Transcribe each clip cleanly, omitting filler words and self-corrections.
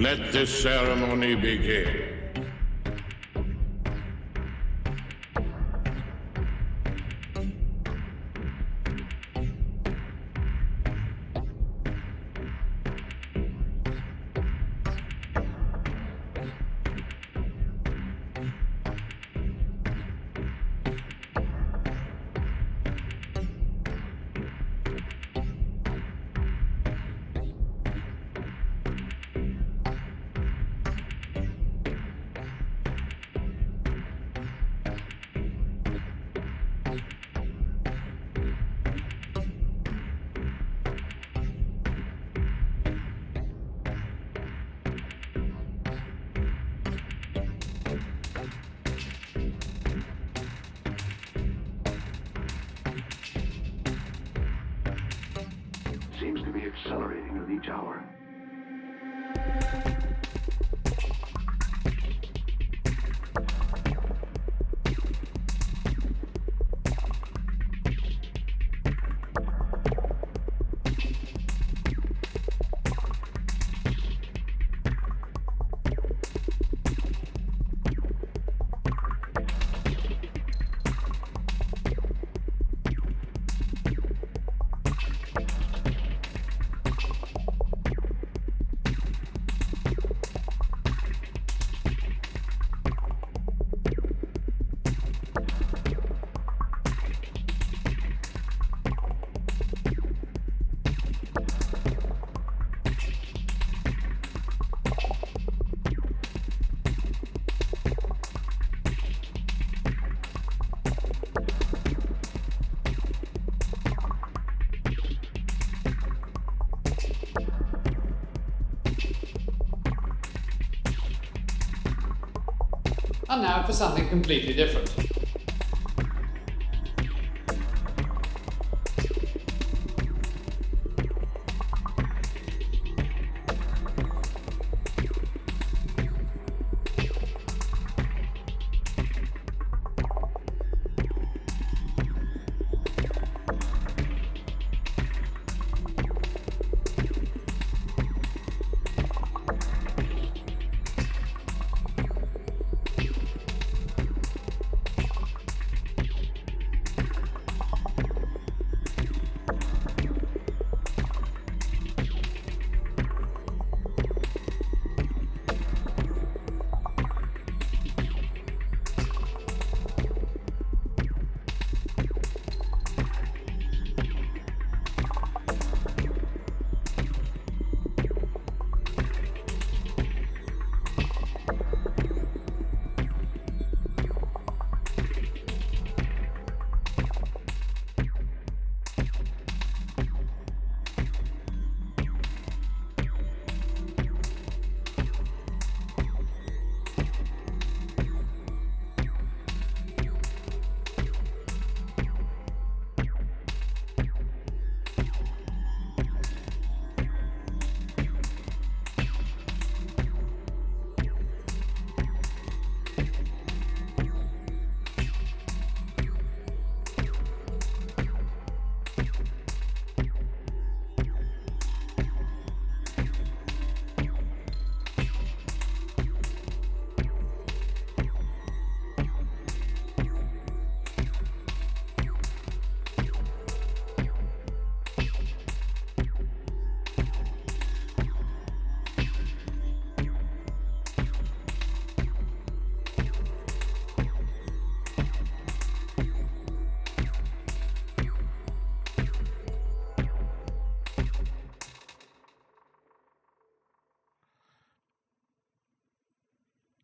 Let the ceremony begin. Seems to be accelerating with each hour. And now for something completely different.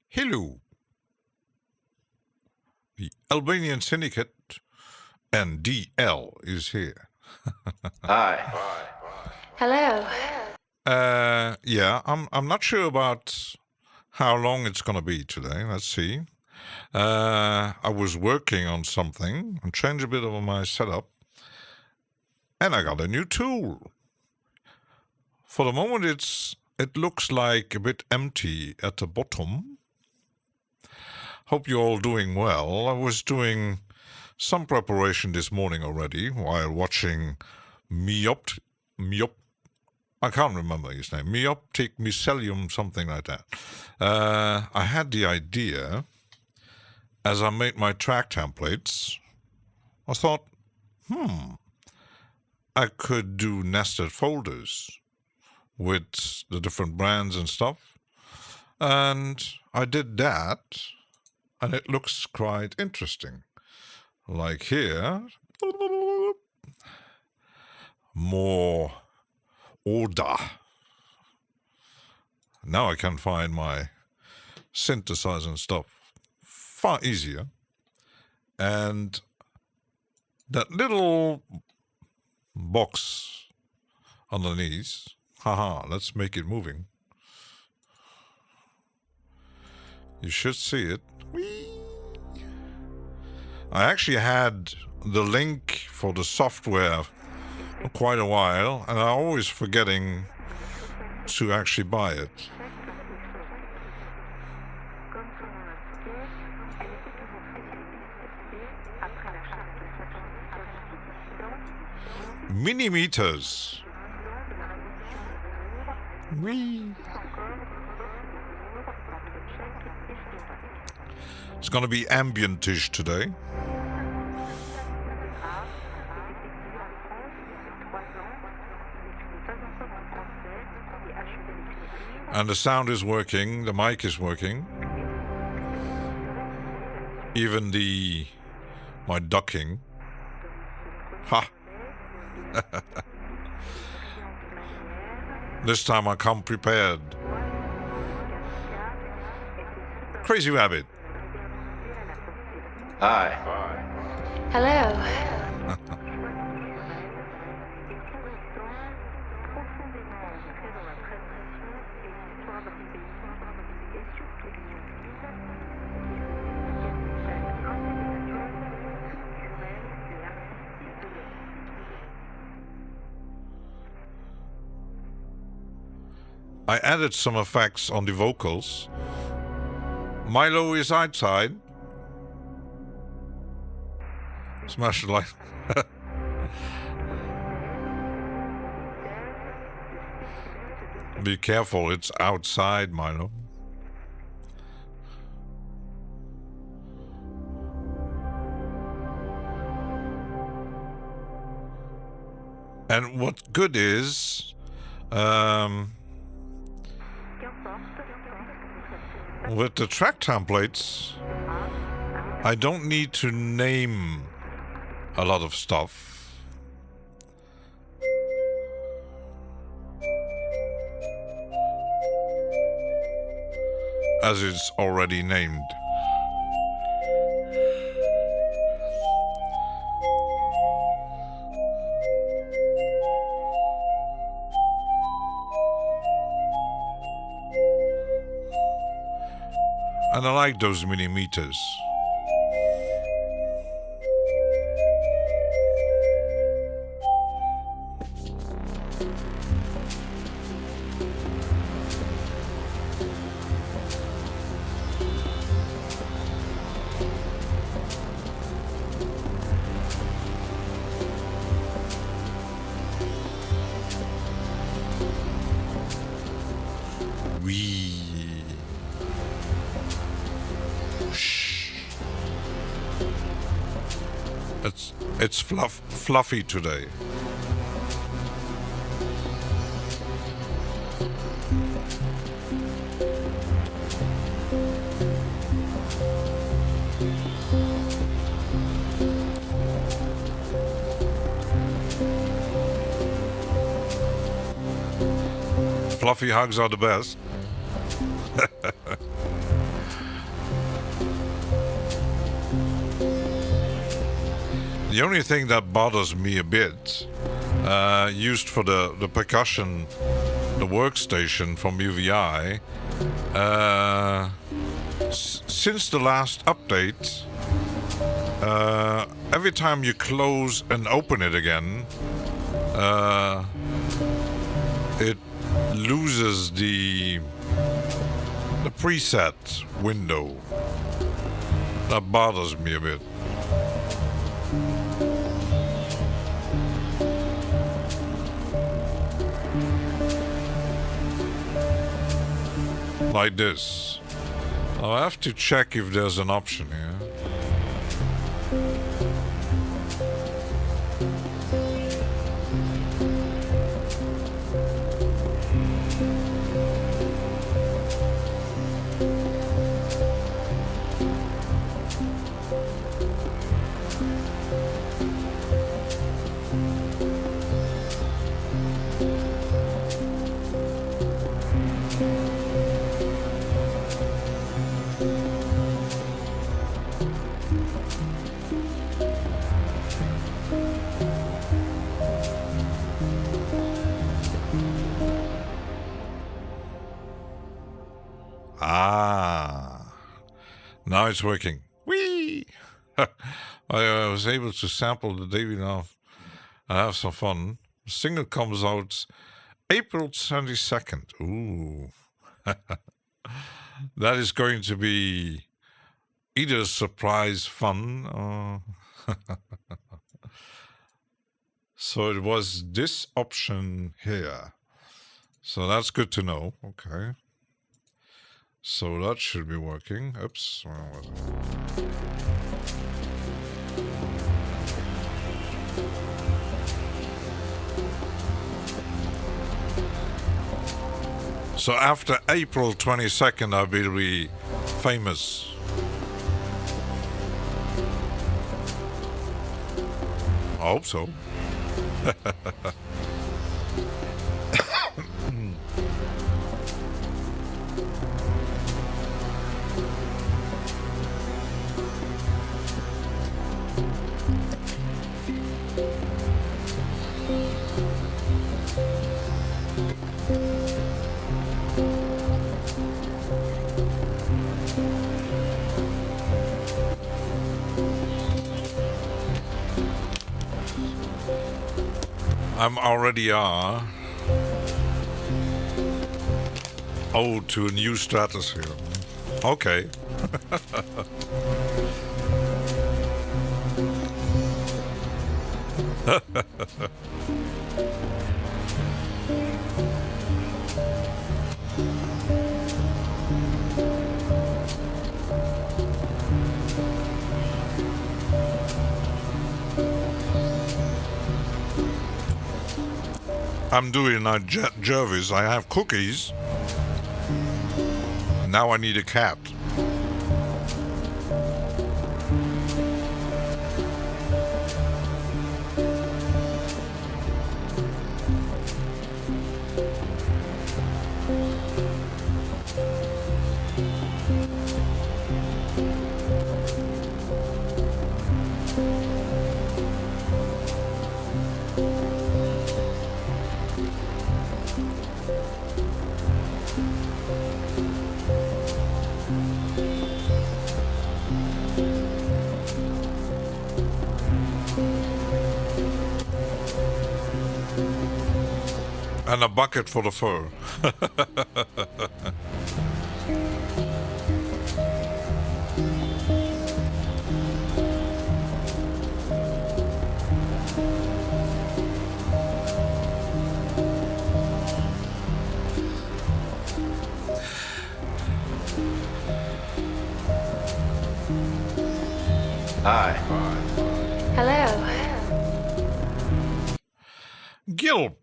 Hello. The Albanian Syndicate and DL is here. Hi. Hello. Yeah, I'm not sure about how long it's gonna be today. Let's see. I was working on something and changed a bit of my setup, and I got a new tool. For the moment, it looks like a bit empty at the bottom. Hope you're all doing well. I was doing some preparation this morning already while watching Myop. I can't remember his name. Meoptic Mycelium, something like that. I had the idea, as I made my track templates, I thought, I could do nested folders with the different brands and stuff. And I did that, and it looks quite interesting. Like here, more order. Now I can find my synthesizer and stuff far easier. And that little box underneath, let's make it moving. You should see it. Whee! I actually had the link for the software for quite a while, and I'm always forgetting to actually buy it. Millimeters. Whee! It's going to be ambient-ish today. And the sound is working, the mic is working. Even my ducking. Ha! This time I come prepared. Crazy Rabbit. Hi. Hello. I added some effects on the vocals. Milo is outside. Smash the light. Be careful, it's outside, Milo. And what good is, with the track templates, I don't need to name a lot of stuff. As it's already named. And I like those millimeters. It's fluffy today. Fluffy hugs are the best. The only thing that bothers me a bit, used for the percussion, the workstation from UVI, since the last update, every time you close and open it again, it loses the preset window. That bothers me a bit. like this. I'll have to check if there's an option here. Now it's working. Whee! I was able to sample the Davi now and have some fun. The single comes out April 22nd. Ooh. That is going to be either surprise fun or... So it was this option here. So that's good to know. Okay. So that should be working. Oops, where was it? So after April 22nd, I will be famous. I hope so. I'm already to a new stratosphere. Okay. I'm doing a Jervis. I have cookies. Now I need a cat. And a bucket for the fur. Hi. Hello. Gil.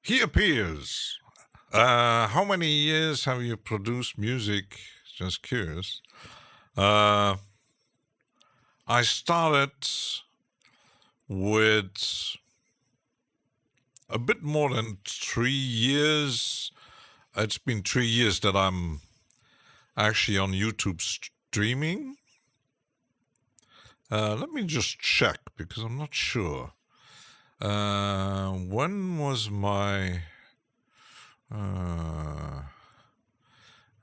He appears. How many years have you produced music? Just curious. I started with a bit more than 3 years. It's been 3 years that I'm actually on YouTube streaming. Let me just check because I'm not sure. When was my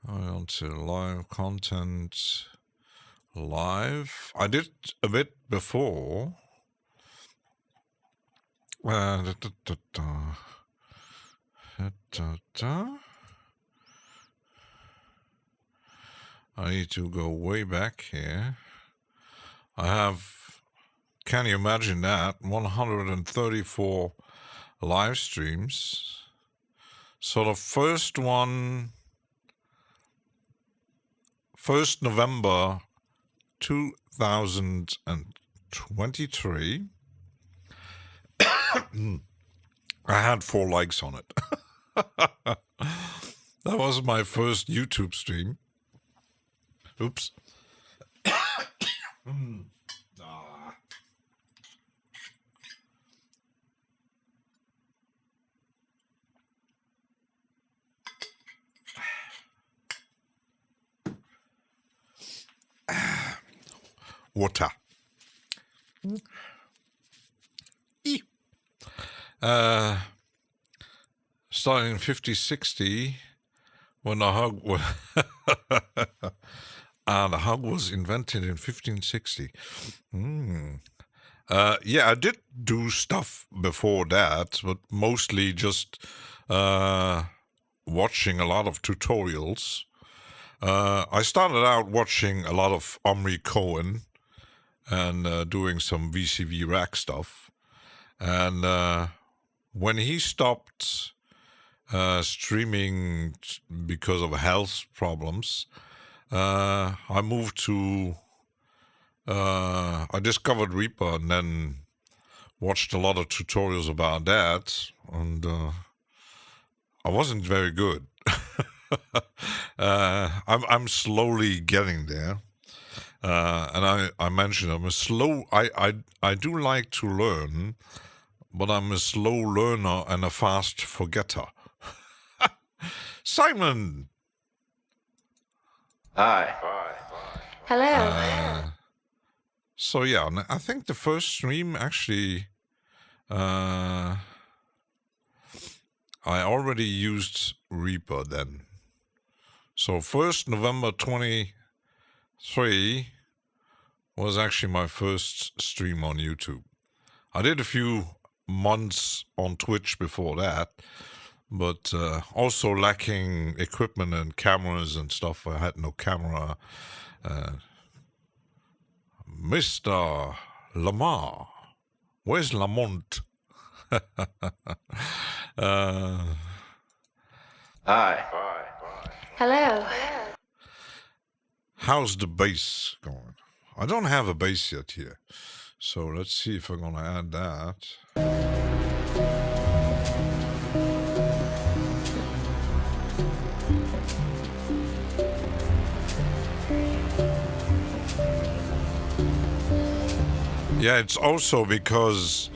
onto live content live? I did a bit before. I need to go way back here. I have, can you imagine that? 134 live streams. So the first one, 1st November 2023. I had 4 likes on it. That was my first YouTube stream. Oops. Water. Starting in 50-60, when the hug was the hug was invented in 1560. Yeah, I did do stuff before that, but mostly just watching a lot of tutorials. I started out watching a lot of Omri Cohen and doing some VCV rack stuff. And when he stopped streaming because of health problems, I moved to, I discovered Reaper and then watched a lot of tutorials about that. And I wasn't very good. I'm slowly getting there. And I mentioned I'm a slow, I do like to learn, but I'm a slow learner and a fast forgetter. Simon! Hi. Hello. So yeah, I think the first stream actually, I already used Reaper then. So 1st November 23 was actually my first stream on YouTube. I did a few months on Twitch before that, but also lacking equipment and cameras and stuff. I had no camera. Mr. Lamar, where's Lamont? Hi. Hello. How's the bass going? I don't have a bass yet here. So let's see if I'm going to add that. Yeah, it's also because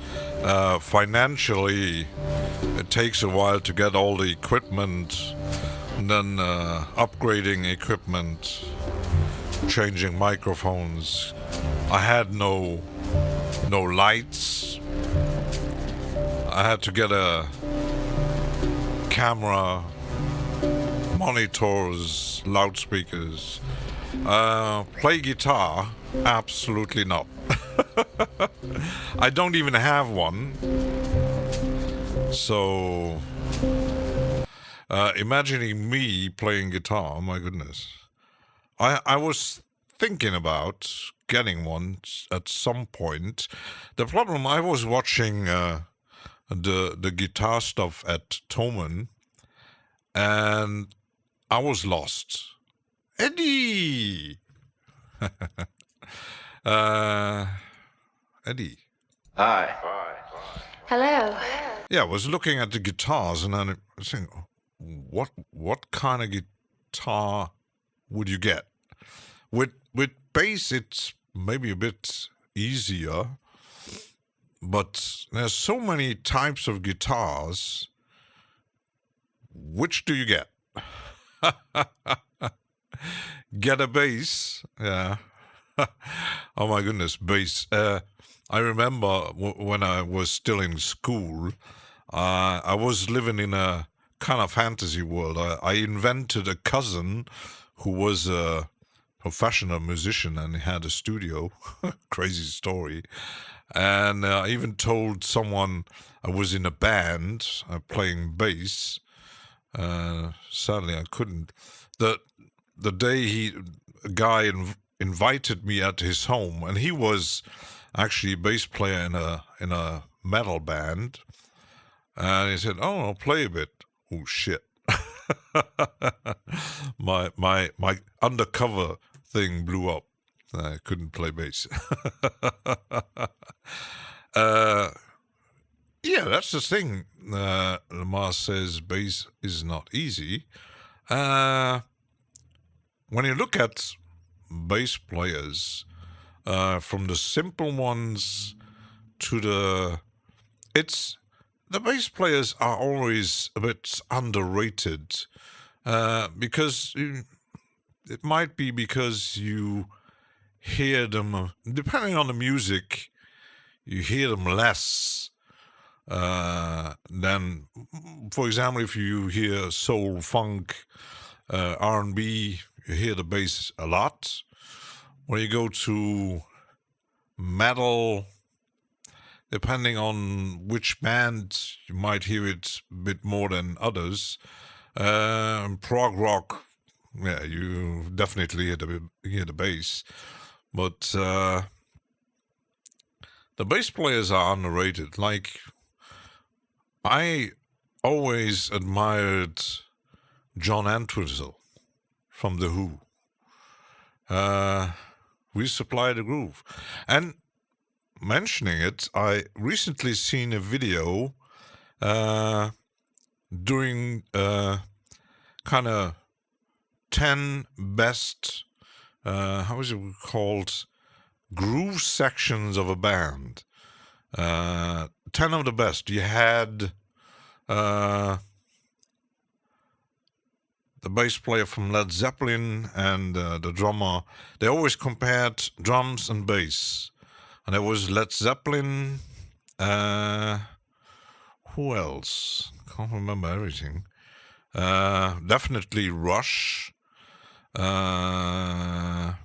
financially it takes a while to get all the equipment and then upgrading equipment, changing microphones. I had no lights. I had to get a camera, monitors, loudspeakers. Play guitar? Absolutely not. I don't even have one. So, imagining me playing guitar, my goodness. I was thinking about getting one at some point. The problem, I was watching the guitar stuff at Toman, and I was lost. Eddie! Eddie. Hi. Hello. Yeah, I was looking at the guitars and then I was saying, what kind of guitar would you get? With bass, it's maybe a bit easier, but there's so many types of guitars. Which do you get? Get a bass? Yeah. Oh my goodness, bass. I remember when I was still in school, I was living in a kind of fantasy world. I invented a cousin who was a professional musician and he had a studio. Crazy story. And I even told someone I was in a band playing bass. Sadly, I couldn't. The day a guy invited me at his home, and he was actually a bass player in a metal band, and he said, "Oh, I'll play a bit." Oh shit! my undercover thing blew up. I couldn't play bass. Yeah, that's the thing. Lamar says bass is not easy. When you look at bass players, from the simple ones to the bass players are always a bit underrated, because it might be because you hear them, depending on the music, you hear them less than, for example, if you hear soul, funk, R&B, you hear the bass a lot. When you go to metal, depending on which band, you might hear it a bit more than others. Prog rock, yeah, you definitely hear the bass. But the bass players are underrated. Like, I always admired John Entwistle from The Who. We supply the groove. And mentioning it, I recently seen a video doing kind of 10 best, how is it called, groove sections of a band. 10 of the best. You had the bass player from Led Zeppelin and the drummer. They always compared drums and bass. And there was Led Zeppelin. Who else? Can't remember everything. Definitely Rush. The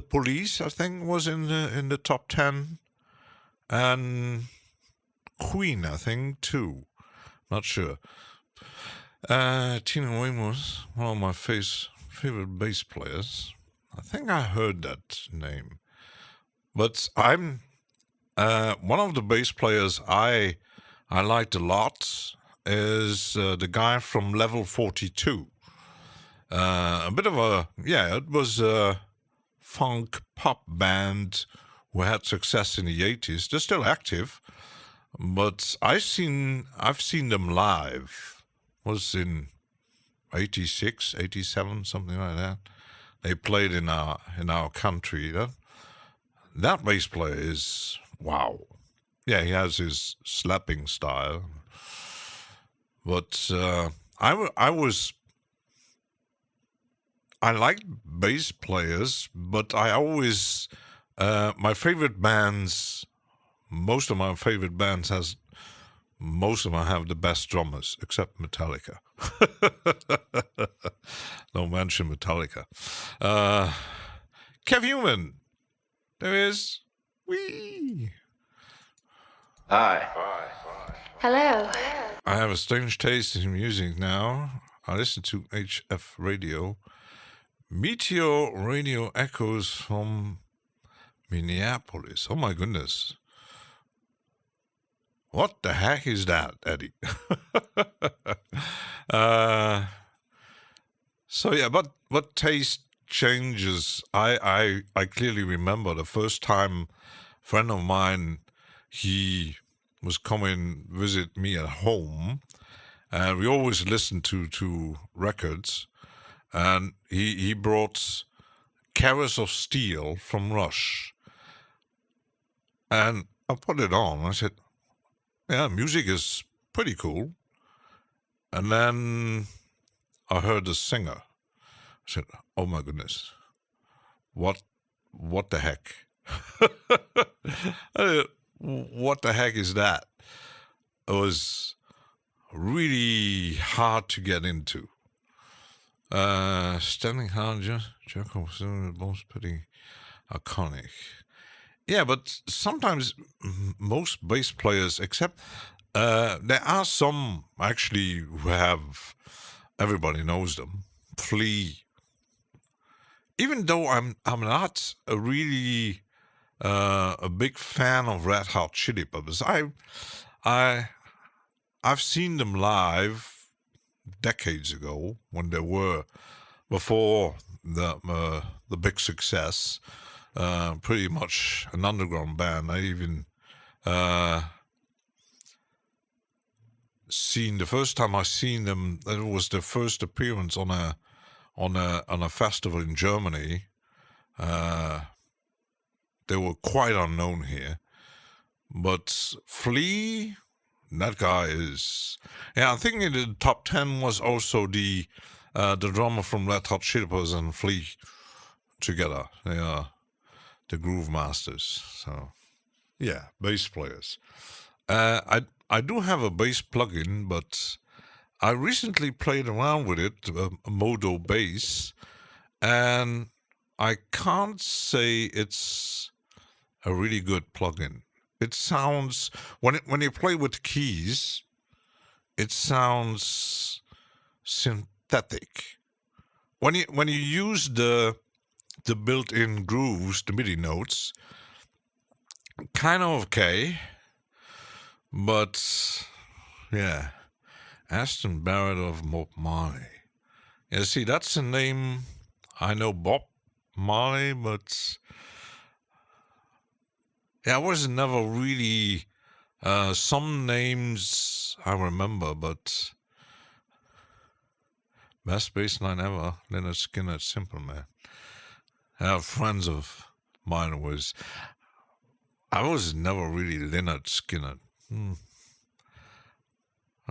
Police, I think, was in the top 10, and Queen, I think, too. Not sure. Tina Wayne was one of my favorite bass players. I think I heard that name. But I'm one of the bass players I liked a lot is the guy from Level 42. A bit of it was a funk pop band who had success in the 80s. They're still active, but I've seen them live. Was in 86, 87, something like that. They played in our country. That bass player is wow. Yeah, he has his slapping style. But I like bass players, but I always my favorite bands. Most of my favorite bands have the best drummers, except Metallica. Don't mention Metallica. Kev Human, there is. Wee. Hi. Hello. I have a strange taste in music now. I listen to HF radio. Meteor radio echoes from Minneapolis. Oh my goodness. What the heck is that, Eddie? So yeah, but taste changes. I clearly remember the first time a friend of mine, he was coming visit me at home, and we always listened to records, and he brought Carrots of Steel from Rush, and I put it on. I said, yeah, music is pretty cool. And then I heard the singer. I said, oh my goodness, what the heck? What the heck is that? It was really hard to get into. Standing hard, Jericho was the most pretty iconic. Yeah, but sometimes most bass players, except there are some actually who have, everybody knows them, Flea. Even though I'm not a really a big fan of Red Hot Chili Peppers, I've seen them live decades ago when they were before the big success. Pretty much an underground band. I even seen the first time I seen them. It was their first appearance on a festival in Germany. They were quite unknown here, but Flea, that guy is. Yeah, I think in the top 10 was also the drummer from Red Hot Chili Peppers and Flea together. They are the Groove Masters. So, yeah, bass players. I do have a bass plugin, but I recently played around with it, Modo Bass, and I can't say it's a really good plugin. It sounds when you play with keys, it sounds synthetic. When you use the built-in grooves, the MIDI notes, kind of okay, but yeah, Aston Barrett of Bob Marley. Yeah, see, that's a name I know, Bob Marley, but yeah, I was never really. Some names I remember, but best bass line ever, Leonard Skinner, Simple Man. Friends of mine I was never really Leonard Skinner.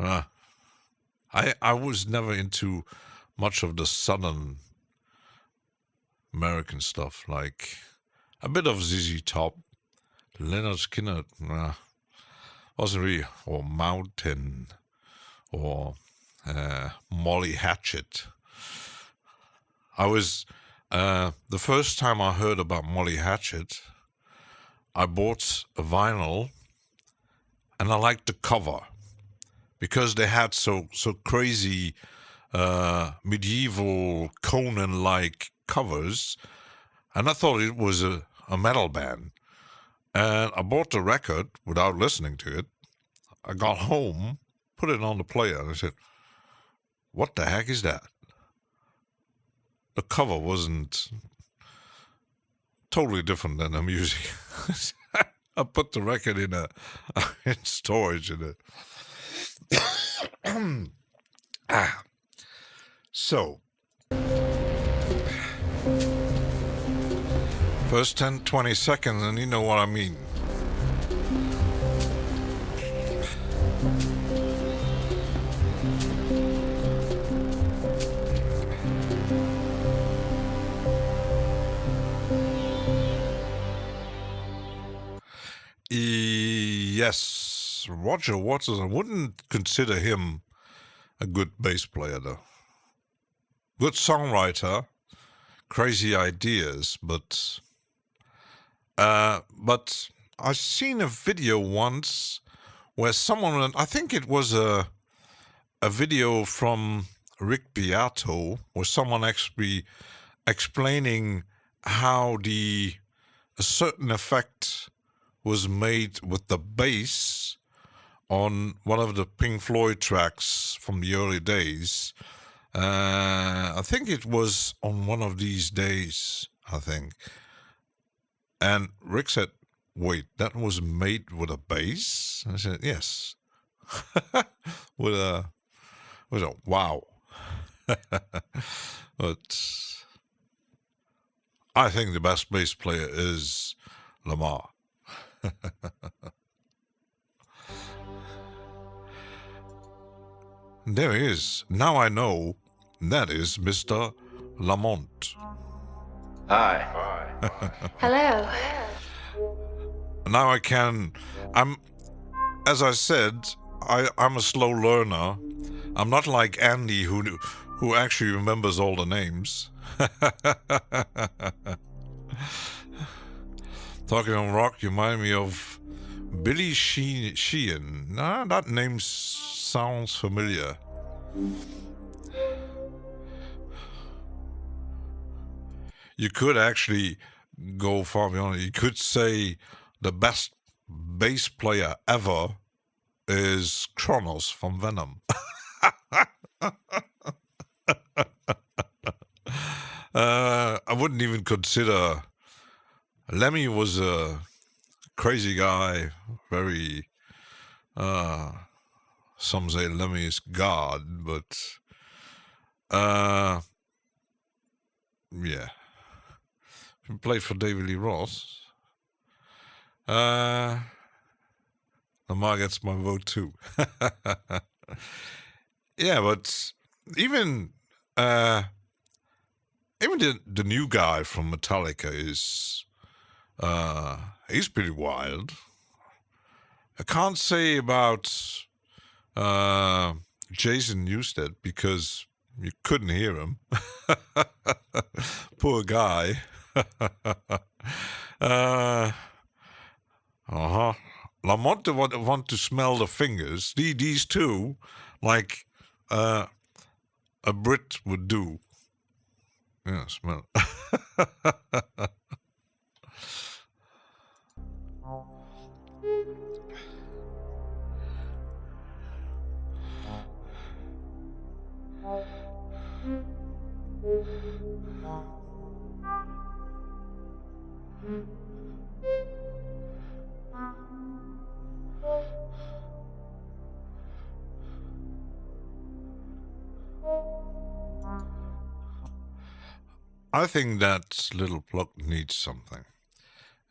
I was never into much of the Southern American stuff, like a bit of ZZ Top. Leonard Skinner wasn't really, or Mountain, or Molly Hatchet. I was, the first time I heard about Molly Hatchet, I bought a vinyl, and I liked the cover, because they had so crazy medieval Conan-like covers, and I thought it was a metal band. And I bought the record without listening to it. I got home, put it on the player, and I said, what the heck is that? The cover wasn't totally different than the music. I put the record in storage in it. So, first 10-20 seconds, and you know what I mean. Yes, Roger Waters, I wouldn't consider him a good bass player, though. Good songwriter, crazy ideas, but I've seen a video once where someone, I think it was a video from Rick Beato, where someone actually explaining how a certain effect was made with the bass on one of the Pink Floyd tracks from the early days. I think it was On One of These Days, I think. And Rick said, wait, that was made with a bass? And I said, yes. with a wow. But I think the best bass player is Lamar. There he is. Now I know that is Mr. Lamont. Hi. Hello. Now as I said, I'm a slow learner. I'm not like Andy who actually remembers all the names. Talking on rock, you remind me of Billy Sheehan. Nah, that name sounds familiar. You could actually go far beyond it. You could say the best bass player ever is Kronos from Venom. I wouldn't even consider Lemmy was a crazy guy, very some say Lemmy is God, but yeah. He played for David Lee Roth. Lamar gets my vote too. Yeah, but even the new guy from Metallica is he's pretty wild. I can't say about Jason Newsted because you couldn't hear him. Poor guy. Lamont want to smell the fingers. These two, like a Brit would do. Yeah, smell. I think that little plug needs something.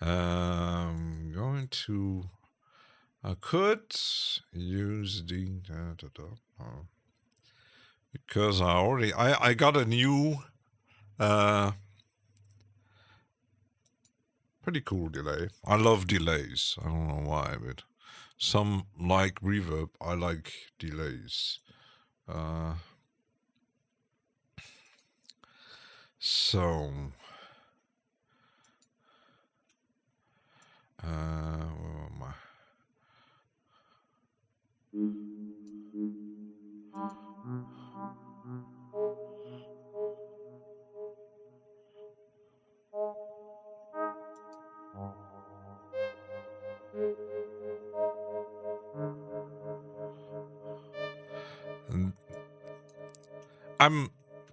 Going to. I could use the because I got a new pretty cool delay. I love delays. I don't know why, but some like reverb. I like delays. So, where am I?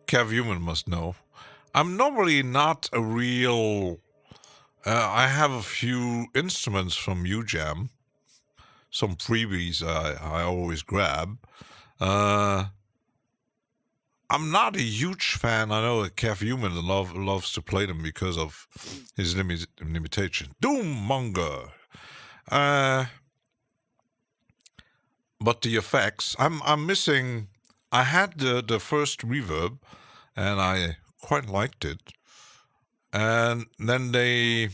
Kev Human must know. I'm normally not a real. I have a few instruments from UJam, some freebies I always grab. I'm not a huge fan. I know that Kev Human loves to play them because of his limitation. Doommonger. But the effects, I'm missing. I had the first reverb, and I quite liked it. And then they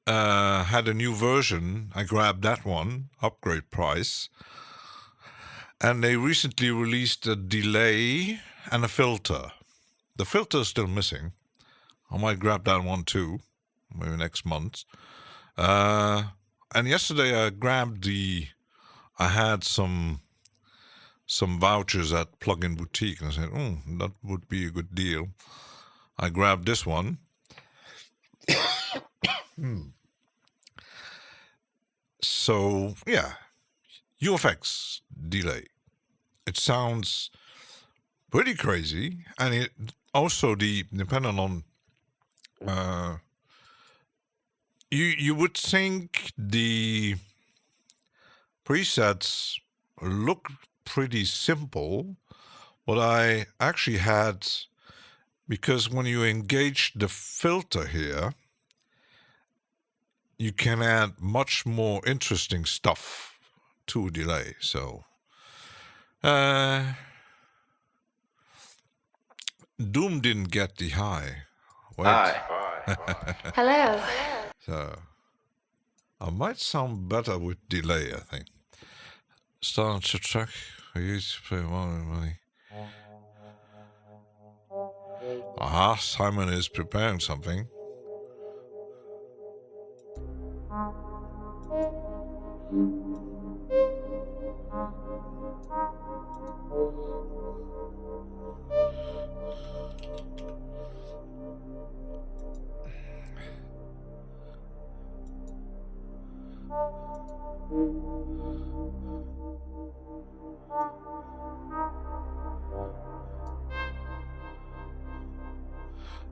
had a new version. I grabbed that one, upgrade price. And they recently released a delay and a filter. The filter is still missing. I might grab that one too, maybe next month. And yesterday I grabbed I had some vouchers at Plugin Boutique, and I said, that would be a good deal. I grabbed this one. So, yeah, UFX delay. It sounds pretty crazy, and it also depending on you would think the presets look pretty simple, but I actually had, because when you engage the filter here, you can add much more interesting stuff to a delay. So Doom didn't get the high. Wait. Hi. Hello. So I might sound better with delay, I think. Start to track. I used to play money. Aha, Simon is preparing something.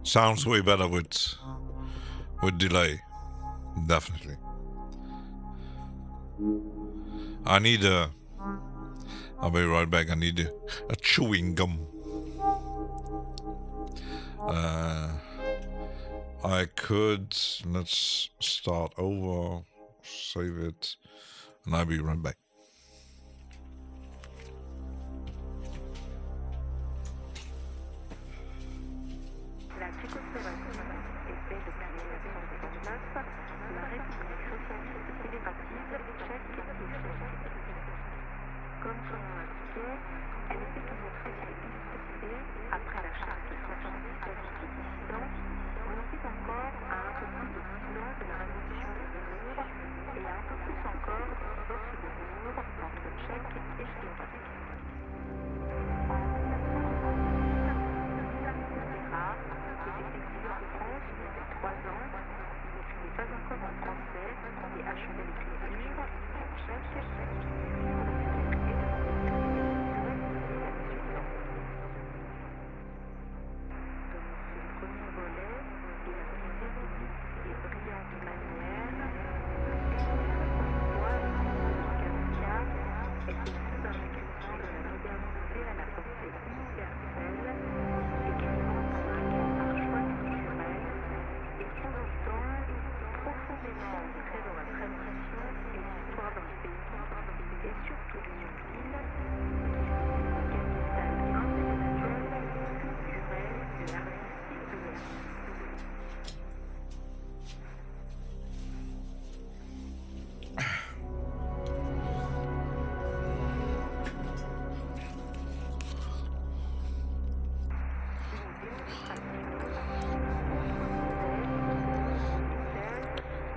Sounds way better with delay, definitely. I need a. I'll be right back. I need a chewing gum. I could. Let's start over. Save it, and I'll be right back.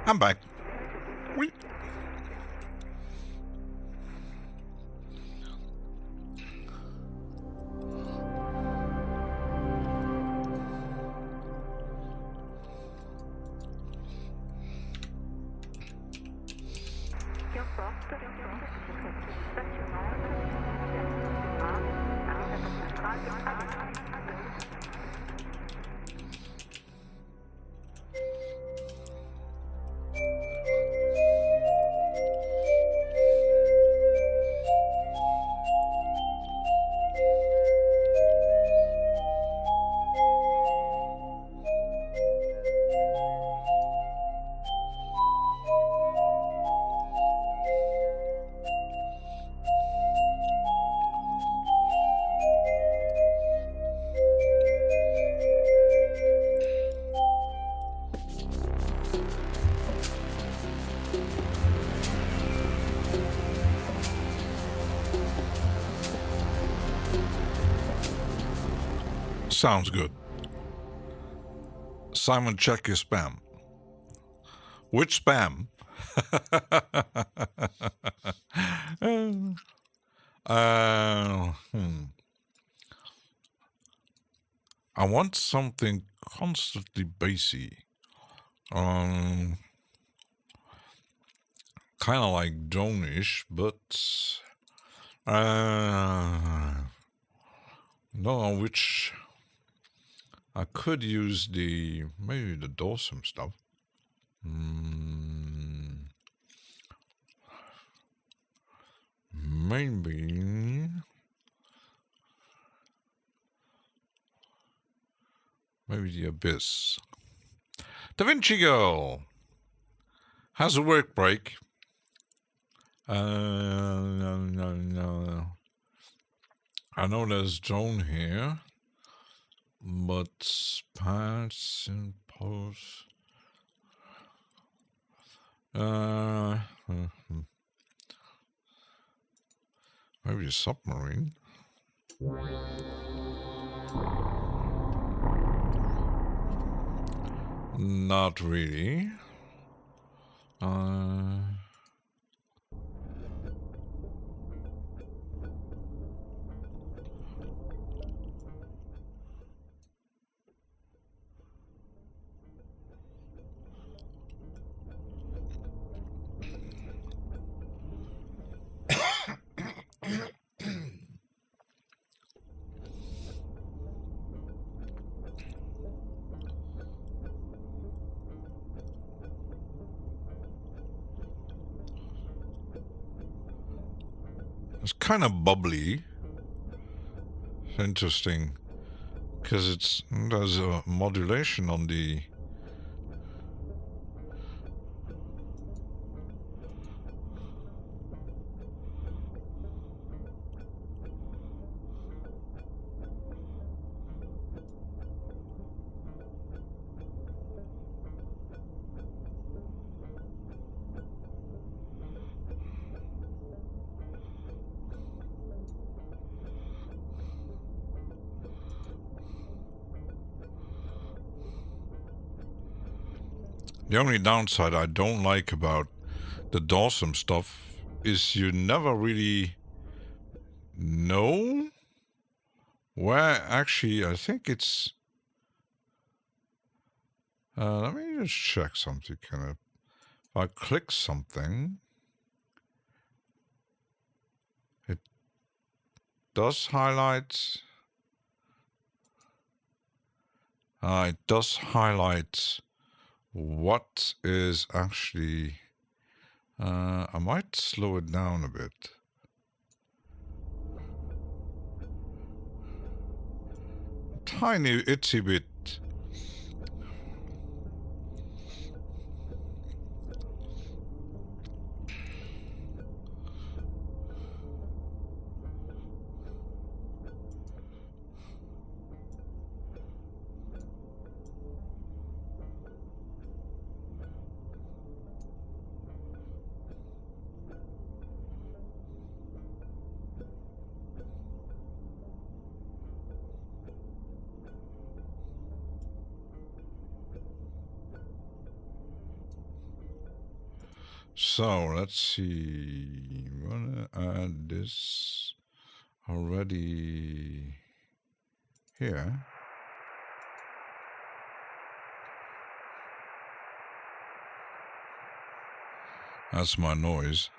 I'm back. Whee. Sounds good. Simon, check your spam. Which spam? I want something constantly bassy. Kind of like drone-ish, but don't know which. I could use maybe the Dawson stuff. Maybe the Abyss. Da Vinci Girl has a work break. No. I know there's drone here. But parts and posts. Maybe a submarine. Not really. It's kind of bubbly. It's interesting because there's a modulation on the. The only downside I don't like about the Dawson stuff is you never really know where actually, I think it's... let me just check something. If I click something, it does highlight... it does highlight what is actually... I might slow it down a bit. Tiny itsy bit. So let's see. I'm gonna add this already here. That's my noise.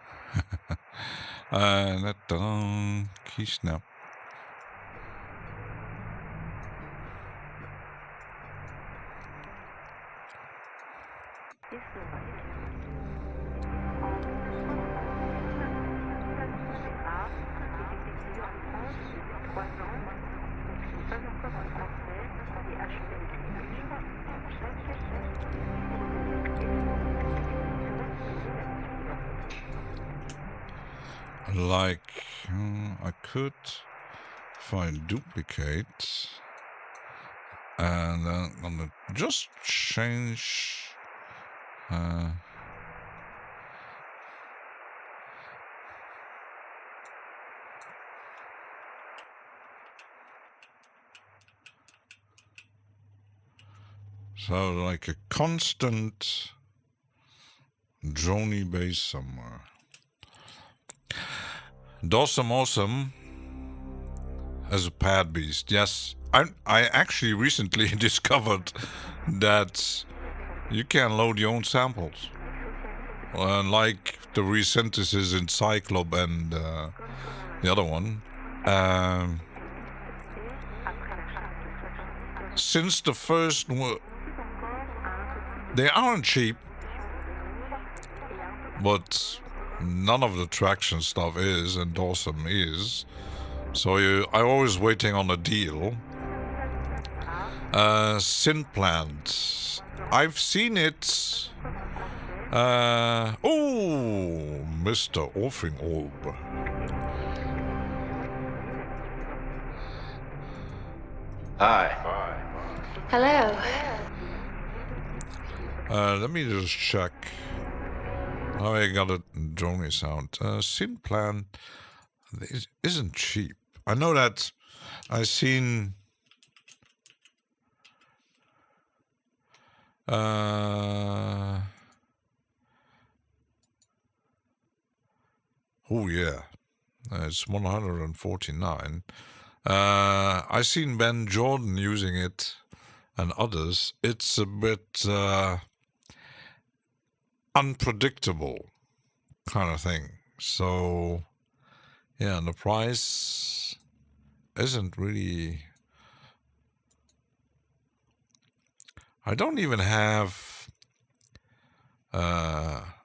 Key snap. Like, I could find duplicate and then I'm gonna just change so like a constant drony base somewhere. Awesome as a pad beast. Yes, I actually recently discovered that you can load your own samples, like the resynthesis in Cyclop and the other one. Since the first, they aren't cheap, but none of the traction stuff is, and Awesome is. So I'm always waiting on a deal. Synplant. I've seen it. Oh, Mr. Orfingolb. Hi. Hello. Let me just check. Oh, I got a drony sound. Synplant isn't cheap. I know that I've seen... oh, yeah. It's 149. I've seen Ben Jordan using it and others. It's a bit... unpredictable kind of thing. So, yeah, and the price isn't really... I don't even have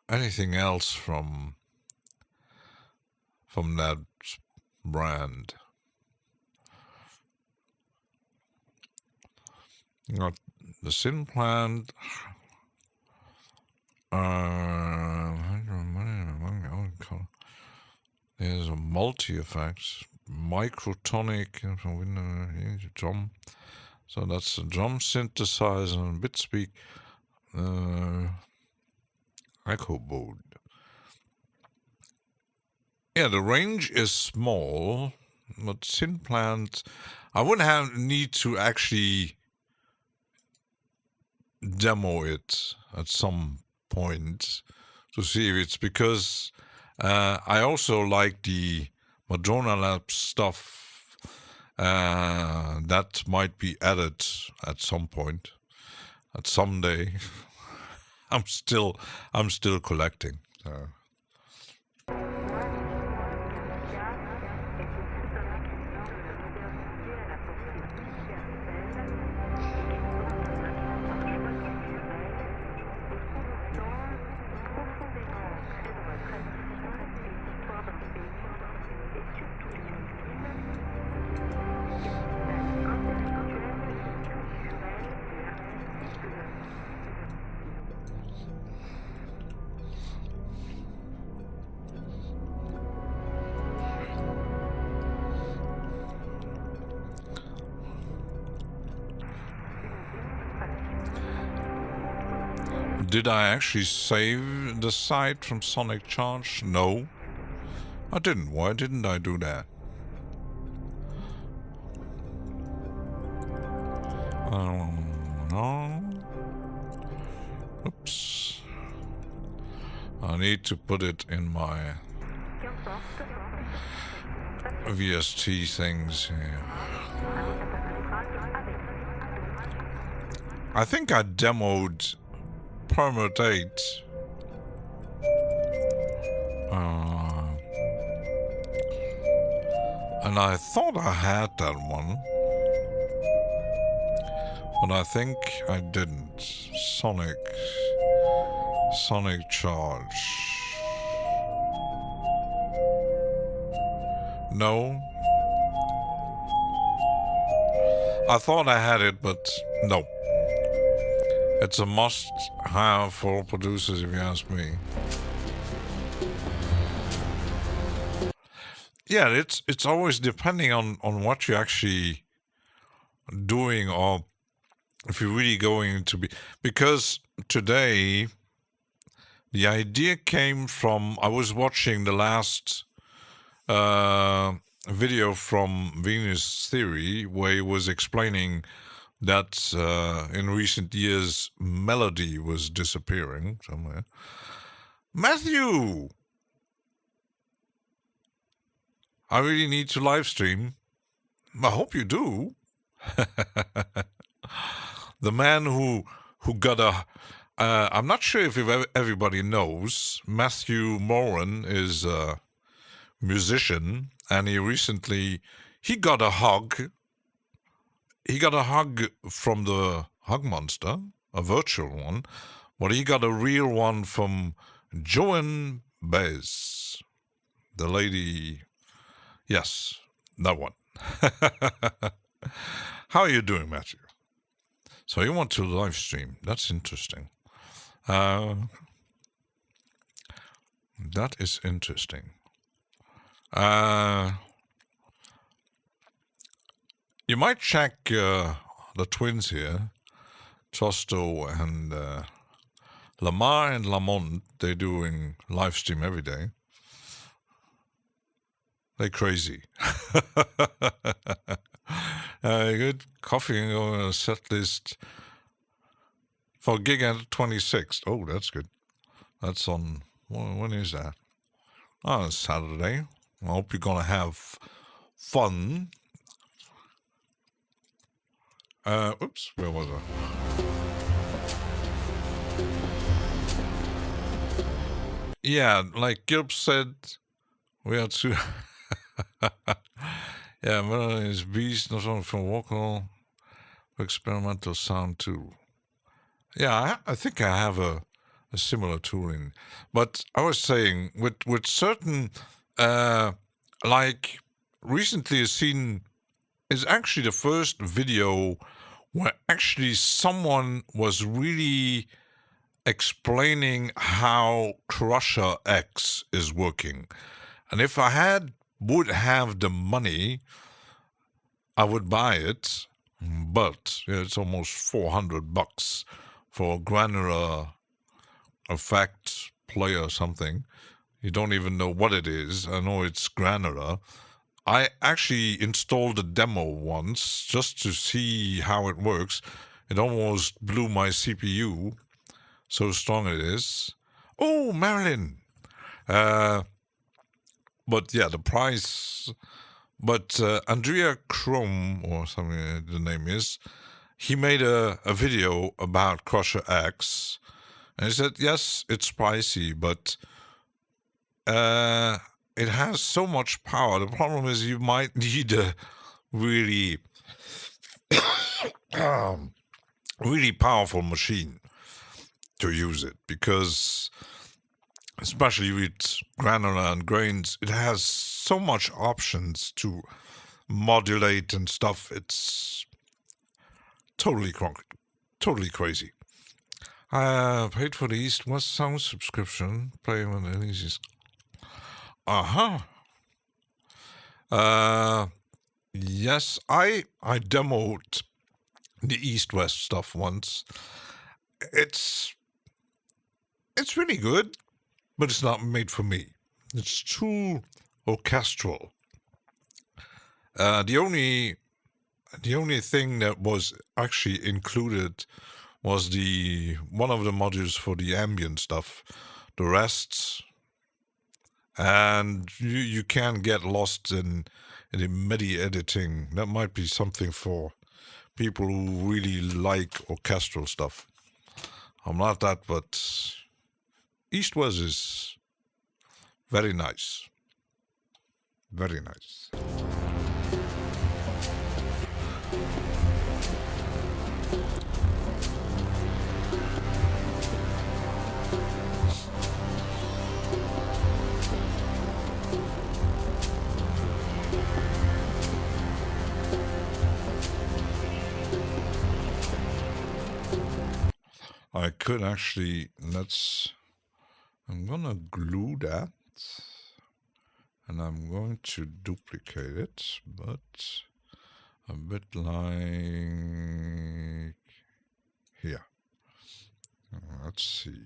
anything else from from that brand. Got the Sin Plant. There's a multi-effects, microtonic, drum. So that's a drum synthesizer and bit speak. Echo board. Yeah, the range is small, but Sin Plant, I wouldn't need to actually demo it at some point to see if it's because I also like the Madonna Lab stuff that might be added at some point, at some day. I'm still collecting. So. Did I actually save the site from Sonic Charge? No, I didn't. Why didn't I do that? No. Oops. I need to put it in my VST things here. I think I demoed Permutate. And I thought I had that one, but I think I didn't. Sonic Charge. No. I thought I had it, but no. It's a must-have for all producers, if you ask me. Yeah, it's always depending on what you're actually doing, or if you're really going to be. Because today, the idea came from, I was watching the last video from Venus Theory, where he was explaining that in recent years, melody was disappearing somewhere. Matthew! I really need to live stream. I hope you do. The man who got a... I'm not sure if everybody knows, Matthew Moran is a musician, and he got a hug. He got a hug from the Huggmonster, a virtual one, but he got a real one from Joan Baez, the lady. Yes, that one. How are you doing, Matthew? So you want to live stream? That's interesting. That is interesting. You might check the twins here, Tosto and Lamar and Lamont. They're doing live stream every day. They're crazy. Good coffee and go on a set list for gig at 26th. Oh, that's good. That's on, when is that? Oh, it's Saturday. I hope you're going to have fun. Oops, where was I? Yeah, like Gilb said, we are too... Yeah, Melody is Beast, not only from vocal, experimental sound too. Yeah, I think I have a similar tooling. But I was saying, with certain like recently I've seen is actually the first video where actually someone was really explaining how Crusher X is working. And if I would have the money, I would buy it, but it's almost $400 for a granular effect play or something. You don't even know what it is. I know it's granular. I actually installed a demo once just to see how it works. It almost blew my CPU, so strong it is. Oh, Marilyn! But yeah, the price... But Andrea Chrome, or something the name is, he made a video about Crusher X. And he said, yes, it's pricey, but it has so much power. The problem is you might need a really, really powerful machine to use it, because especially with granular and grains, it has so much options to modulate and stuff. It's totally crazy. I paid for the East West Sound subscription. Play when it is. Yes, I demoed the East West stuff once. It's really good, but it's not made for me. It's too orchestral. The only thing that was actually included was one of the modules for the ambient stuff. The rest, and you can get lost in the MIDI editing. That might be something for people who really like orchestral stuff. I'm not that, but East West is very nice. Very nice. I could actually, I'm gonna glue that, and I'm going to duplicate it, but a bit like here. Let's see.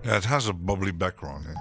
Yeah, it has a bubbly background here.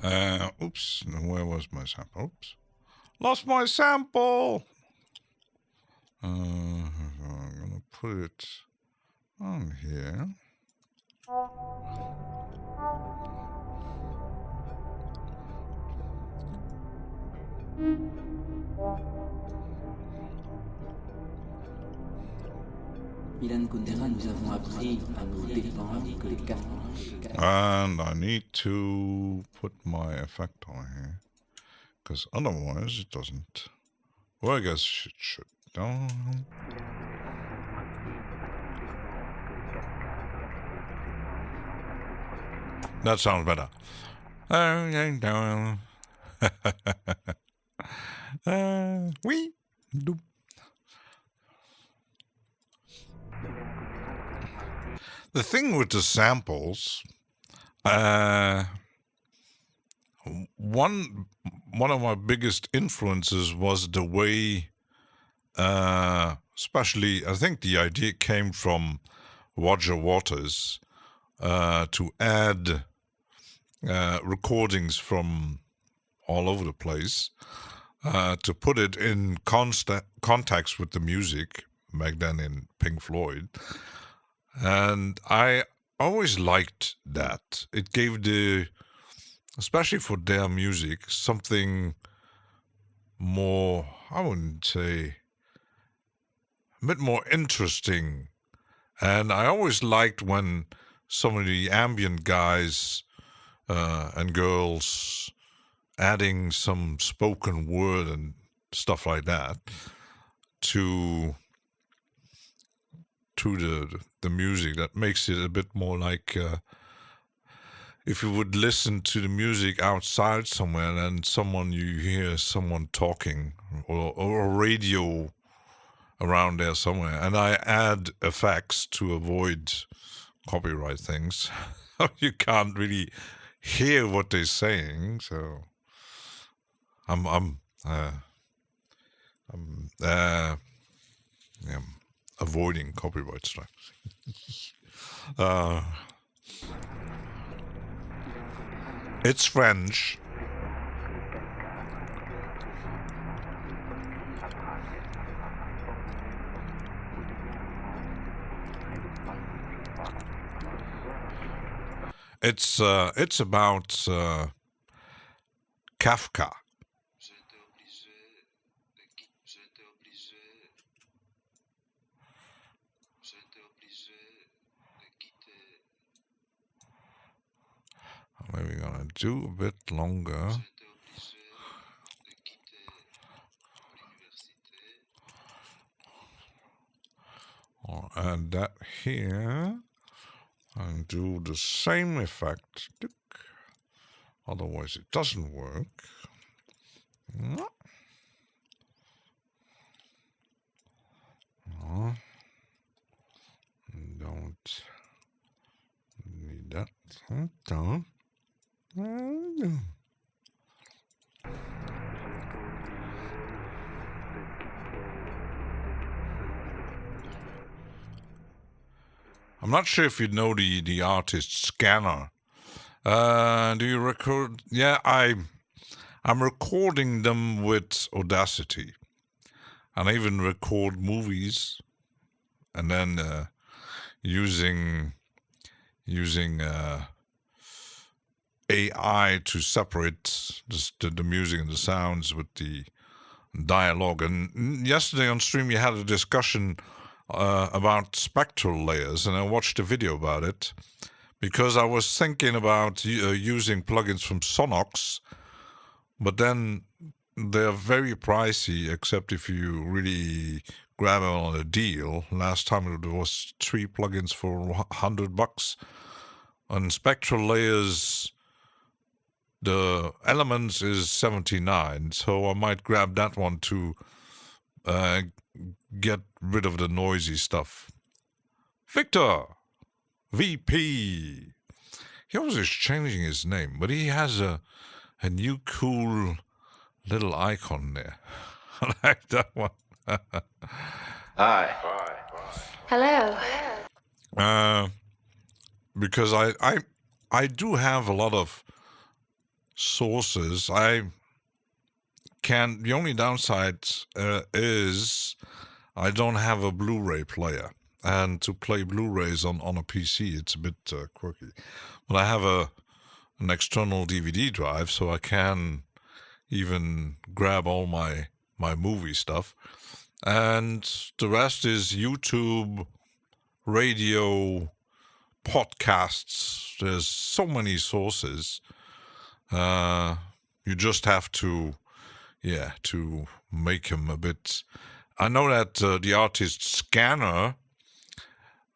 Oops, where was my sample? Oops. Lost my sample! I'm gonna put it on here. Milan Kundera, nous avons appris à nos dépens que les cartes... And I need to put my effect on here, because otherwise it doesn't. Well, I guess it should. That sounds better. Oui. The thing with the samples, one of my biggest influences was the way, especially, I think the idea came from Roger Waters, to add recordings from all over the place, to put it in context with the music, back then in Pink Floyd. And I always liked that. It gave especially for their music, something more, I wouldn't say, a bit more interesting. And I always liked when some of the ambient guys and girls adding some spoken word and stuff like that to the music, that makes it a bit more like if you would listen to the music outside somewhere and you hear someone talking or a radio around there somewhere, and I add effects to avoid copyright things. You can't really hear what they're saying, so I'm avoiding copyright strikes. It's French. It's about Kafka. Maybe we're gonna do a bit longer. I'll add that here and do the same effect. Otherwise it doesn't work. No. Don't need that. Don't. I'm not sure if you know the artist Scanner. Do you record? Yeah, I'm recording them with Audacity, and I even record movies, and then using AI to separate the music and the sounds with the dialogue. And yesterday on stream you had a discussion about spectral layers, and I watched a video about it because I was thinking about using plugins from Sonox, but then they're very pricey, except if you really grab them on a deal. Last time it was 3 plugins for $100. On spectral layers, the Elements is $79, so I might grab that one to get rid of the noisy stuff. Victor VP. He always is changing his name, but he has a new cool little icon there. I like that one. Hi. Hello. Because I do have a lot of sources. The only downside is I don't have a Blu-ray player. And to play Blu-rays on a PC, it's a bit quirky. But I have an external DVD drive, so I can even grab all my movie stuff. And the rest is YouTube, radio, podcasts. There's so many sources. You just have to make them a bit. I know that the artist Scanner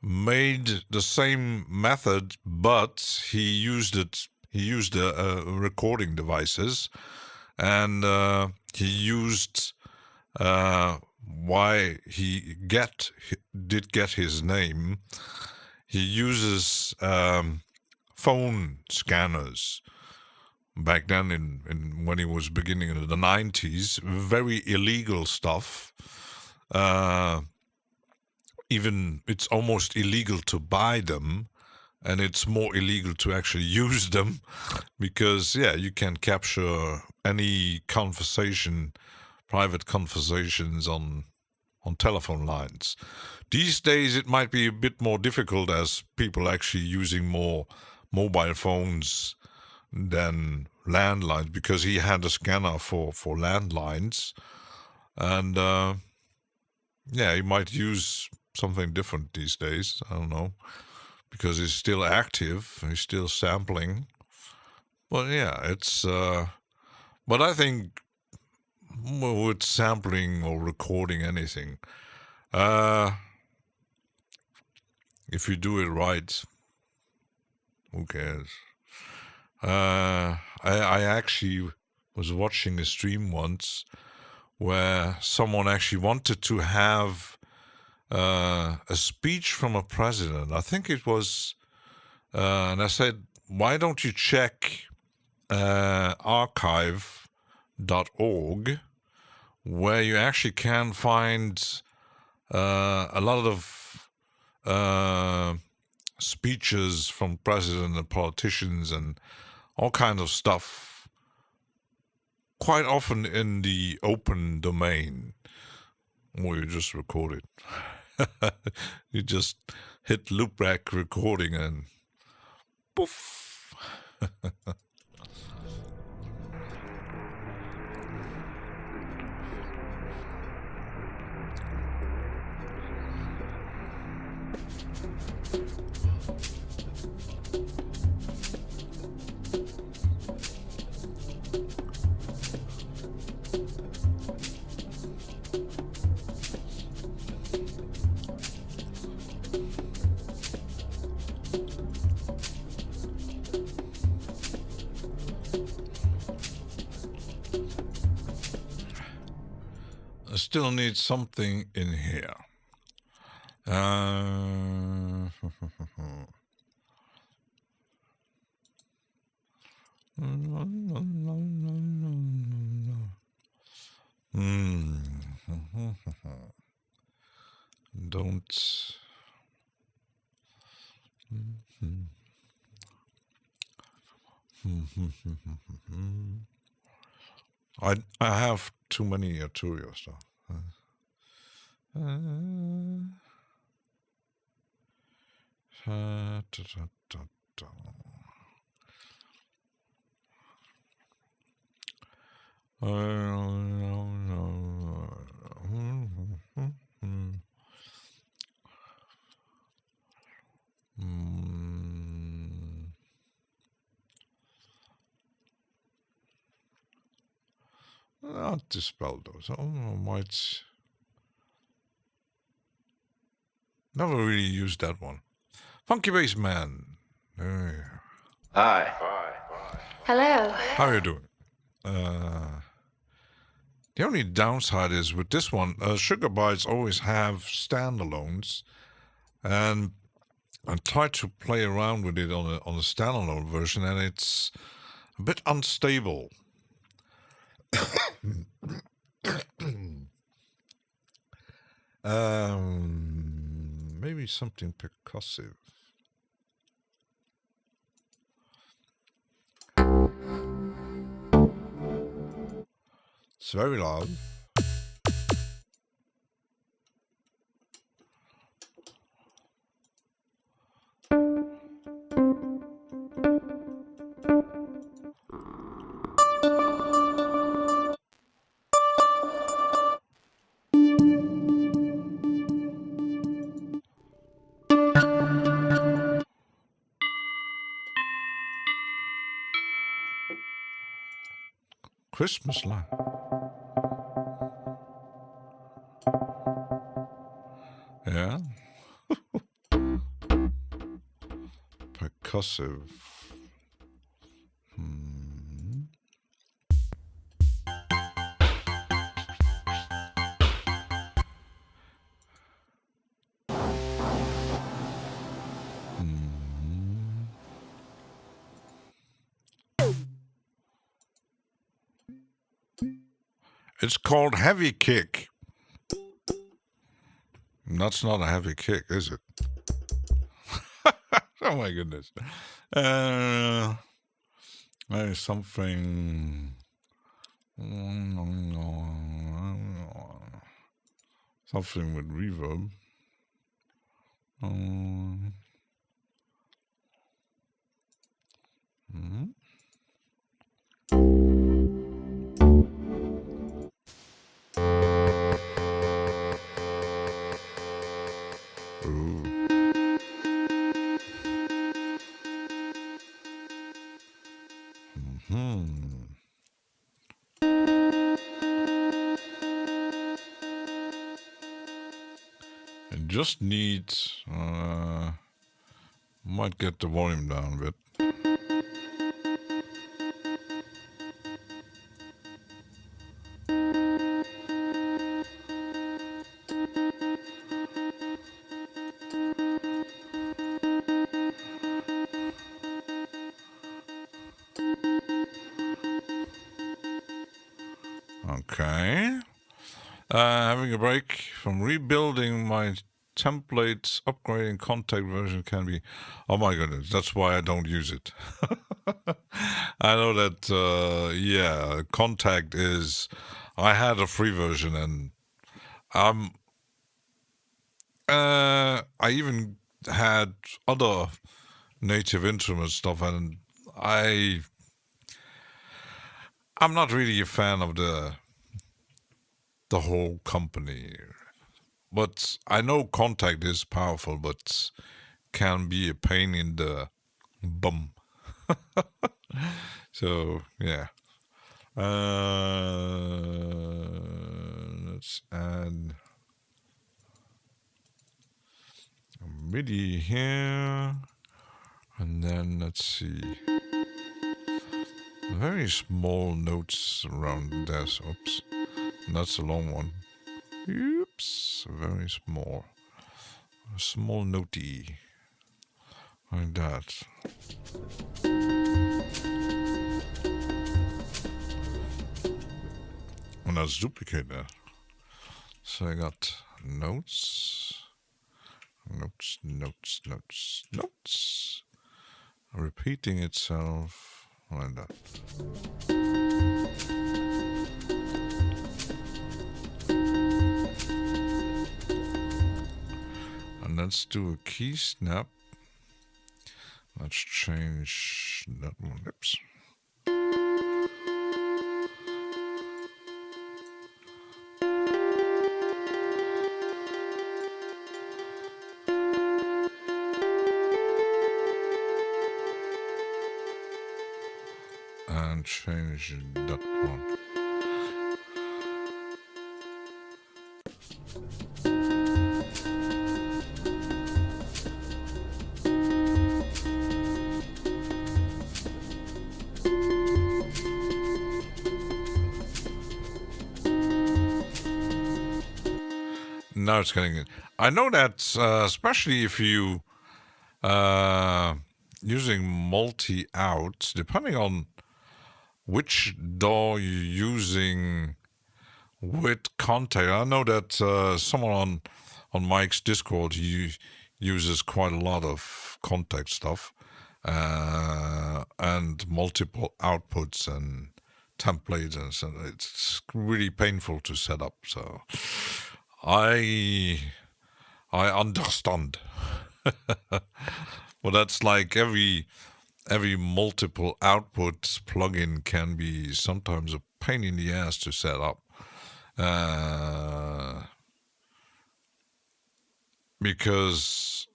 made the same method, but he used recording devices, and he used why he did get his name. He uses phone scanners. Back then, in when he was beginning in the 90s, very illegal stuff. Even it's almost illegal to buy them, and it's more illegal to actually use them, because you can capture any conversation, private conversations on telephone lines. These days it might be a bit more difficult, as people actually using more mobile phones than landlines, because he had a scanner for landlines, and he might use something different these days. I don't know, because he's still active, he's still sampling. But it's but I think with sampling or recording anything, if you do it right, who cares? I actually was watching a stream once where someone actually wanted to have a speech from a president. I think it was, and I said, why don't you check archive.org, where you actually can find a lot of speeches from presidents and politicians and all kinds of stuff, quite often in the open domain, or you just record it. You just hit loopback recording and poof. I still need something in here. Don't. I have too many Arturio stuff. I'll dispel those. I might. Never really used that one. Funky Bass Man. Hi. Hello. How are you doing? The only downside is with this one, Sugar Bites always have standalones, and I tried to play around with it on a standalone version, and it's a bit unstable. Maybe something percussive. very loud. Christmas light. Yeah. Percussive. It's called heavy kick. That's not a heavy kick, is it? Oh my goodness. There's something. Something with reverb. It just needs, might get the volume down a bit. Okay. Having a break from rebuilding my templates, upgrading contact version can be... Oh my goodness, that's why I don't use it. I know that, yeah, contact is... I had a free version and I even had other native instrument stuff, and I'm not really a fan of the whole company. But I know contact is powerful, but can be a pain in the bum. So, yeah. Let's add a MIDI here. And then, let's see. Very small notes around this. Oops. That's a long one. Oops. Very small. A small notey. Like that. And let's duplicate that. So I got notes. Notes, notes, notes, notes. Repeating itself like that. And let's do a key snap. Let's change that one. Oops. And change that one. Now it's getting it. I know that especially if you using multi-out, depending on which DAW you're using with contact. I know that someone on Mike's Discord, he uses quite a lot of contact stuff and multiple outputs and templates, and so it's really painful to set up. So I understand. Well, that's like every multiple output plugin can be sometimes a pain in the ass to set up. Because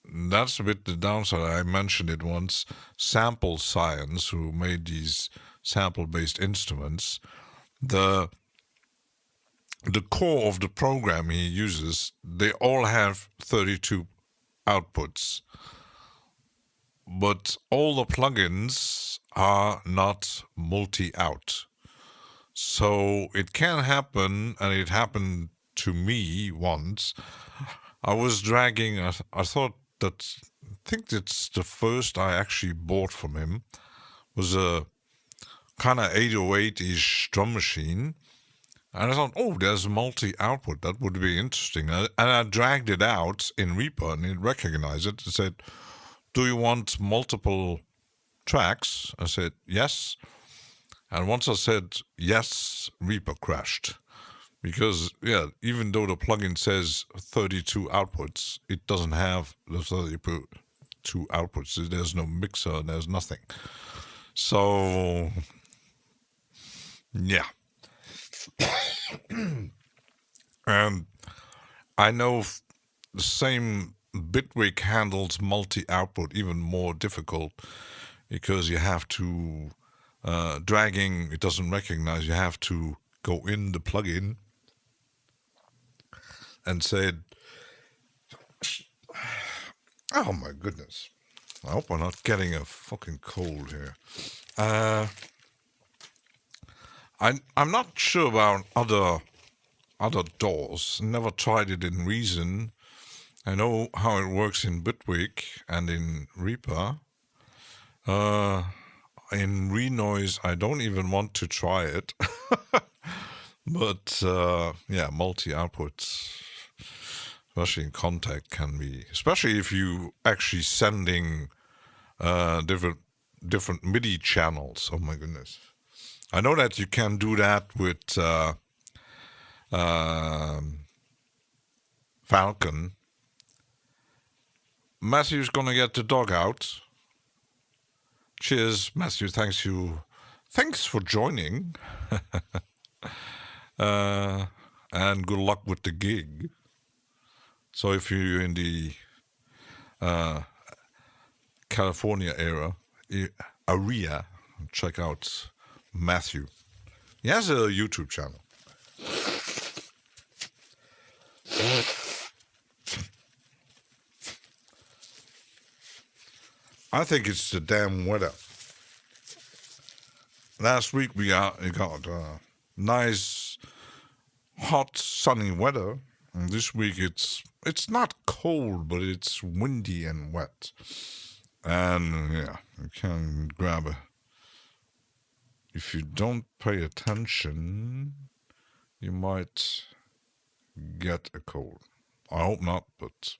that's a bit the downside. I mentioned it once. Sample Science, who made these sample-based instruments, the core of the program he uses, they all have 32 outputs. But all the plugins are not multi-out. So it can happen, and it happened to me once. I was dragging, I think it's the first I actually bought from him, was a kind of 808-ish drum machine. And I thought, oh, there's multi-output. That would be interesting. And I dragged it out in Reaper, and it recognized it. It said, do you want multiple tracks? I said, yes. And once I said yes, Reaper crashed. Because, yeah, even though the plugin says 32 outputs, it doesn't have the 32 outputs. There's no mixer, there's nothing. So, yeah. And I know the same Bitwig handles multi-output even more difficult, because you have to, dragging, it doesn't recognize, you have to go in the plugin and say, oh my goodness, I hope I'm not getting a fucking cold here. I'm not sure about other DAWs. Never tried it in Reason. I know how it works in Bitwig and in Reaper. In Renoise, I don't even want to try it. But yeah, multi-outputs, especially in Contact, can be, especially if you actually sending different MIDI channels. Oh my goodness. I know that you can do that with Falcon. Matthew's gonna get the dog out. Cheers, Matthew. Thanks for joining. And good luck with the gig. So if you're in the California area, check out Matthew. He has a YouTube channel. I think it's the damn weather. Last week we got nice, hot, sunny weather. And this week it's not cold, but it's windy and wet. And yeah, you can grab a... If you don't pay attention, you might get a cold. I hope not, but...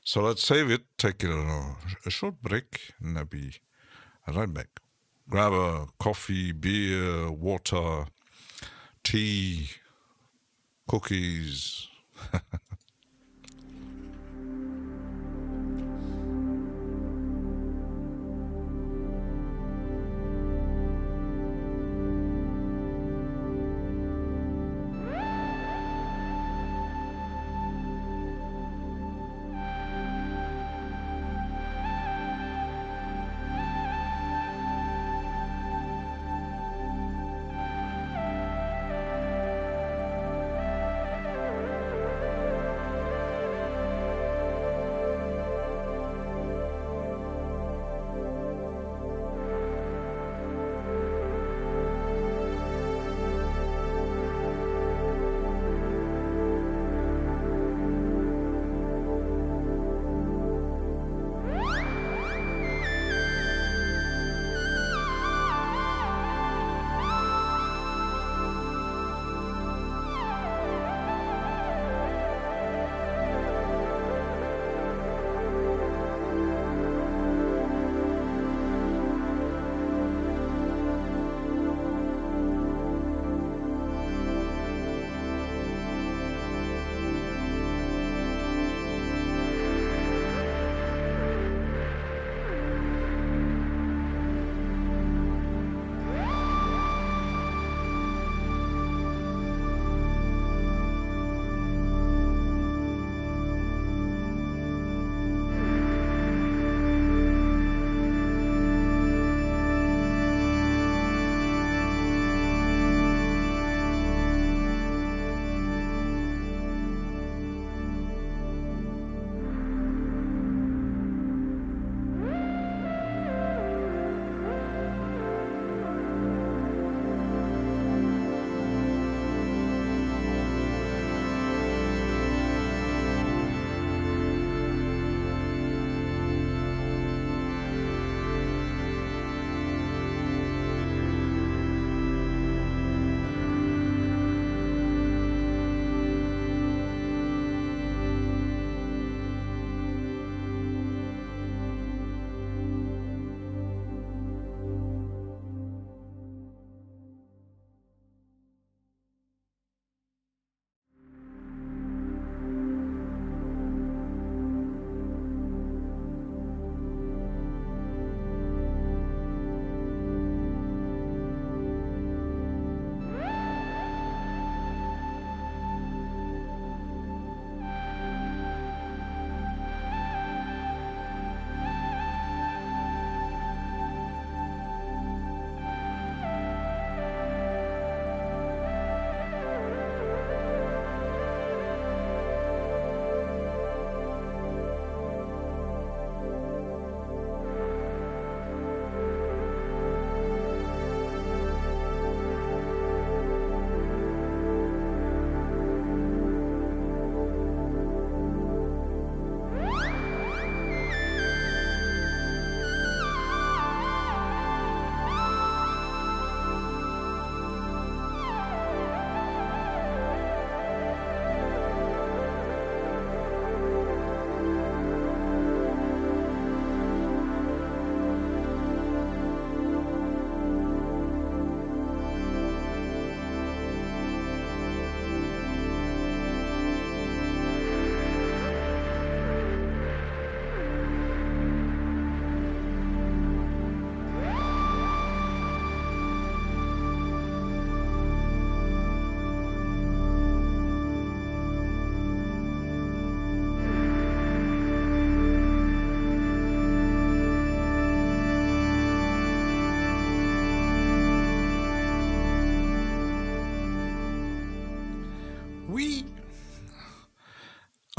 So let's save it, take a short break, and I'll be right back. Grab a coffee, beer, water, tea, cookies.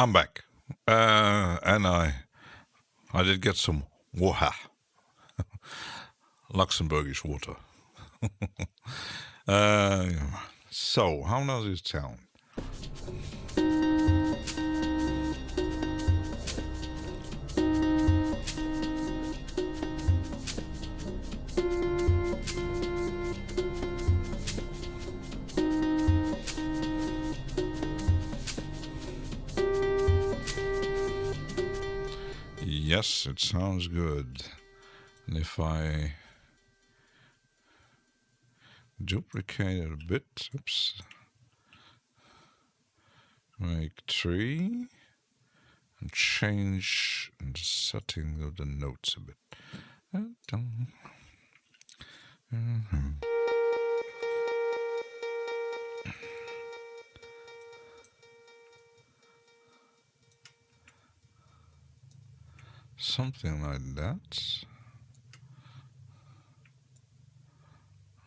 I'm back. And I did get some water. Luxembourgish water. So, how does it sound? Yes, it sounds good. And if I duplicate it a bit, oops, make 3 and change the setting of the notes a bit. Something like that.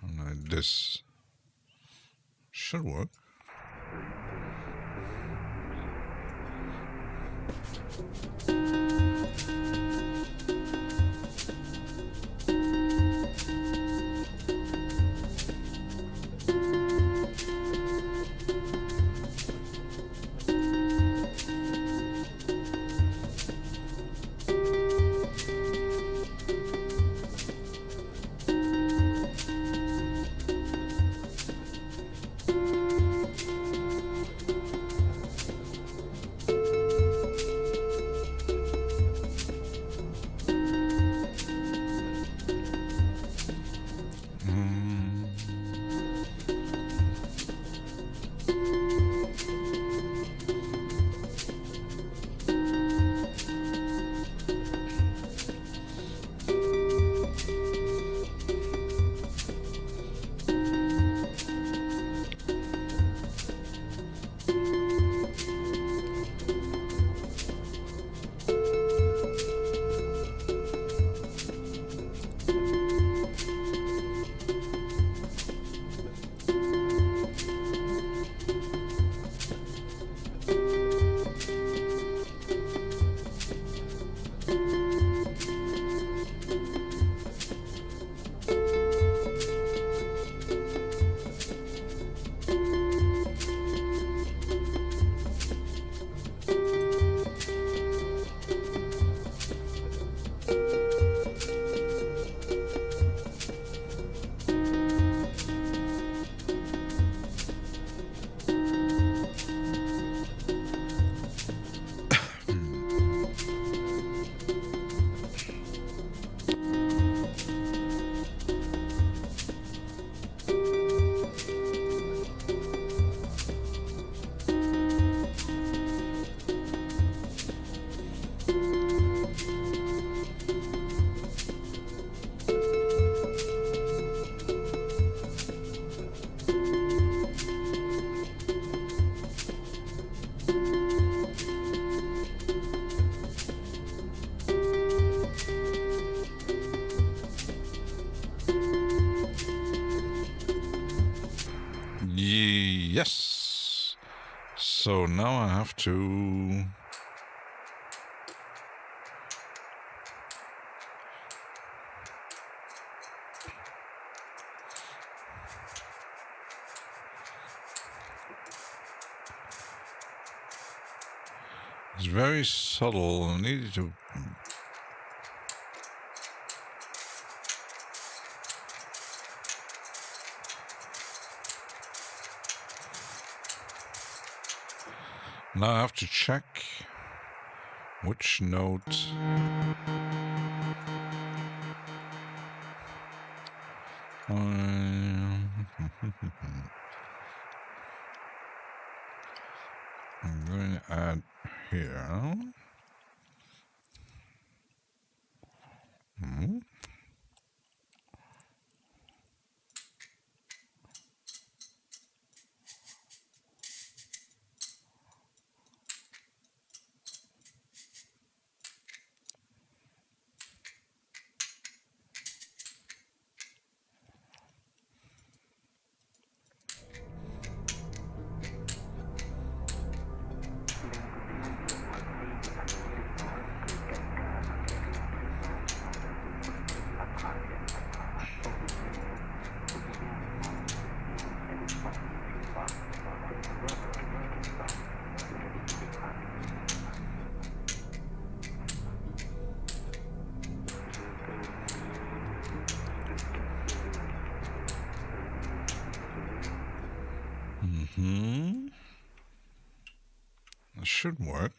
And like this. Should work. Yes. So now I have to it's very subtle. I need to now I have to check which note I'm going to add here. That should work.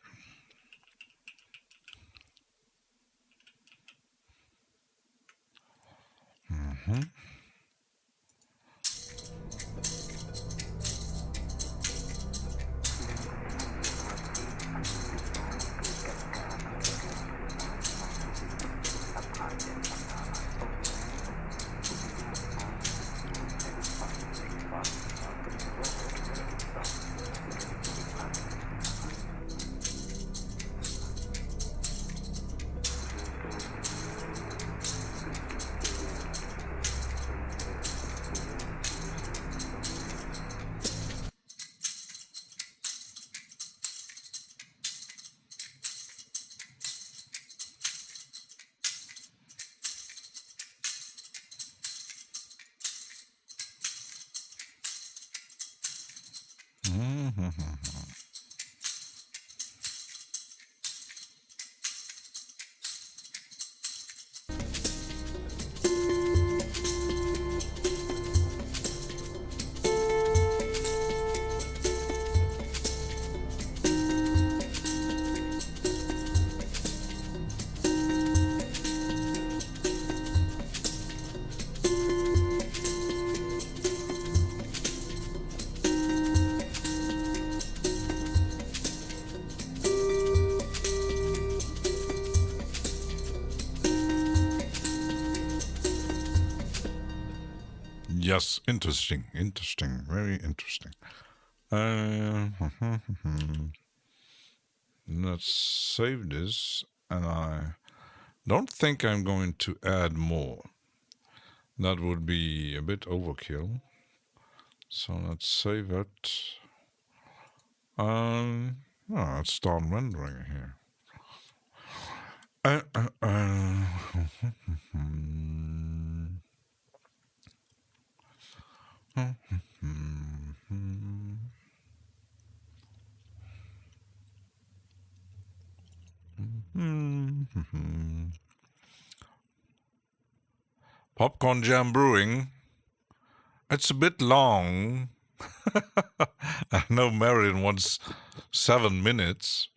Yes, interesting, very interesting. Let's save this, and I don't think I'm going to add more. That would be a bit overkill. So let's save it. Let's start rendering here. Popcorn Jam Brewing. It's a bit long. I know Marion wants 7 minutes,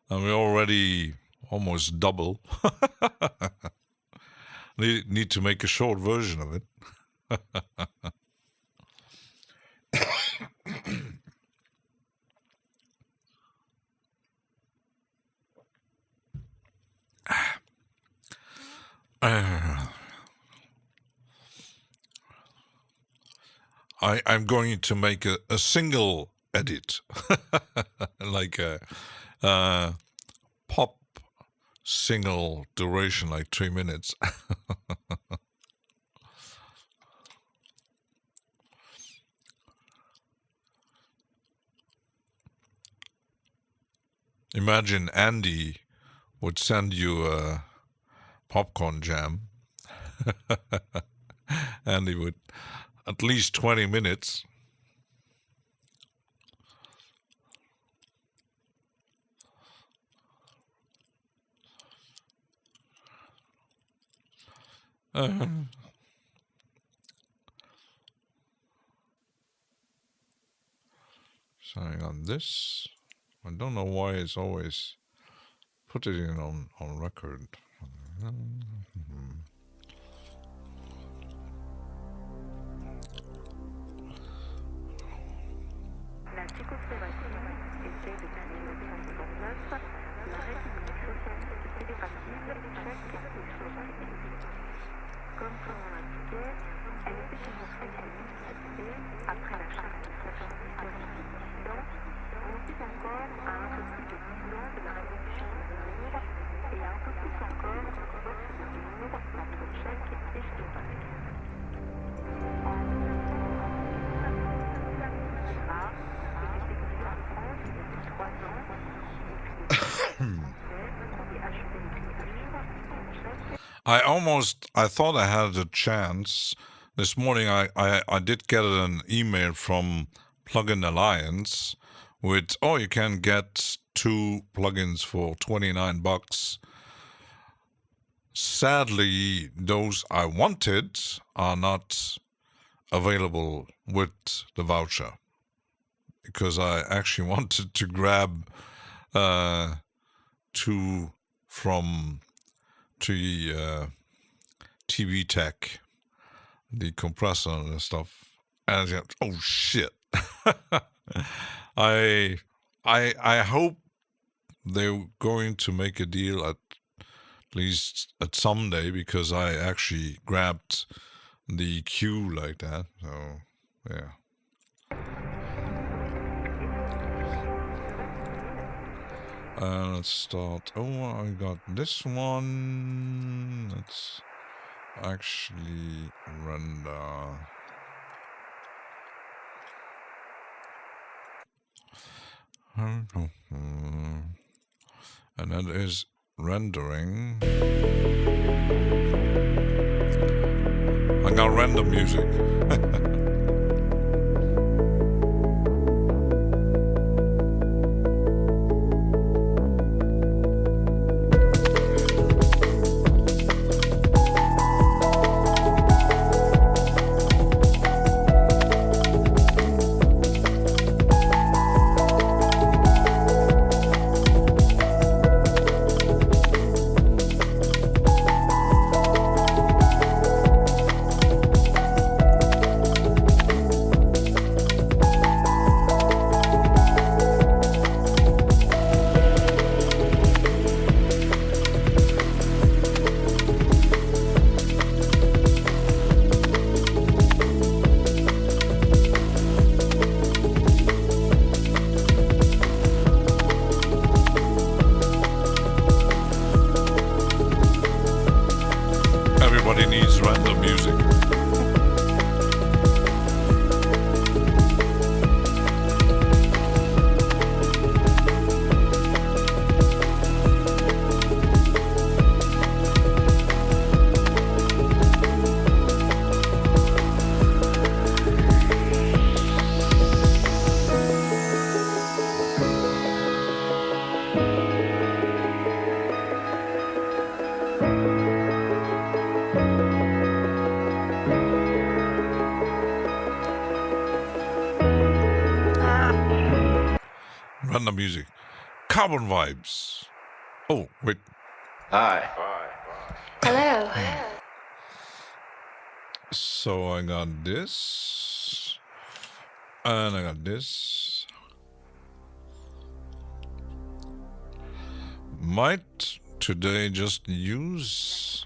and we're already almost double. Need to make a short version of it. I'm going to make a single edit, like a pop single duration, like 3 minutes. Imagine Andy would send you a popcorn jam. Andy would at least 20 minutes. So I got this. I don't know why it's always put it in on record. La Tchécoslovaquie était depuis 1959 la République socialiste fédérative tchèque et slovaque. Comme son nom l'indiquait, elle était toujours socialiste et, après la charte de 78 de l'Occident, on était encore à un peu plus de 10 ans de la révolution de l'Amour et à un peu plus encore du divorce d'Amour entre Tchèques et Slovaques. En 1900, I thought I had a chance. This morning I did get an email from Plugin Alliance with, you can get 2 plugins for $29. Sadly, those I wanted are not available with the voucher. because I actually wanted to grab two from the TV Tech, the compressor and stuff. And I oh shit! I hope they're going to make a deal at least at some day, because I actually grabbed the queue like that. So yeah. Let's start. Oh, I got this one. Let's actually render. And that is rendering. I got render music. Everybody needs random music. Random music. Carbon vibes. Oh, wait. Hi. Hello. So I got this. And I got this. Might today just use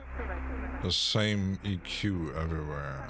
the same EQ everywhere.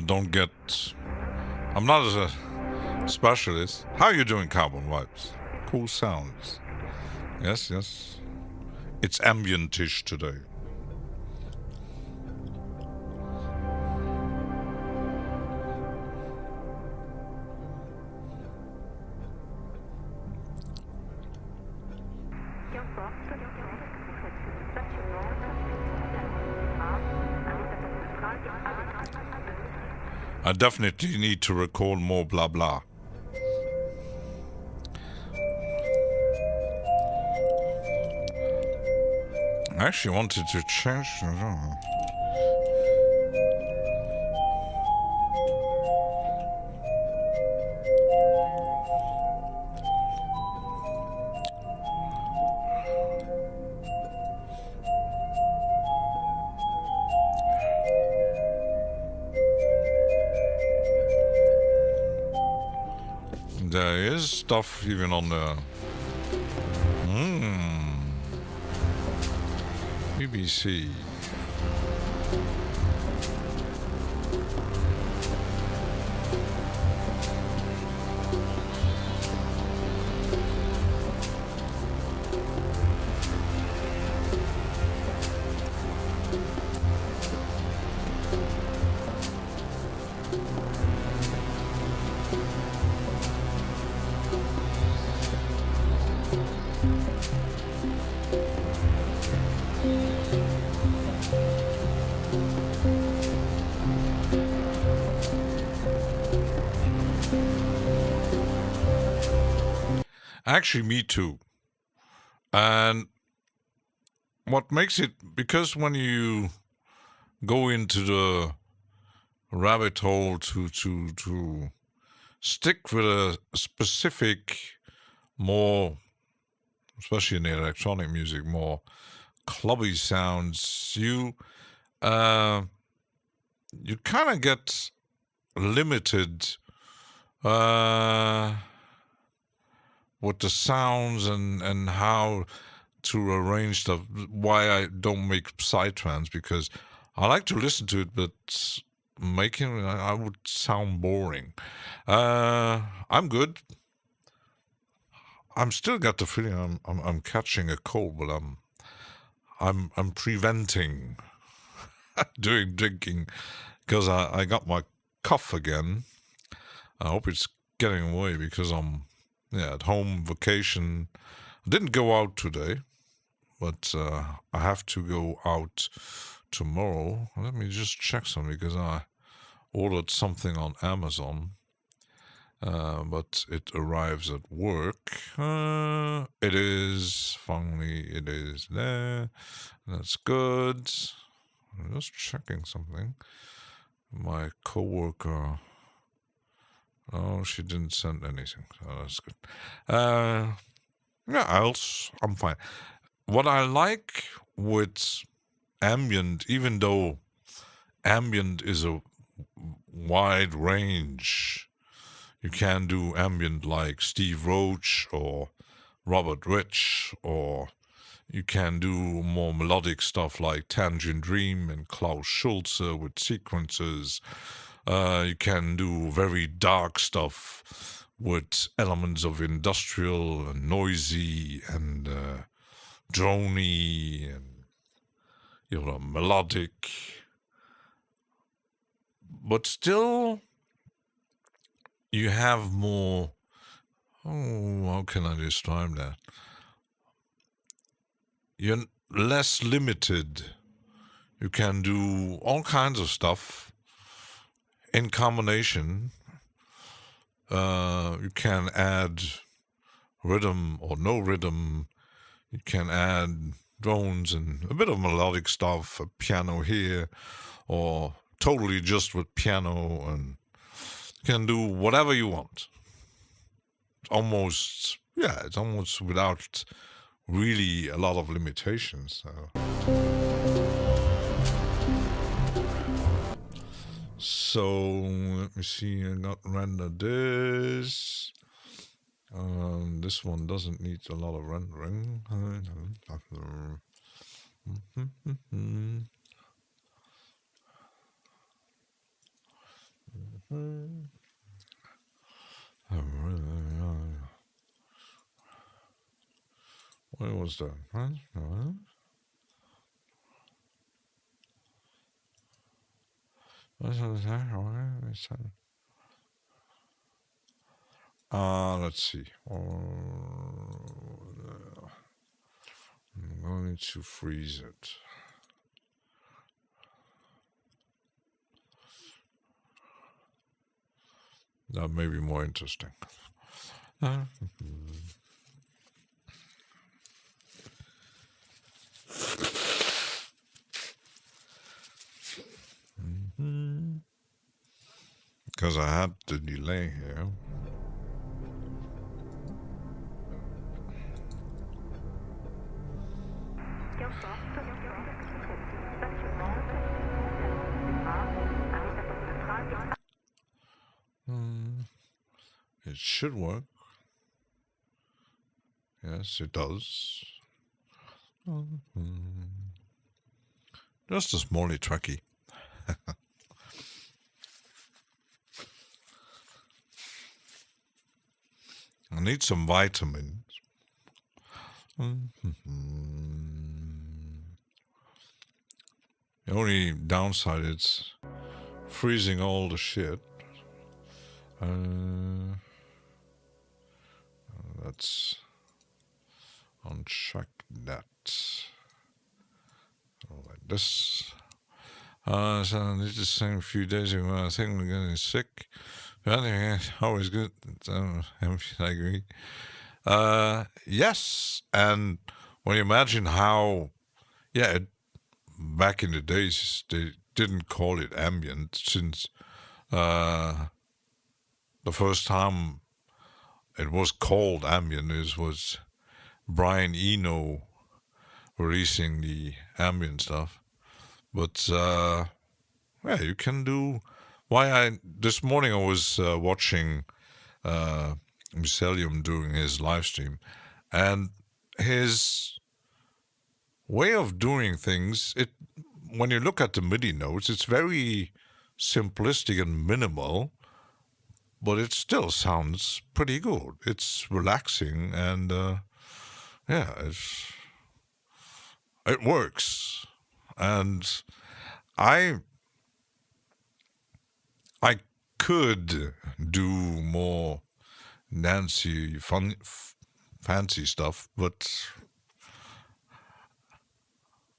Don't get... I'm not a specialist. How are you doing, Carbon Vibes? Cool sounds. Yes, yes. It's ambient-ish today. I definitely need to record more blah blah. I actually wanted to change. There is stuff even on the BBC. Actually, me too. And what makes it, because when you go into the rabbit hole to stick with a specific, more, especially in the electronic music, more clubby sounds, you kind of get limited with the sounds and how to arrange stuff. Why I don't make psytrance, because I like to listen to it, but making I would sound boring. I'm good. I'm still got the feeling I'm catching a cold, but I'm preventing doing drinking because I got my cough again. I hope it's getting away because I'm at home vacation. I didn't go out today, but I have to go out tomorrow. Let me just check something because I ordered something on Amazon, but it arrives at work. It is there. That's good. I'm just checking something. My coworker. Oh, she didn't send anything, so that's good. Else I'm fine. What I like with ambient, even though ambient is a wide range, you can do ambient like Steve Roach or Robert Rich, or you can do more melodic stuff like Tangent Dream and Klaus Schulze with sequences. You can do very dark stuff with elements of industrial and noisy and droney and melodic, but still you have more. How can I describe that? You're less limited. You can do all kinds of stuff in combination. You can add rhythm or no rhythm. You can add drones and a bit of melodic stuff, a piano here, or totally just with piano, and you can do whatever you want. It's almost without really a lot of limitations. So let me see, I got render this. This one doesn't need a lot of rendering. What was that? Let's see. I'm going to freeze it. That may be more interesting. because I had the delay here. It should work. Yes, it does. Just a smally tracky. I need some vitamins. The only downside is freezing all the shit. Let's uncheck that. Like this. So I did the same a few days ago. I think we're getting sick. But anyway, always good. I agree. Yes, and when you imagine how, back in the days they didn't call it ambient, since the first time it was called ambient was Brian Eno releasing the ambient stuff. But you can do. This morning I was watching Mycelium doing his live stream, and his way of doing things, when you look at the MIDI notes, it's very simplistic and minimal, but it still sounds pretty good. It's relaxing, and it works. And I could do more fancy stuff, but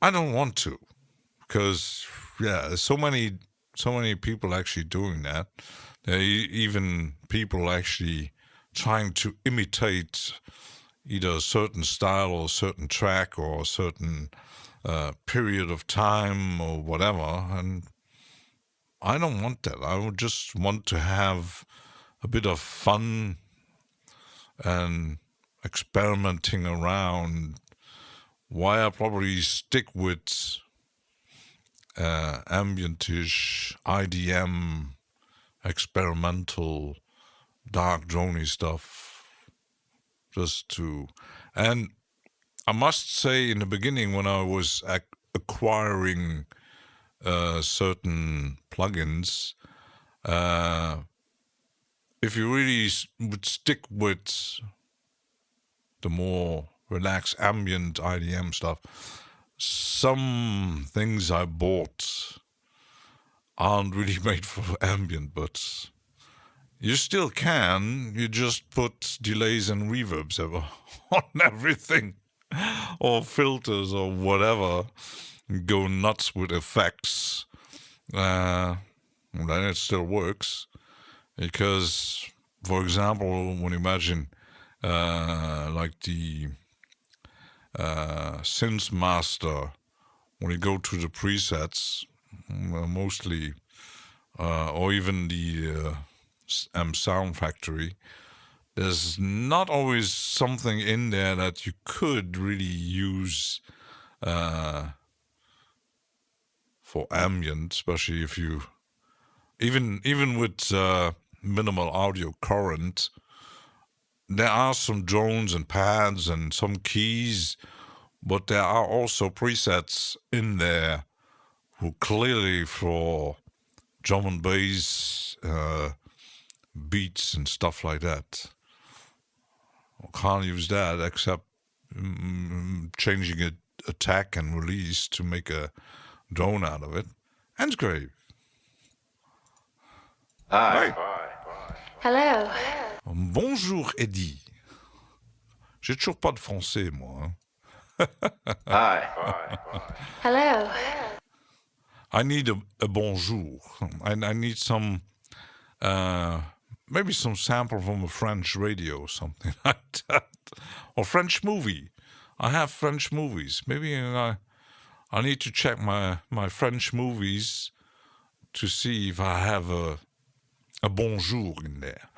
I don't want to, because there's so many people actually doing that. There are even people actually trying to imitate either a certain style or a certain track or a certain period of time or whatever, and I don't want that. I would just want to have a bit of fun and experimenting around. Why I probably stick with ambientish, IDM, experimental, dark droney stuff, and I must say, in the beginning, when I was acquiring certain plugins, if you really would stick with the more relaxed ambient IDM stuff, some things I bought aren't really made for ambient, but you still can. You just put delays and reverbs on everything, or filters or whatever, go nuts with effects, then it still works. Because, for example, when you imagine like the Synth Master, when you go to the presets, mostly, or even the Sound Factory, there's not always something in there that you could really use for ambient, especially if you even with minimal audio current. There are some drones and pads and some keys, but there are also presets in there who clearly for drum and bass beats and stuff like that. I can't use that except changing a attack and release to make a drone out of it. And it's great. Hi. Hello. Bonjour, Eddie. J'ai toujours pas de français, moi. Hein? Hi. Hello. I need a bonjour. I need some, maybe some sample from a French radio or something like that. Or French movie. I have French movies. Maybe I need to check my French movies to see if I have a bonjour in there.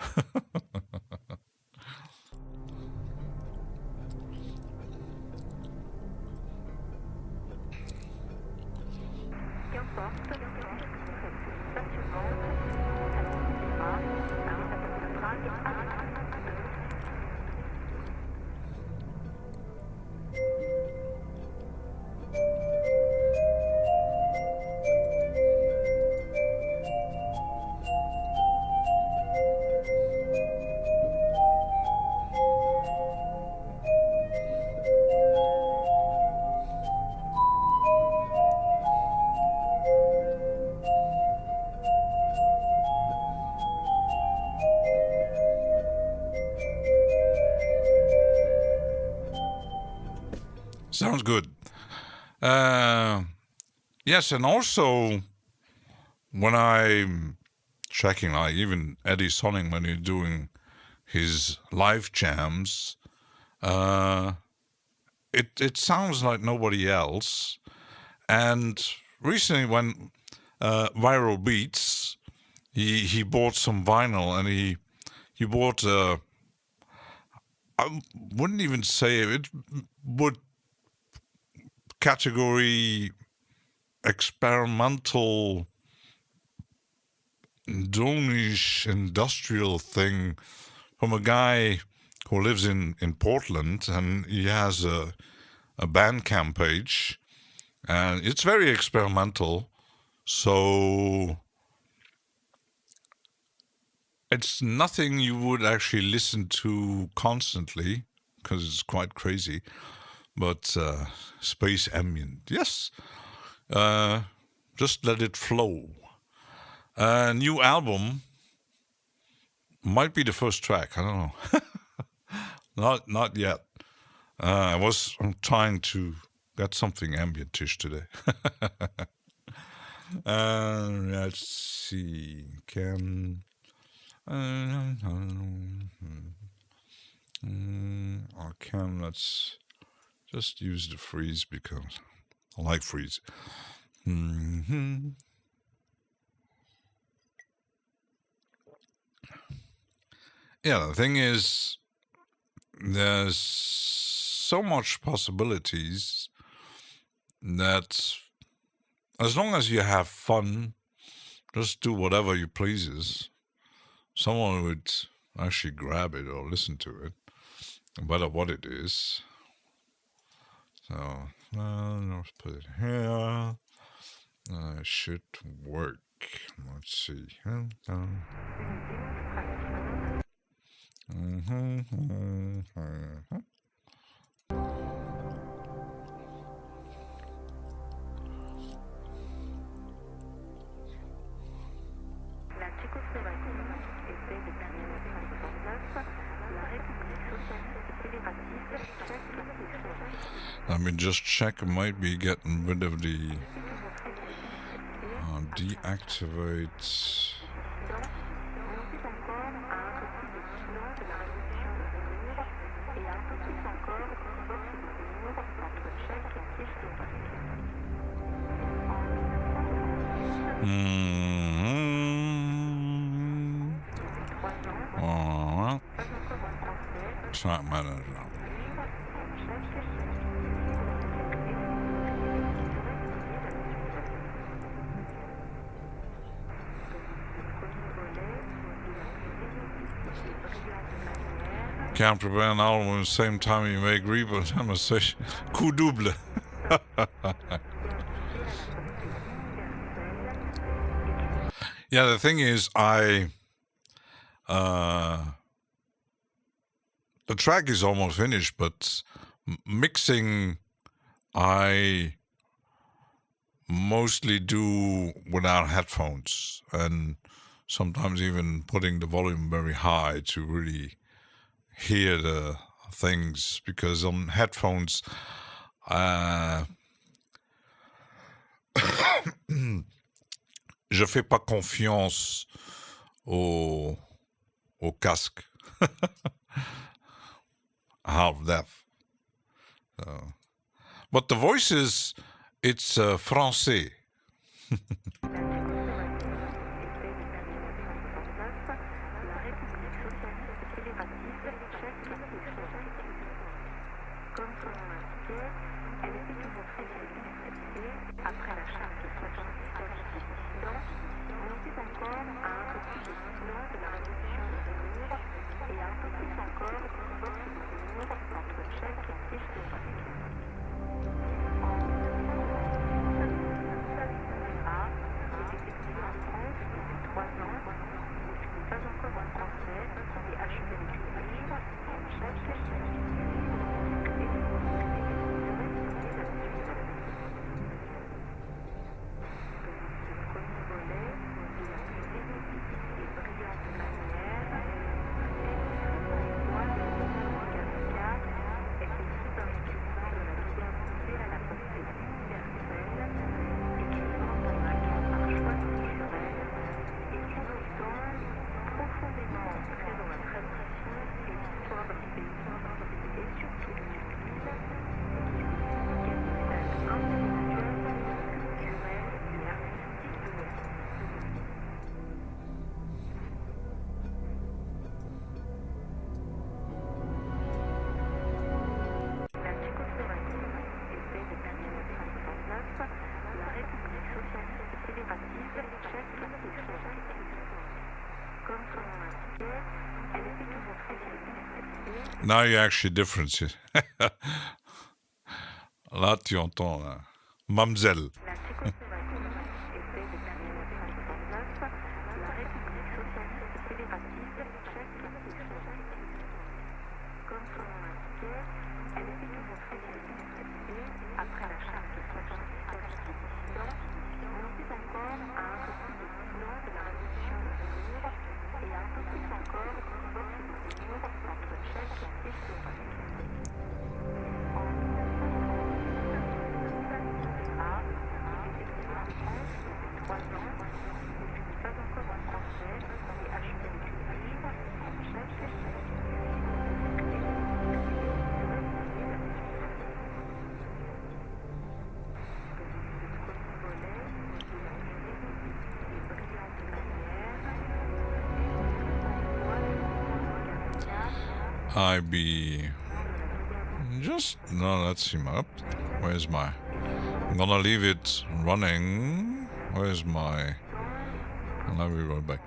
Sounds good. Yes, and also when I'm checking, like even Eddie Sonning when he's doing his live jams, it sounds like nobody else. And recently, when Viral Beats, he bought some vinyl, and he bought I wouldn't even say it would category experimental drone-ish industrial thing from a guy who lives in Portland, and he has a Bandcamp page, and it's very experimental, so it's nothing you would actually listen to constantly because it's quite crazy. But space ambient, yes. Just let it flow. New album might be the first track. I don't know. not yet. I'm trying to get something ambient-ish today. Let's see. Let's just use the freeze because I like freeze. Yeah, the thing is, there's so much possibilities that as long as you have fun, just do whatever you pleases. Someone would actually grab it or listen to it, no matter what it is. So, let's put it here. It should work. Let's see. Let me just check. I might be getting rid of the deactivate. Track manager. Can't prepare an album at the same time you make reboots. I'm a session. Coup double. Yeah, the thing is, the track is almost finished, but mixing, I mostly do without headphones, and sometimes even putting the volume very high to really hear the things, because on headphones, je fais pas confiance au casque. Half deaf. But the voices, it's français. Comme son nom l'indiquait, elle était toujours spécialisée après la charte de 77 dissidents, on était encore à un peu plus de 10 ans de la révolution de velours et un peu plus encore du divorce de velours entre Tchèques et Slovaques. Était exilé en France depuis 3 ans, ne finit pas encore en français et achevait d'écrire en tchèque. Now you actually difference it. Là, tu entends, là. Mamzelle. La Tchécoslovaquie était depuis 1969 la République socialiste fédérative tchèque et slovaque. Comme son nom l'indiquait, elle était toujours spécialisée après la charte de 77 dissidents, on était encore à un peu plus de 10 ans de la révolution de velours et un peu plus encore du divorce de velours entre Tchèques et Slovaques. I be just no, let's see my where's my I'm gonna leave it running. Where's my now we go back.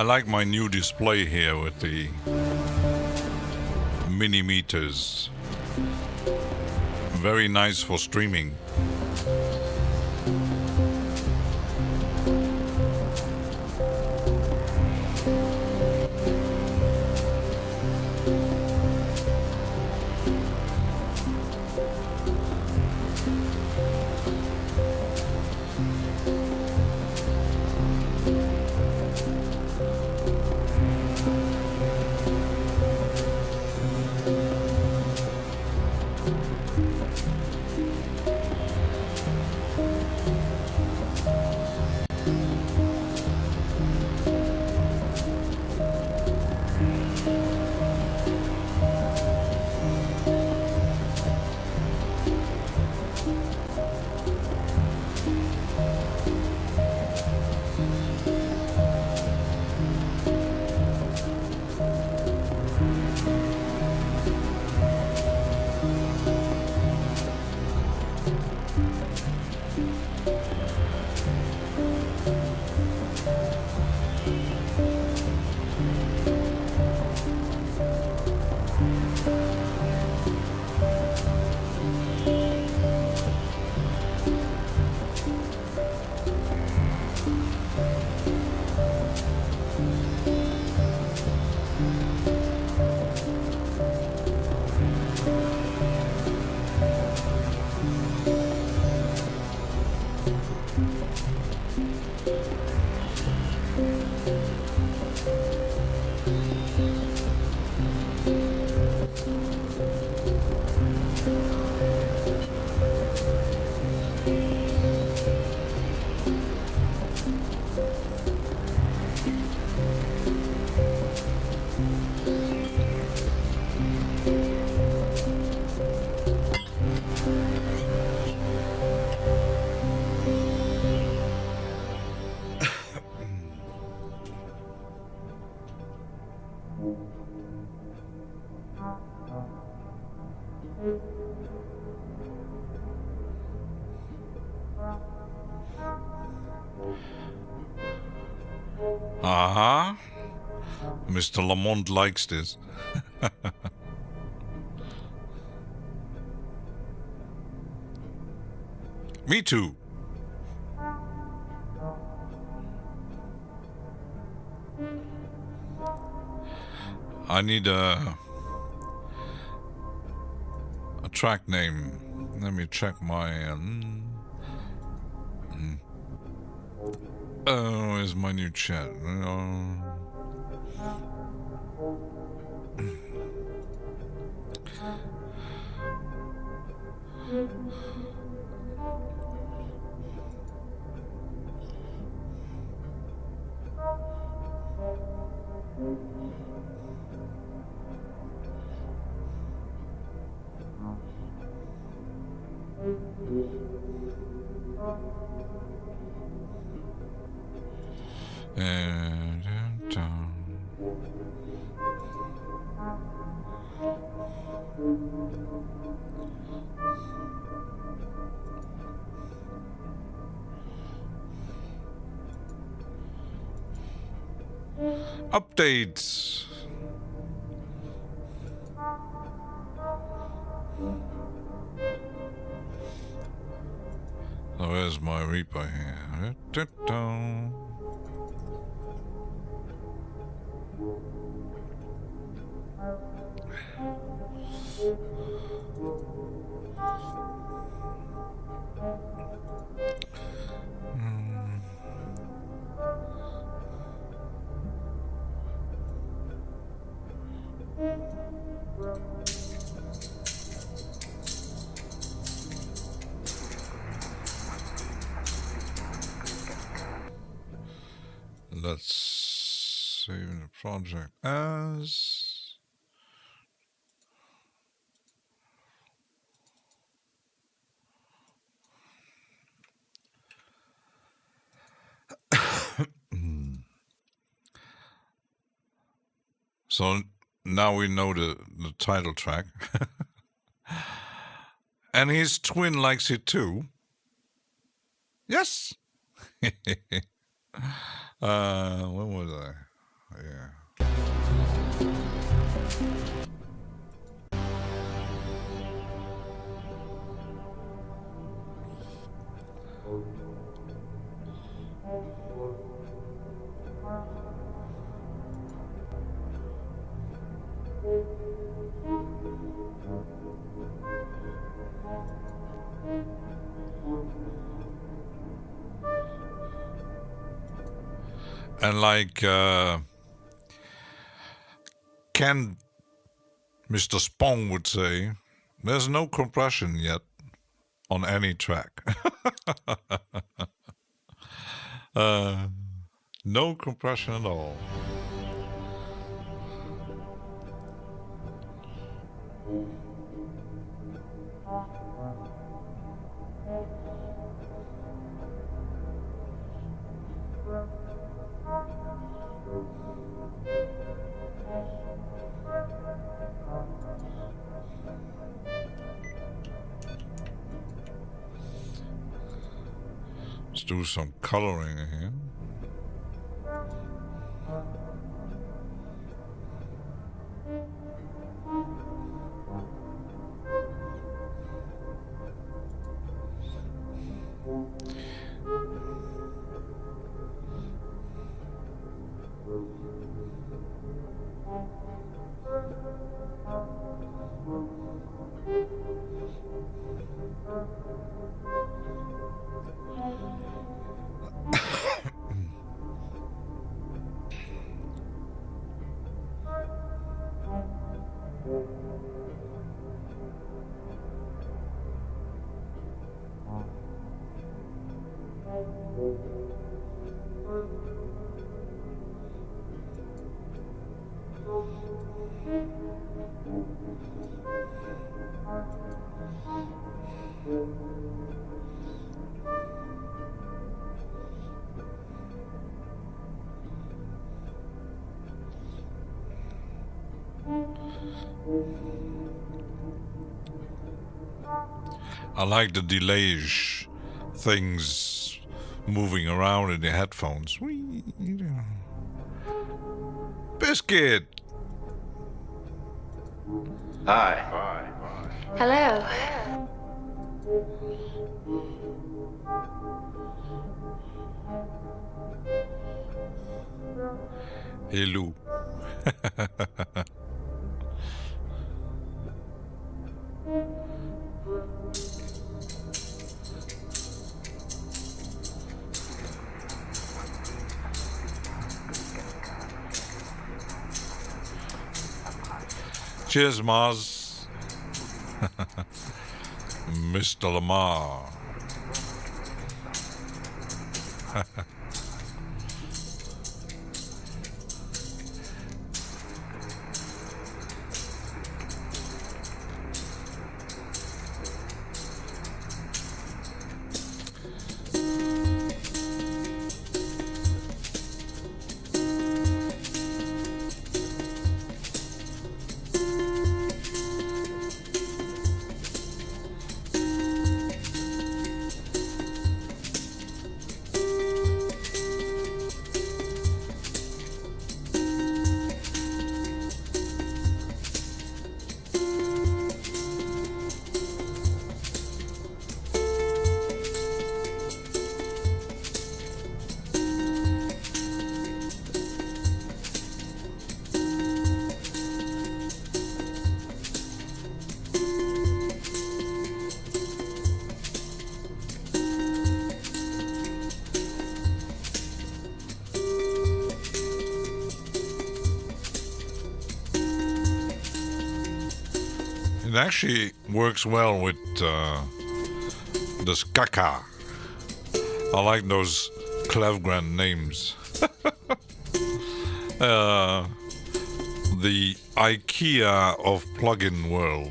I like my new display here with the mini meters. Very nice for streaming. Uh-huh. Mr. Lamont likes this. Me too. I need a track name. Let me check my... Oh, where's my new chat? Updates. So where's my repo here? Let's save the project as... So now we know the title track. And his twin likes it too. Yes. When was I? yeah. And like Ken, Mr. Spong would say, there's no compression yet on any track. No compression at all. Let's do some coloring here. I like the delay-ish things moving around in the headphones. Biscuit! Hi. Hello. Hello. Cheers, Mars. Mr. Lamar. It actually works well with the skaka. I like those Clevgran names. The IKEA of plugin world.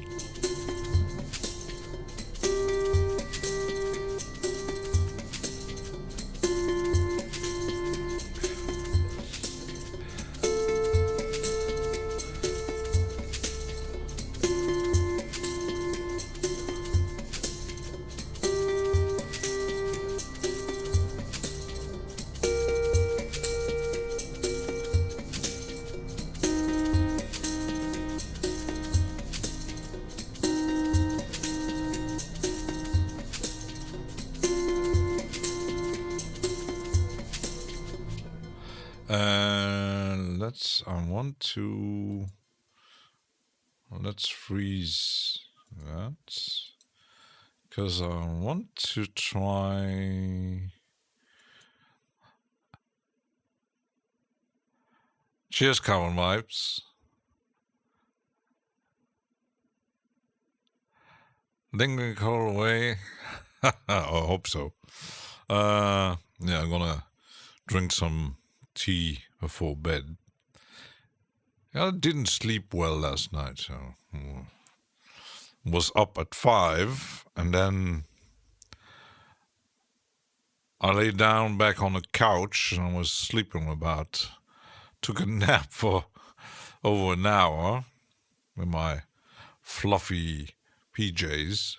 I want to... Let's freeze that. Because I want to try... Cheers, Carbon Vibes. Ding call away. I hope so. Yeah, I'm gonna drink some tea before bed. I didn't sleep well last night, so was up at 5, and then I lay down back on the couch and I was sleeping took a nap for over an hour with my fluffy PJs.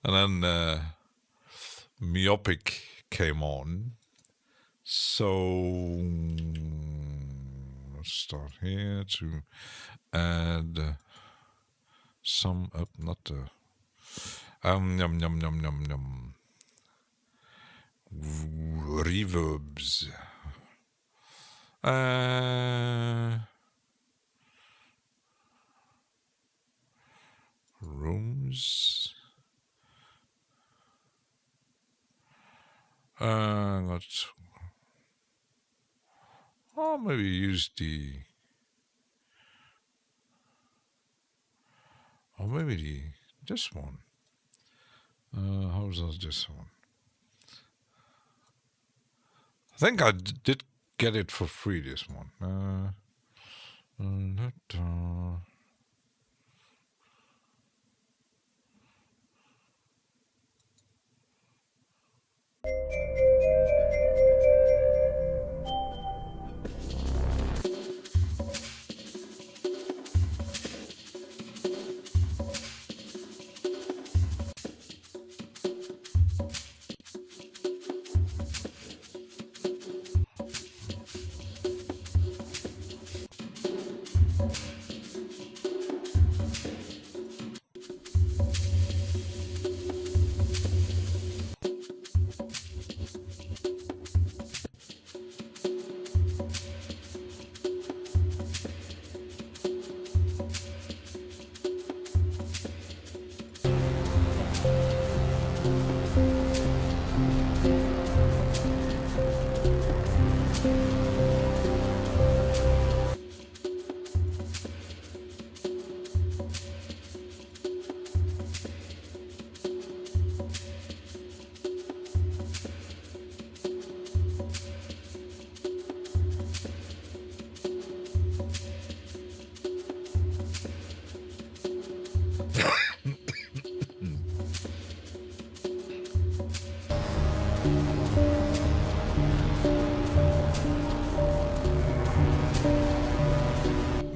And then Myopic came on. So let's start here to add some up, not the yum yum yum yum yum reverbs. Rooms. Maybe use this one. How's this one? I think I did get it for free, this one.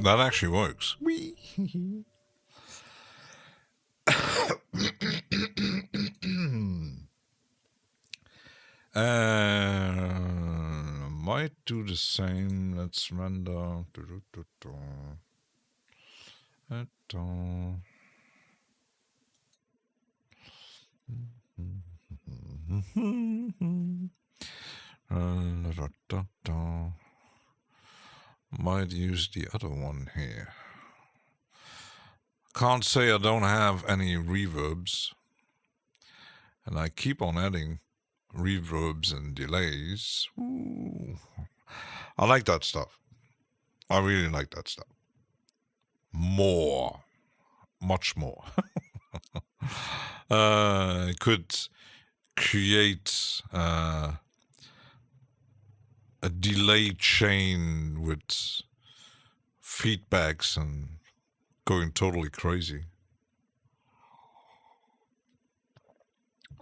That actually works. Might do the same. Let's render. Might use the other one here. Can't say I don't have any reverbs, and I keep on adding reverbs and delays. Ooh. I like that stuff. I really like that stuff. More. Much more. Could create a delay chain with feedbacks and going totally crazy.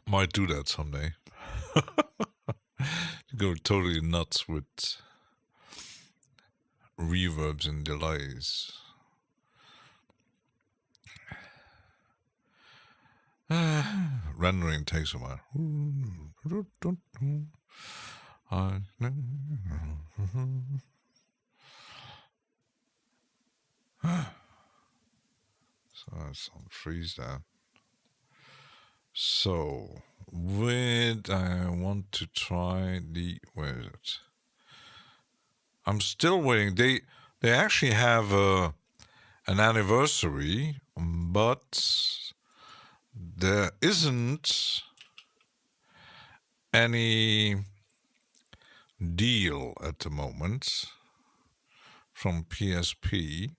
Might do that someday. Go totally nuts with reverbs and delays. Rendering takes a while. So let's unfreeze that. So I want to try where is it? I'm still waiting. They actually have an anniversary, but there isn't any deal at the moment from PSP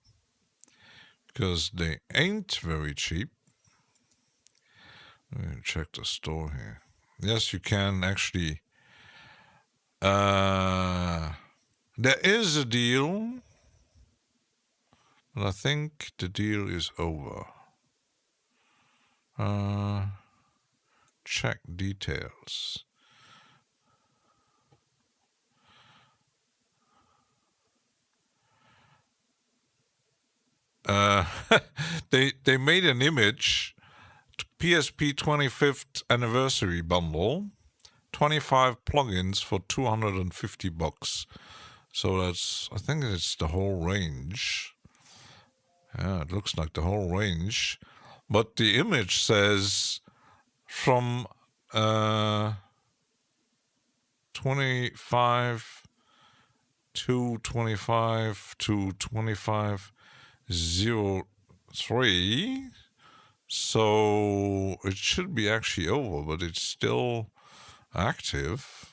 because they ain't very cheap. Let me check the store here. Yes, you can actually. There is a deal, but I think the deal is over. Check details. They made an image, PSP 25th anniversary bundle, 25 plugins for $250. So I think it's the whole range. Yeah, it looks like the whole range. But the image says from 25 to 25 to 2503. So it should be actually over, but it's still active.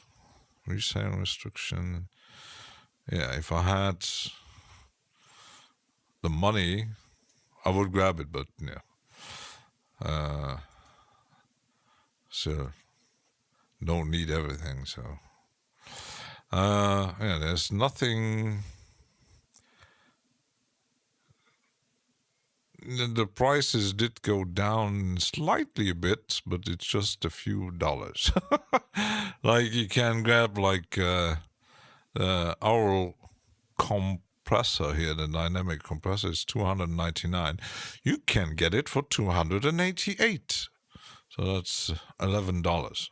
Resale restriction. Yeah, if I had the money, I would grab it, but yeah. So don't need everything, so yeah, there's nothing. The prices did go down slightly a bit, but it's just a few dollars. Like you can grab like our compressor here, the dynamic compressor is $299. You can get it for $288. So that's $11.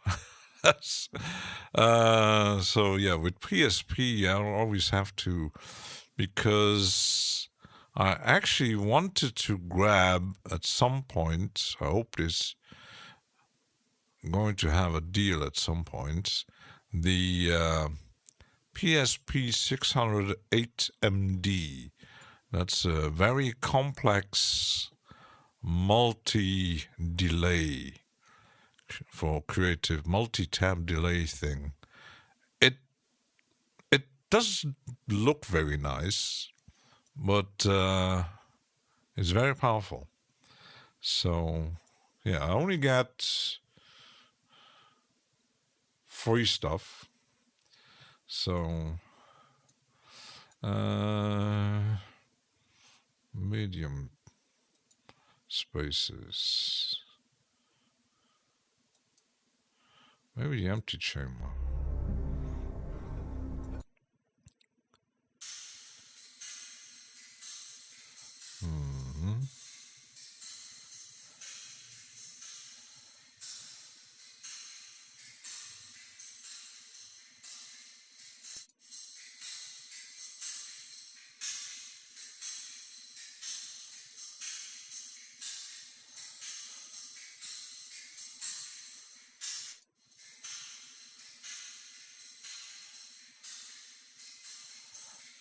So yeah, with PSP, I always have to, because I actually wanted to grab at some point, I hope this going to have a deal at some point, the PSP 608 MD. That's a very complex multi-delay for creative multi-tab delay thing. It does look very nice, but it's very powerful. So yeah, I only got free stuff. So medium spaces. Maybe the empty chamber.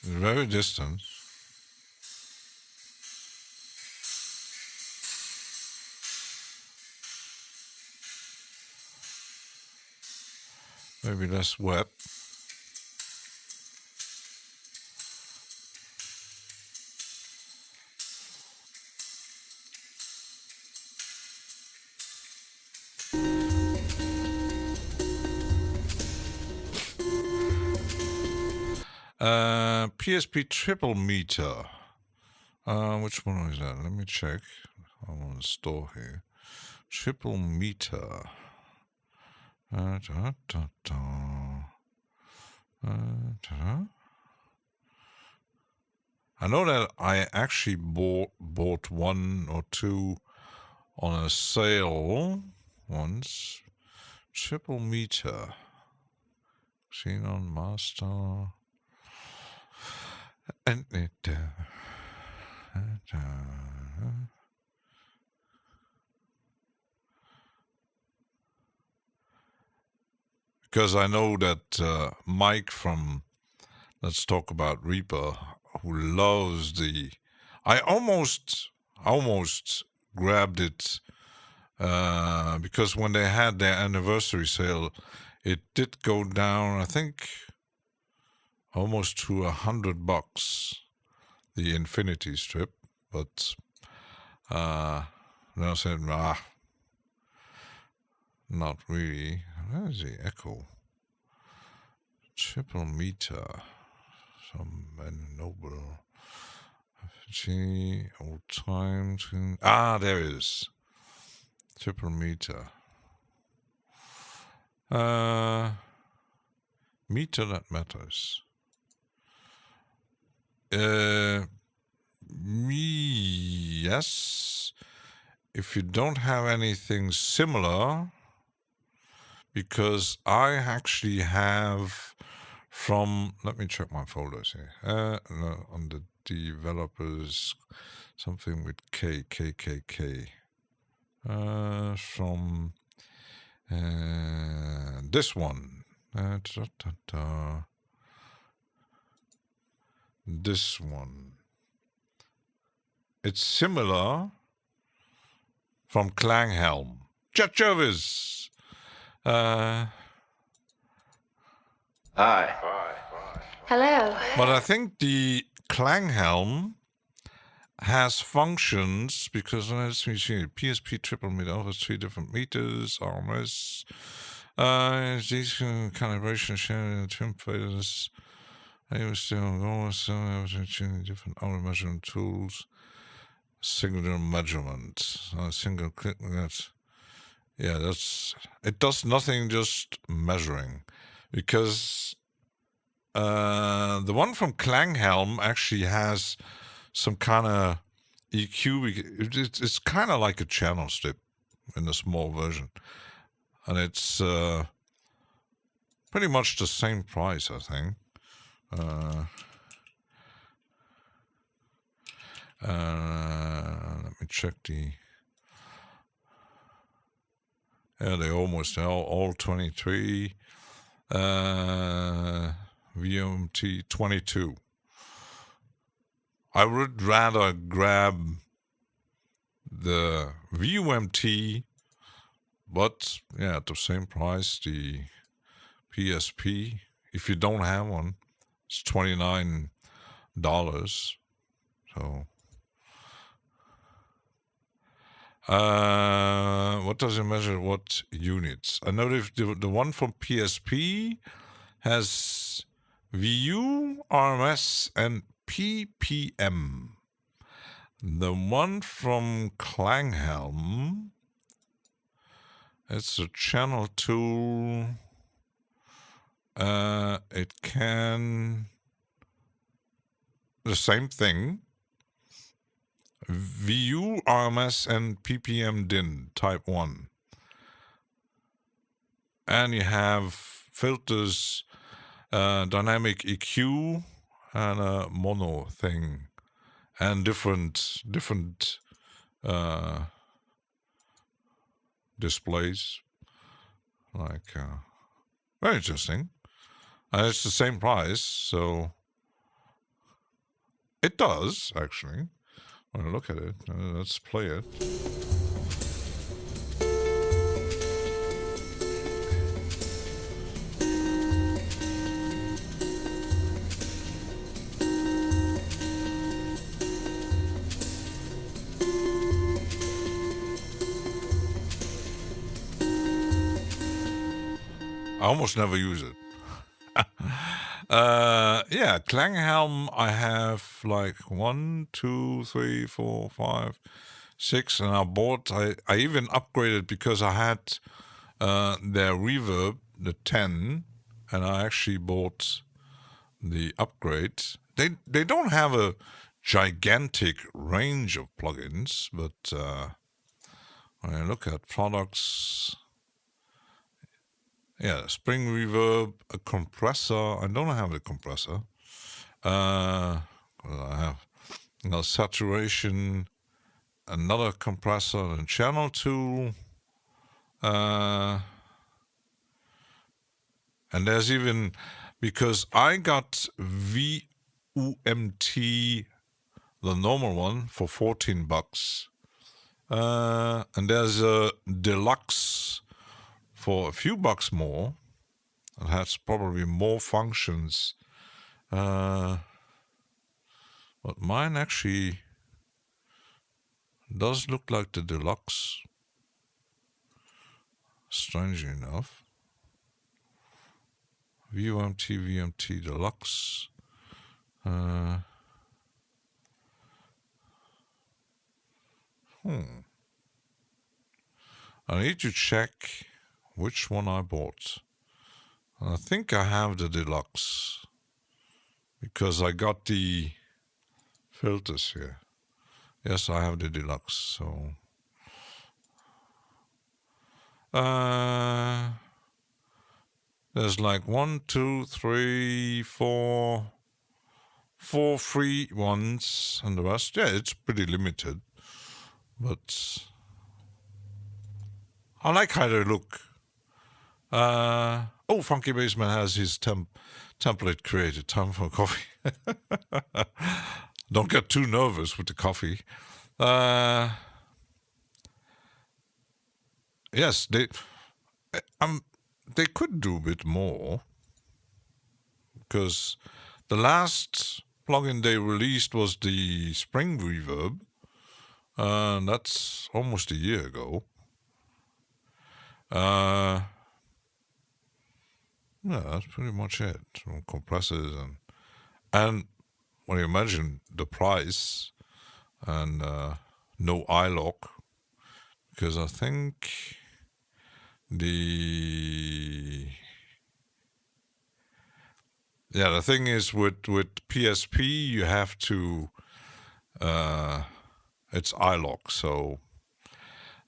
Very distant. Maybe less wet. PSP triple meter. Which one is that? Let me check. I'm on the store here. Triple meter. I know that I actually bought one or two on a sale once. Triple meter. Xenon Master. And it. Because I know that Mike from let's talk about Reaper, who loves the... I almost grabbed it because when they had their anniversary sale, it did go down, I think, almost to $100, the Infinity strip. But then I said, not really. Where is the Echo? Triple meter. Some noble. Old times. There it is. Triple meter. Meter that matters. Yes. If you don't have anything similar, because I actually have from, let me check my folders here. No, on the developers, something with K. From this one. This one. It's similar from Klanghelm. Jet Jervis. Hi. Hello. But I think the Klanghelm has functions because let's see, PSP triple meter offers 3 different meters, RMS, these calibration sharing trim faders. I was still going, so I was using different auto measurement tools. Single measurement, single click. It does nothing, just measuring, because the one from Klanghelm actually has some kind of EQ. It's kind of like a channel strip in a small version, and it's pretty much the same price, I think. Let me check the... Yeah, they almost all 23. VMT 22. I would rather grab the VUMT, but yeah, at the same price, the PSP. If you don't have one, it's $29. So, what does it measure? What units? I know if the one from PSP has VU, RMS, and ppm. The one from Klanghelm, it's a channel tool. It can the same thing. VU, RMS, and ppm DIN type 1. And you have filters, dynamic EQ, and a mono thing, and different displays. Like, very interesting. And it's the same price, so it does, actually. When I look at it, let's play it. I almost never use it. Yeah, Klanghelm, I have like 1, 2, 3, 4, 5, 6, and I even upgraded because I had their reverb, the 10, and I actually bought the upgrade. They don't have a gigantic range of plugins, but when I look at products, yeah, spring reverb, a compressor. I don't have a compressor. I have saturation, another compressor, and channel tool. And there's even because I got VUMT, the normal one, for $14. And there's a deluxe for a few bucks more. It has probably more functions. But mine actually does look like the deluxe. Strangely enough. VUMT deluxe. I need to check which one I bought. I think I have the deluxe because I got the filters here. Yes, I have the deluxe. So there's like 1, 2, 3, 4 free ones, and the rest, yeah, it's pretty limited. But I like how they look. Oh, Funky Baseman has his template created. Time for coffee. Don't get too nervous with the coffee. Yes, they could do a bit more, because the last plugin they released was the Spring Reverb. That's almost a year ago. Yeah, that's pretty much it. Some compressors and when you imagine the price and no iLock, because I think the thing is with PSP you have to it's iLock, so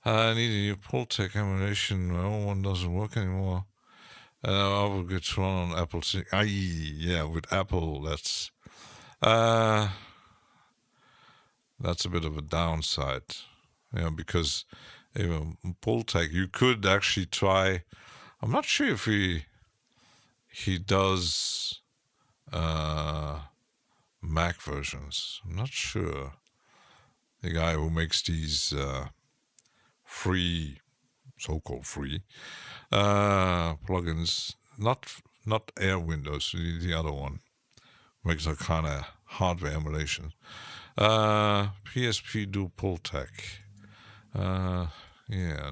I need a new Pultec emulation. My old one doesn't work anymore. I will get run on Apple. Yeah, with Apple, that's a bit of a downside. Yeah, because even Pultec, you could actually try. I'm not sure if he does Mac versions. I'm not sure. The guy who makes these free, so-called free plugins, not Air Windows, the other one makes a kind of hardware emulation. PSP do Pultec. Yeah,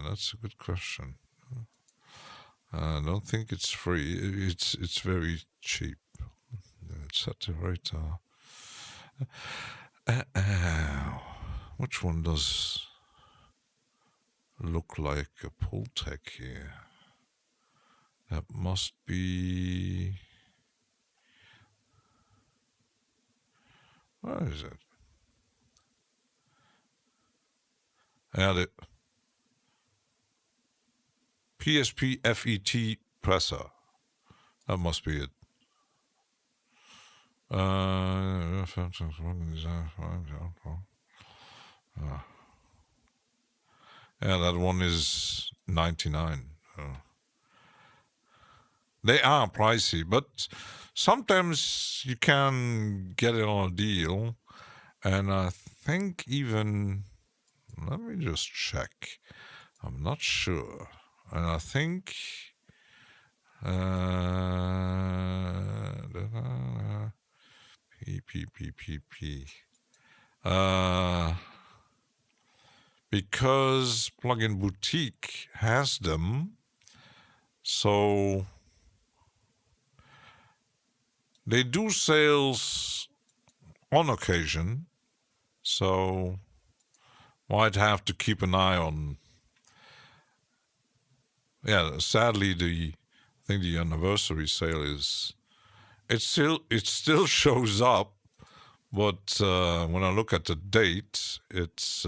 that's a good question. I don't think it's free. It's very cheap. It's set right. Which one does look like a Pultec here? That must be. Where is it? Yeah, the PSP FET presser. That must be it. Yeah, that one is $99. They are pricey, but sometimes you can get it on a deal. And I think even, let me just check. I'm not sure. And I think because Plugin Boutique has them, so they do sales on occasion, so might have to keep an eye on. Yeah, sadly, I think the anniversary sale is, it still shows up, but when I look at the date, it's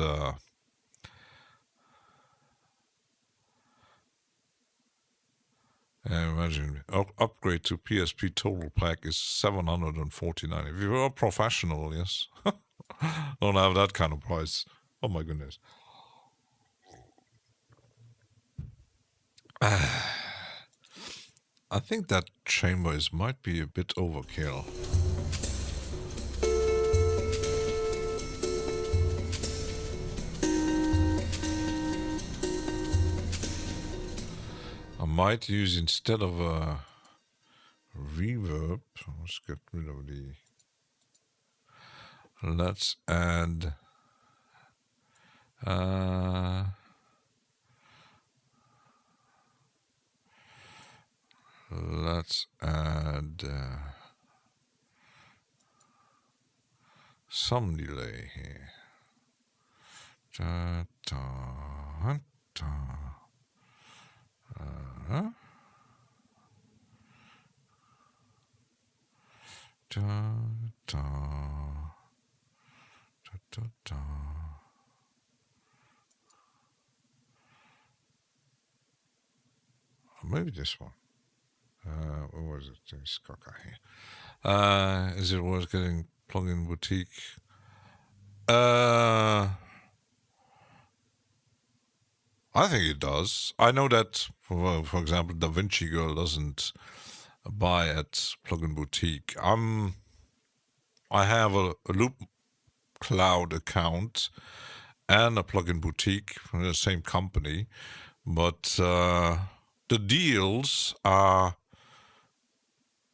imagine upgrade to PSP Total Pack is $749. If you're a professional, yes, don't have that kind of price. Oh my goodness. I think that chamber might be a bit overkill. I might use, instead of a reverb, let's get rid of the, let's add some delay here. Da, da, da. Da, da, da, da, da. Maybe this one. What was it? This cocker here. Is it worth getting plugin boutique? I think it does. I know that, for example, DaVinci Girl doesn't buy at Plugin Boutique. I have a Loop Cloud account and a Plugin Boutique from the same company, but the deals are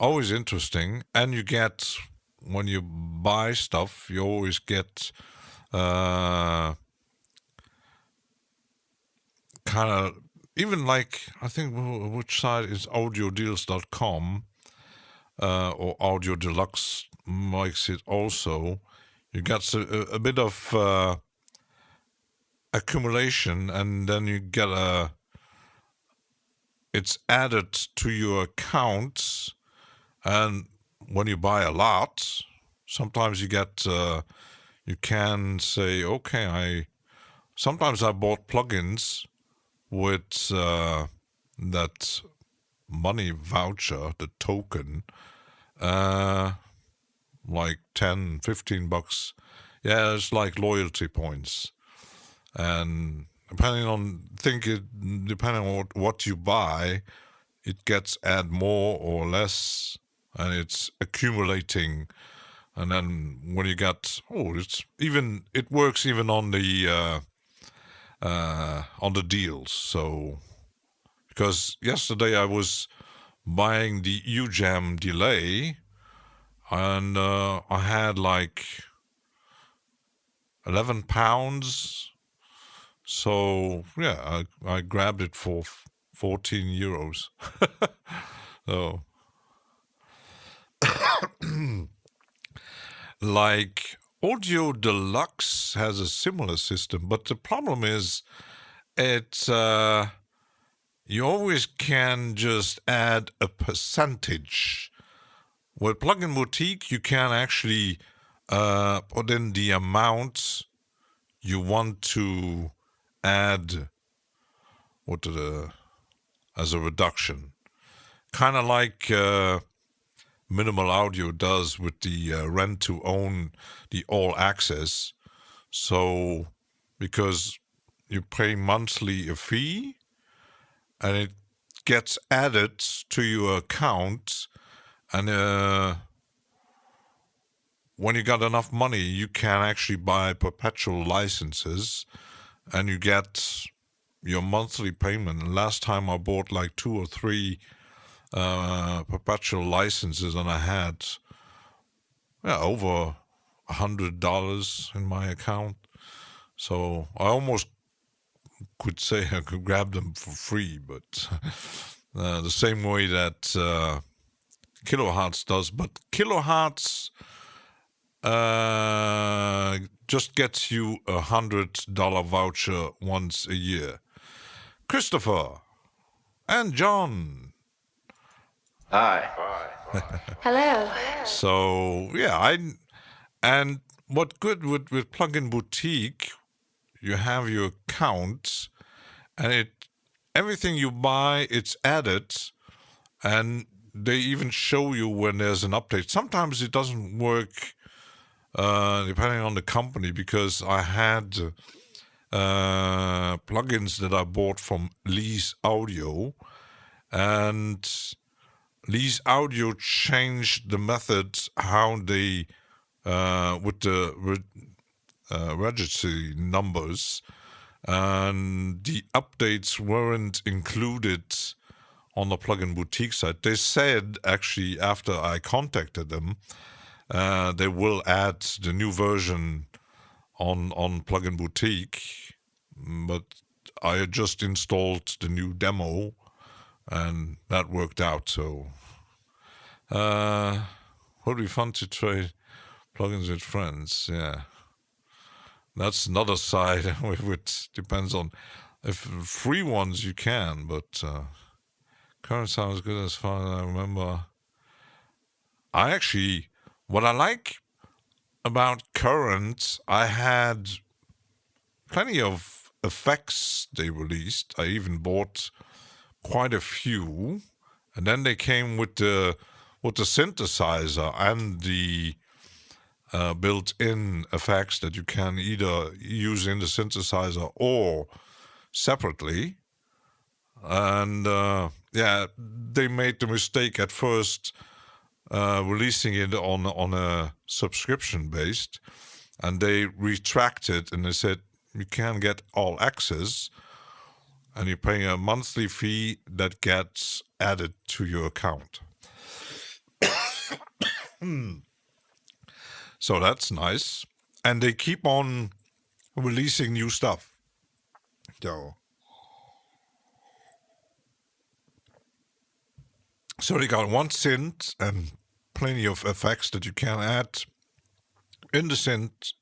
always interesting, and you get, when you buy stuff, you always get kind of, even like, I think, which site is audiodeals.com or Audio Deluxe makes it also. You get a bit of accumulation, and then you get it's added to your accounts, and when you buy a lot, sometimes you get, you can say, okay, sometimes I bought plugins with that money voucher, the token, like 10, 15 bucks. Yeah, it's like loyalty points. And depending on what you buy, it gets add more or less, and it's accumulating. And then when you get, it works even on the deals. So, because yesterday I was buying the UJAM delay, and I had like £11. So yeah, I grabbed it for €14. So like Audio Deluxe has a similar system, but the problem is you always can just add a percentage. With Plugin Boutique, you can actually put in the amount you want to add as a reduction. Kind of like Minimal Audio does with the rent to own, the all access. So, because you pay monthly a fee, and it gets added to your account, and when you got enough money, you can actually buy perpetual licenses, and you get your monthly payment. And last time I bought like 2 or 3 perpetual licenses, and I had over $100 in my account. So I almost could say I could grab them for free, but the same way that Kilohertz does. But Kilohertz just gets you $100 voucher once a year. Christopher and John. Hi. Hello. So yeah, and what good with Plugin Boutique, you have your account, and everything you buy, it's added, and they even show you when there's an update. Sometimes it doesn't work depending on the company, because I had plugins that I bought from Lee's Audio, and Lee's Audio changed the method how they with the registry numbers, and the updates weren't included on the plugin boutique site. They said actually after I contacted them, they will add the new version on plugin boutique, but I just installed the new demo and that worked out. So would be fun to trade plugins with friends. Yeah, that's another side. Which depends on if free ones you can, but current sounds good as far as I remember. What I like about current, I had plenty of effects they released. I even bought quite a few, and then they came with the synthesizer and the built-in effects that you can either use in the synthesizer or separately. And they made the mistake at first releasing it on a subscription based, and they retracted and they said you can get all access and you pay a monthly fee that gets added to your account. So that's nice, and they keep on releasing new stuff. So they got one synth and plenty of effects that you can add in the synth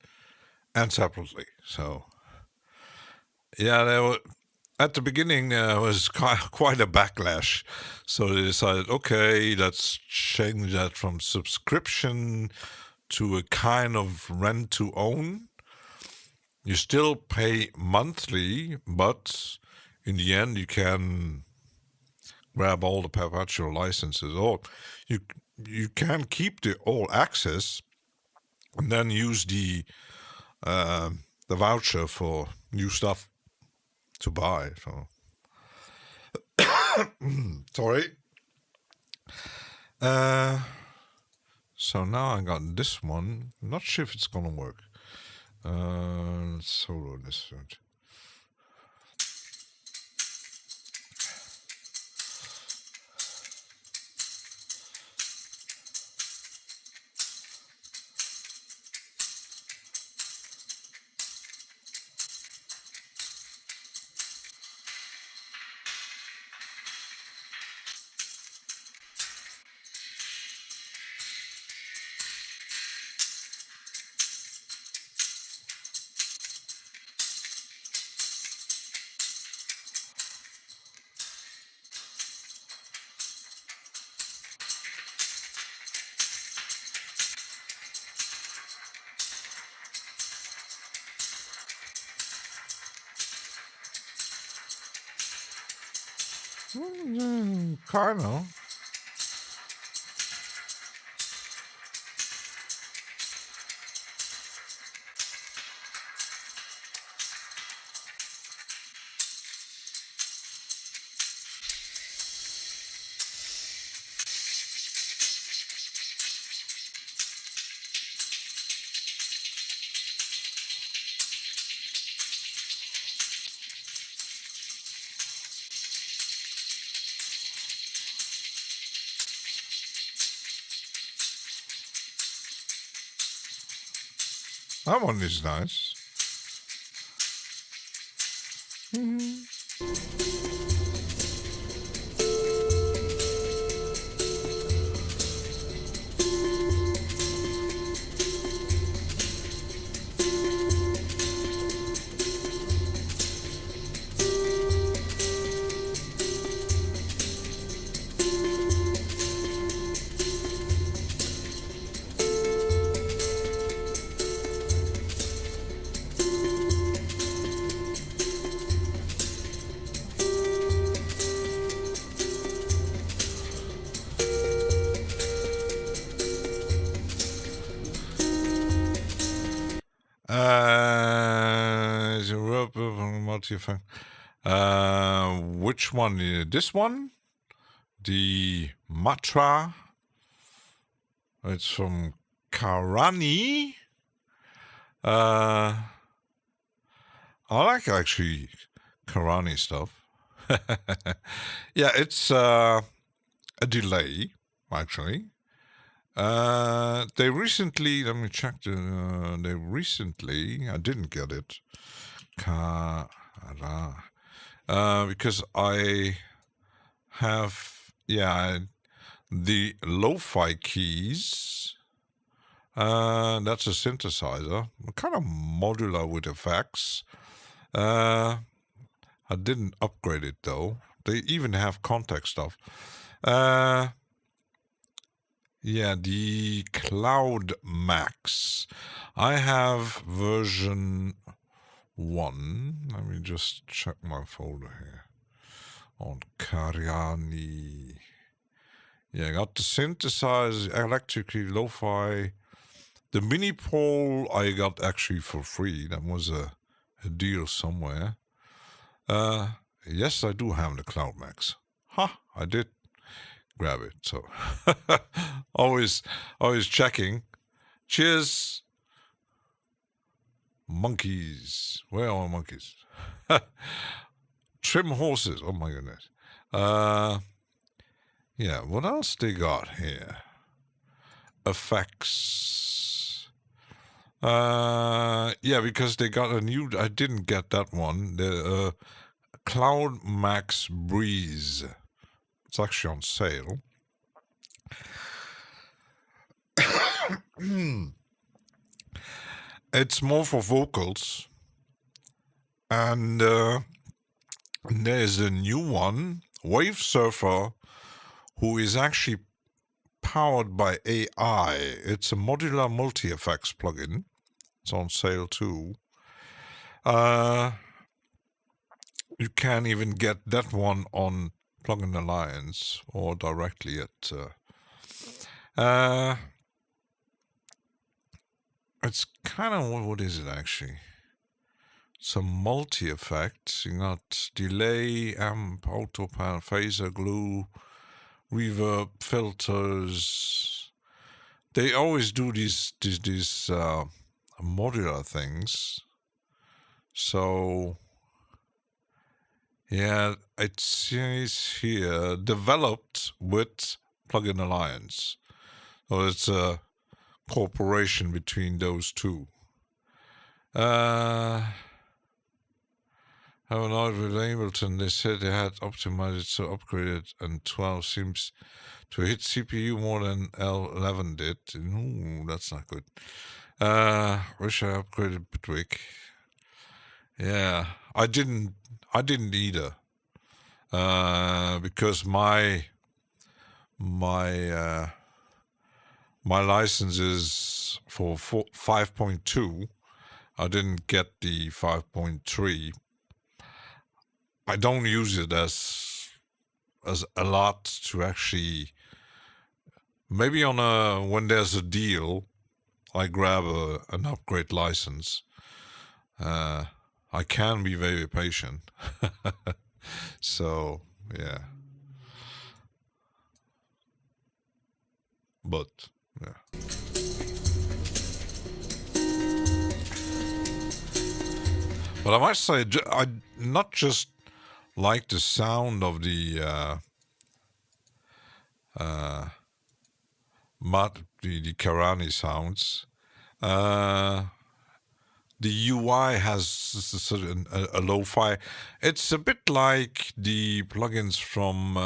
and separately. So yeah, at the beginning there was quite a backlash. So they decided, okay, let's change that from subscription to a kind of rent to own. You still pay monthly, but in the end you can grab all the perpetual licenses, or you can keep the all access and then use the voucher for new stuff to buy. So sorry. So now I got this one. I'm not sure if it's gonna work. Let's solo this one. Kind of. That one is nice. Which one? This one? the Matra. It's from Karani. I like actually Karani stuff. Yeah, it's a delay actually. They recently, let me check I didn't get it. Because I have, the lo-fi keys. That's a synthesizer, kind of modular with effects. I didn't upgrade it though. They even have context stuff. The Cloud Max. I have version 1. Let me just check my folder here. On Karyani. Yeah, I got the synthesizer, electrically lo-fi. The mini pole I got actually for free. That was a deal somewhere. Yes, I do have the Cloud Max. I did grab it. So always checking. Cheers. Monkeys. Where are monkeys? Trim horses. Oh my goodness. What else they got here? Effects. Because they got a new. I didn't get that one. The Cloud Max Breeze. It's actually on sale. It's more for vocals. And there's a new one, Wave Surfer, who is actually powered by AI. It's a modular multi-effects plugin. It's on sale too. You can even get that one on Plugin Alliance or directly at it's kind of, what is it actually? Some multi-effects. You got delay, amp, auto pan, phaser, glue, reverb, filters. They always do these modular things. So it says here developed with Plugin Alliance. So it's a cooperation between those two. However, with Ableton, they said they had optimized it so upgraded, and 12 seems to hit CPU more than L11 did. Ooh, that's not good. Wish I upgraded Bitwig. Yeah, I didn't either. Because my license is for 5.2. I didn't get the 5.3. I don't use it as a lot to actually. Maybe when there's a deal, I grab an upgrade license. I can be very patient. So yeah. But yeah. But I must say, I not just like the sound of the Karani sounds. The UI has a lo-fi. It's a bit like the plugins from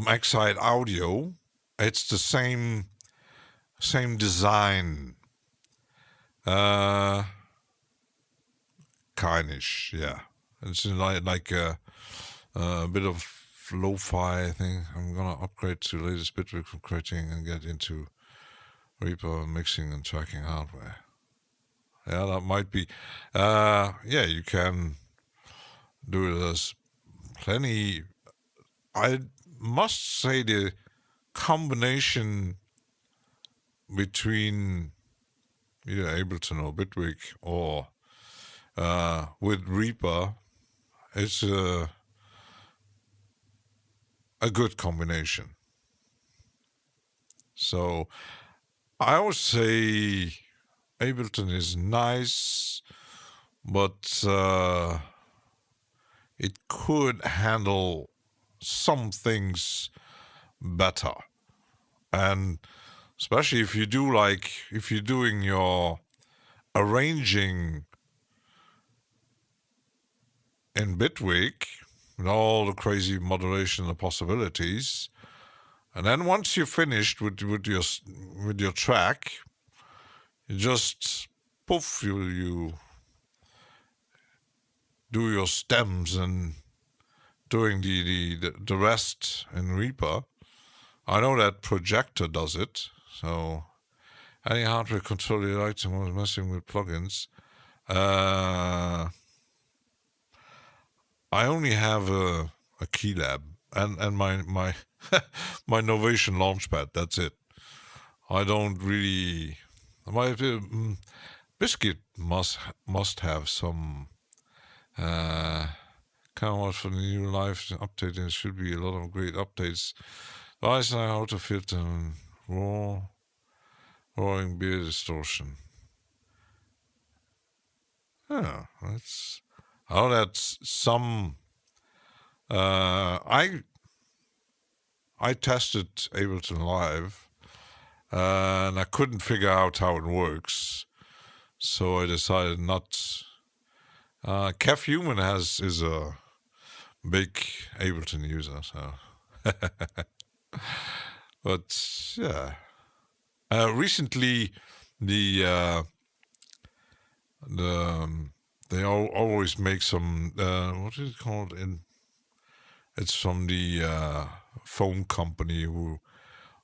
Excite Audio. It's the same design. Kindish, yeah. It's like a bit of lo-fi thing. I'm gonna upgrade to latest Bitwig for creating and get into Reaper mixing and tracking hardware. Yeah, that might be. You can do it. There's plenty. I must say the combination between either Ableton or Bitwig or with Reaper, it's a good combination. So I would say Ableton is nice, but it could handle some things better. And especially if you're doing your arranging in Bitwig, with all the crazy modulation and possibilities, and then once you're finished with your track, you just poof, you do your stems and doing the rest in Reaper. I know that Projector does it, so any hardware controller item was messing with plugins. I only have a Keylab and my my Novation Launchpad. That's it. I don't really. My Biscuit must have some. Can't watch for the new live update. There should be a lot of great updates. I know how to filter and roaring beer distortion. Yeah, that's. Oh, that's some. I tested Ableton Live, and I couldn't figure out how it works, so I decided not. Kev Human is a big Ableton user, so. But yeah, recently they always make some what is it called? It's from the phone company who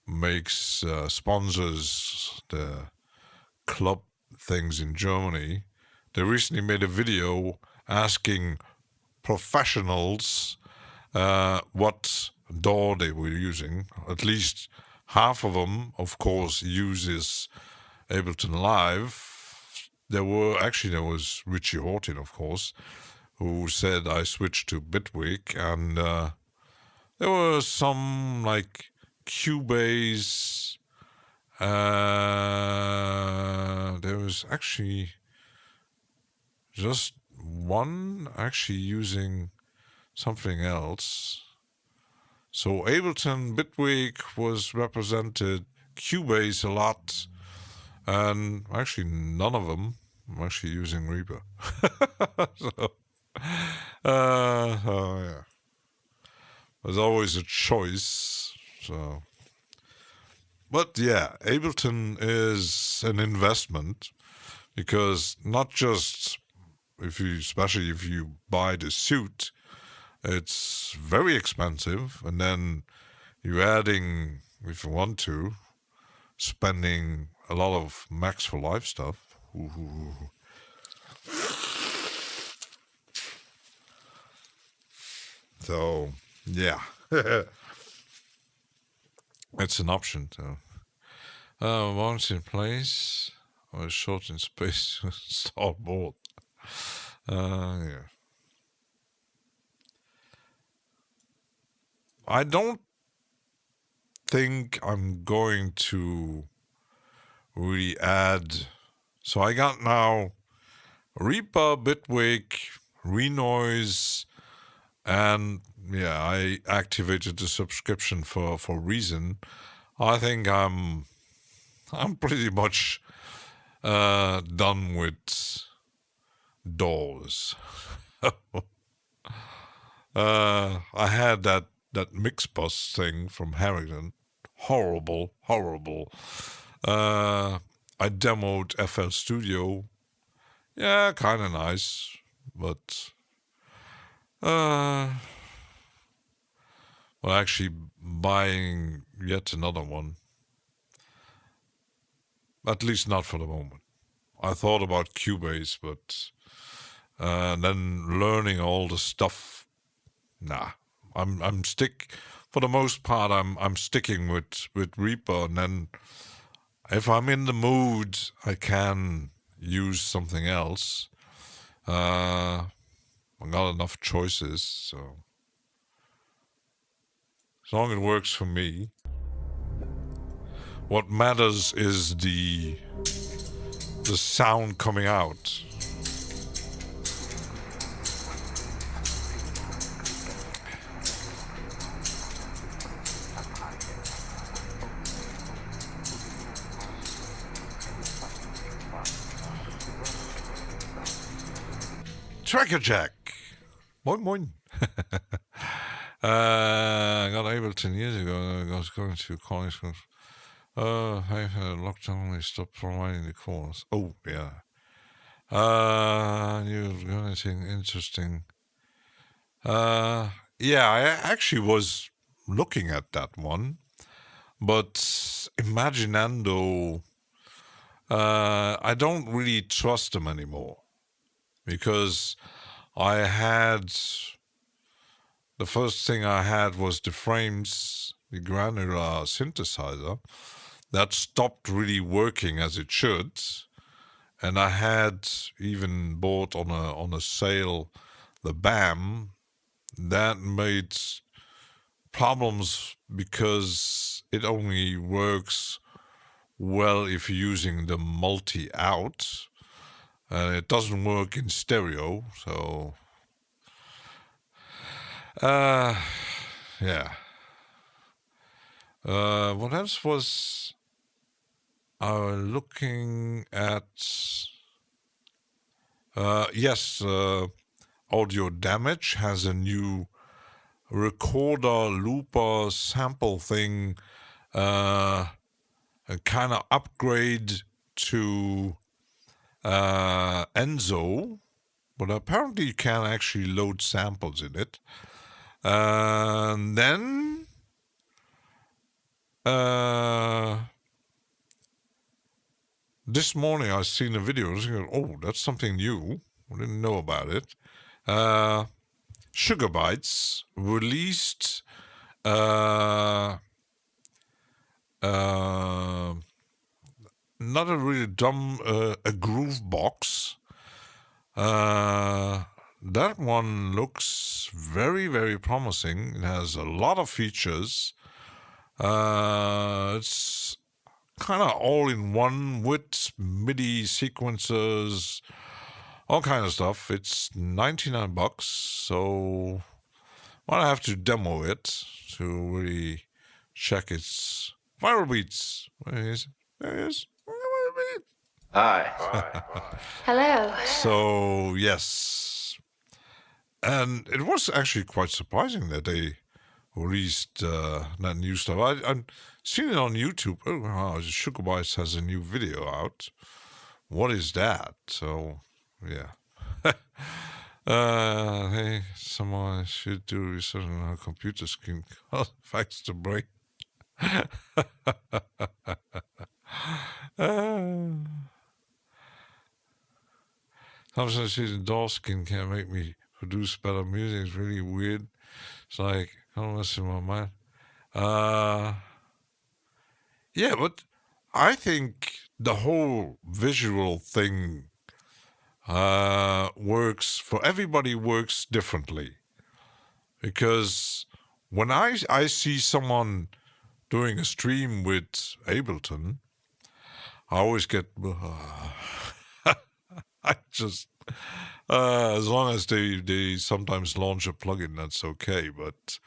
makes sponsors the club things in Germany. They recently made a video asking professionals what DAW they were using. At least half of them, of course, uses Ableton Live. There was Richie Horton, of course, who said I switched to Bitwig, and there were some like Cubase. There was actually just one actually using something else. So Ableton, Bitwig was represented, Cubase a lot, and actually none of them are actually using Reaper. So yeah. There's always a choice. So, but yeah, Ableton is an investment because not just especially if you buy the suit, it's very expensive, and then you're adding, if you want to, spending a lot of Max for Life stuff. Ooh. So, yeah. It's an option, so. Once in place, or short in space to install board. Yeah. I don't think I'm going to really add. So I got now Reaper, Bitwig, Renoise, and yeah, I activated the subscription for Reason. I think I'm pretty much done with DAWs. I had that mix bus thing from Harrington. Horrible. I demoed FL Studio. Yeah, kind of nice, but well, actually buying yet another one. At least not for the moment. I thought about Cubase, but then learning all the stuff. Nah, I'm for the most part. I'm sticking with Reaper, and then if I'm in the mood, I can use something else. I've got enough choices, so As long as it works for me. What matters is the sound coming out. Tracker Jack. Moin moin. I got Ableton years ago. I was going to college. I had lockdown. They stopped providing the course. Oh, yeah. You're going to think interesting. Yeah, I actually was looking at that one. But Imaginando, I don't really trust them anymore. Because the first thing I had was the frames, the granular synthesizer, that stopped really working as it should. And I had even bought on a sale the BAM. That made problems because it only works well if you're using the multi-out. It doesn't work in stereo, so yeah. What else was looking at? Yes, Audio Damage has a new recorder looper sample thing, a kind of upgrade to Enzo, but apparently you can actually load samples in it. And then this morning I seen a video. I was going, oh, that's something new. I didn't know about it. Sugar Bytes released not a really dumb, a groove box. That one looks very, very promising. It has a lot of features. It's kind of all in one with MIDI sequencers, all kind of stuff. It's $99, so I have to demo it to really check its viral beats. Where is it? There it is. Hi. Hello. So, yes. And it was actually quite surprising that they released that new stuff. I've seen it on YouTube. Oh, wow, Sugar Bites has a new video out. What is that? So, yeah. Hey, someone should do research on how computers can affect the brain. Sometimes endorsed skin can make me produce better music. It's really weird. It's like, I don't know what's in my mind. Yeah, but I think the whole visual thing works for everybody, works differently. Because when I see someone doing a stream with Ableton, I always get I just as long as they sometimes launch a plugin, that's okay, but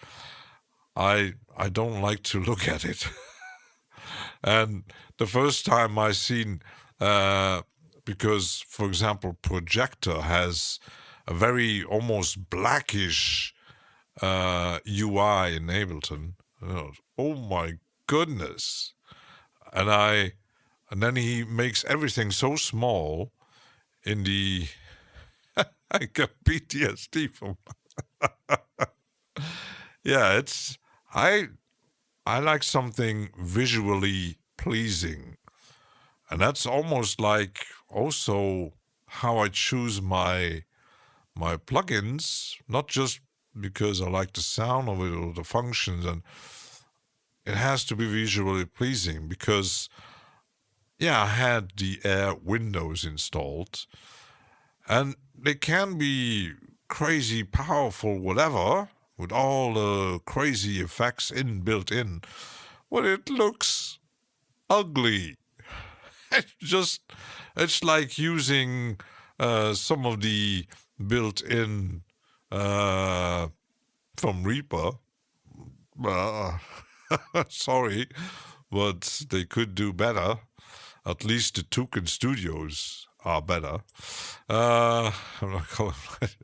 I don't like to look at it. And the first time I seen because, for example, Projector has a very almost blackish UI in Ableton. Oh my goodness. And then he makes everything so small in the I got PTSD from yeah, it's I like something visually pleasing. And that's almost like also how I choose my plugins, not just because I like the sound of it or the functions, and it has to be visually pleasing because, yeah, I had the Air Windows installed, and they can be crazy powerful, whatever, with all the crazy effects built in, but it looks ugly. It's like using some of the built-in from Reaper. Sorry, but they could do better. At least the Toucan Studios are better. I'm not calling it.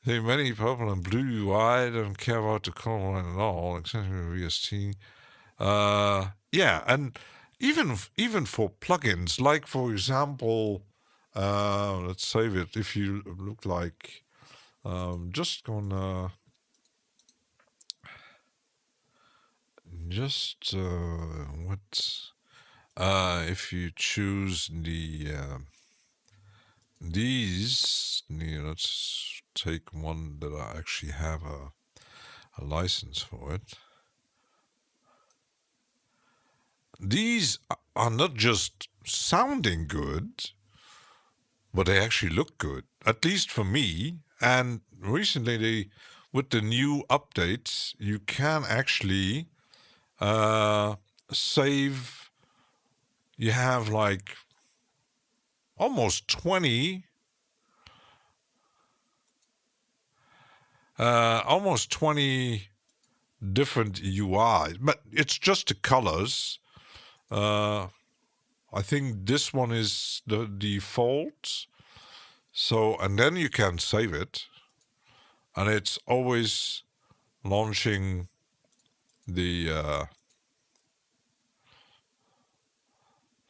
See, many purple and blue UI don't care about the color line at all, except for VST. Yeah, and even for plugins, like for example, let's save it. If you look like, just gonna if you choose let's take one that I actually have a license for it. These are not just sounding good, but they actually look good, at least for me. And recently, with the new updates, you can actually save. You have like almost 20 different UIs, but it's just the colors. I think this one is the default. So, and then you can save it, and it's always launching the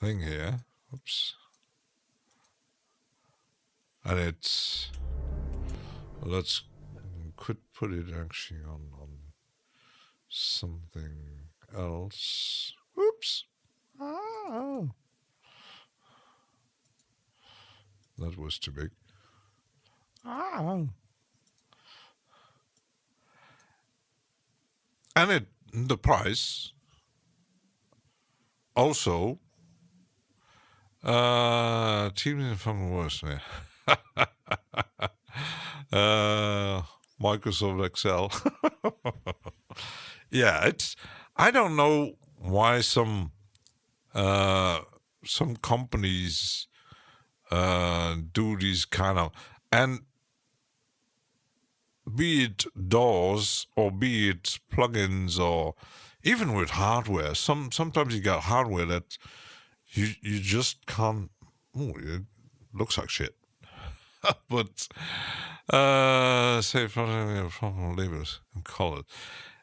thing here. Oops. And it's, could put it actually on something else. Oops. Oh. That was too big. Oh. And the price also Teams from worse, yeah. Microsoft Excel. Yeah, I don't know why some companies do these kind of, and be it DAWs or be it plugins or even with hardware. Sometimes you got hardware that you just can't. Oh, it looks like shit. But say from labels and colors.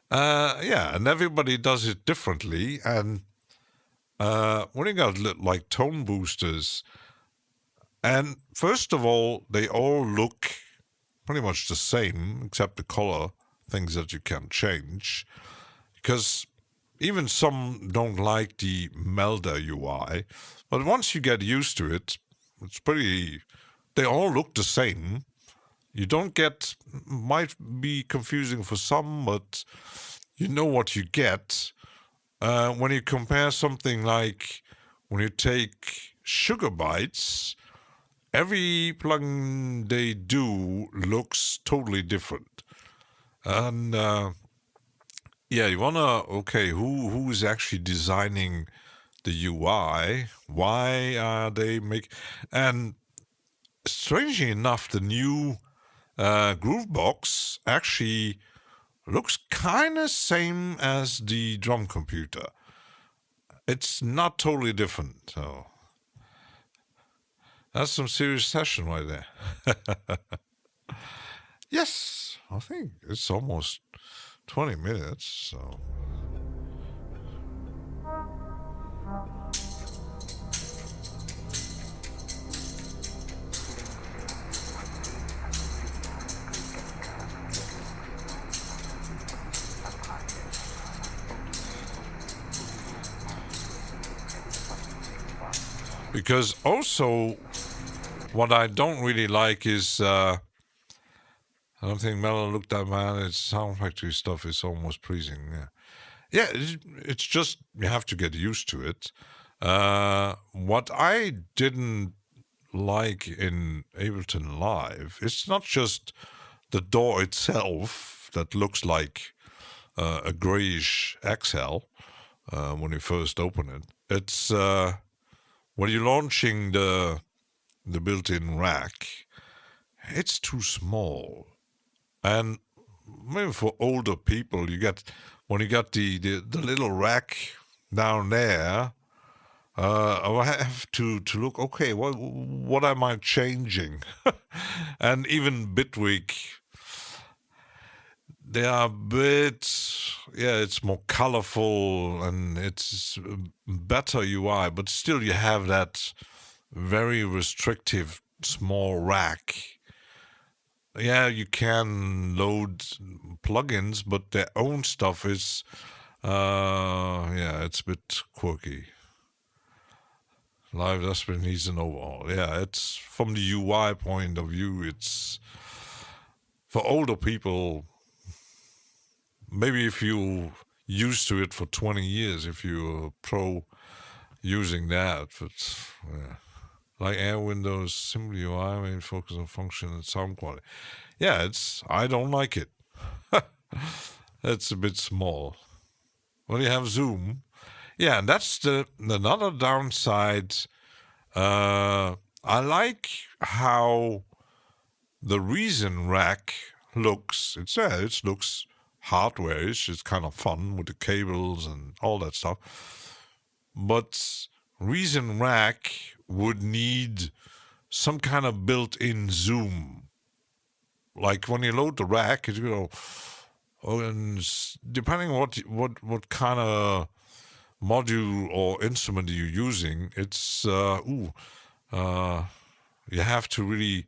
Yeah, and everybody does it differently. And when you got like tone boosters, and first of all, they all look pretty much the same, except the color things that you can change, because even some don't like the Melder UI. But once you get used to it, it's pretty. They all look the same. You don't get, might be confusing for some, but you know what you get. When you compare something like, when you take Sugar Bytes, every plugin they do looks totally different. And yeah, you wanna, okay, who is actually designing the UI? Why are they and strangely enough, the new Groovebox actually looks kind of same as the drum computer. It's not totally different, so that's some serious session right there. Yes, I think it's almost 20 minutes, so. Because also, what I don't really like is, I don't think Mellow looked at man. Its Sound Factory stuff is almost pleasing. Yeah, it's just you have to get used to it. What I didn't like in Ableton Live, it's not just the DAW itself. that looks like a grayish XL when you first open it. It's when you're launching the built-in rack, it's too small, and maybe for older people, when you get the little rack down there. I have to look. Okay, what am I changing? And even Bitwig, they are a bit. Yeah, it's more colorful and it's better UI, but still you have that very restrictive small rack. Yeah, you can load plugins, but their own stuff is, it's a bit quirky. Live Dustbin needs an overhaul. Yeah, it's from the UI point of view, it's for older people. Maybe if you're used to it for 20 years, if you're a pro using that, but yeah. Like Air Windows, simple UI, main focus on function and sound quality. Yeah, I don't like it. It's a bit small. When you have Zoom, yeah, and that's another downside. I like how the Reason rack looks. It looks hardware-ish. It's kind of fun with the cables and all that stuff. But Reason rack would need some kind of built-in zoom. Like when you load the rack, it's and depending on what kind of module or instrument you're using, it's you have to really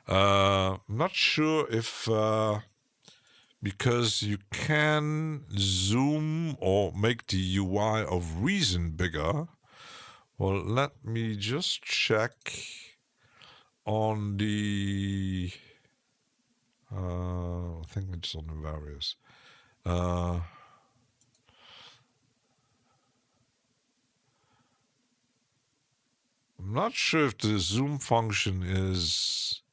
not sure if because you can zoom or make the UI of Reason bigger. Well, let me just check on the I think it's on the various I'm not sure if the zoom function is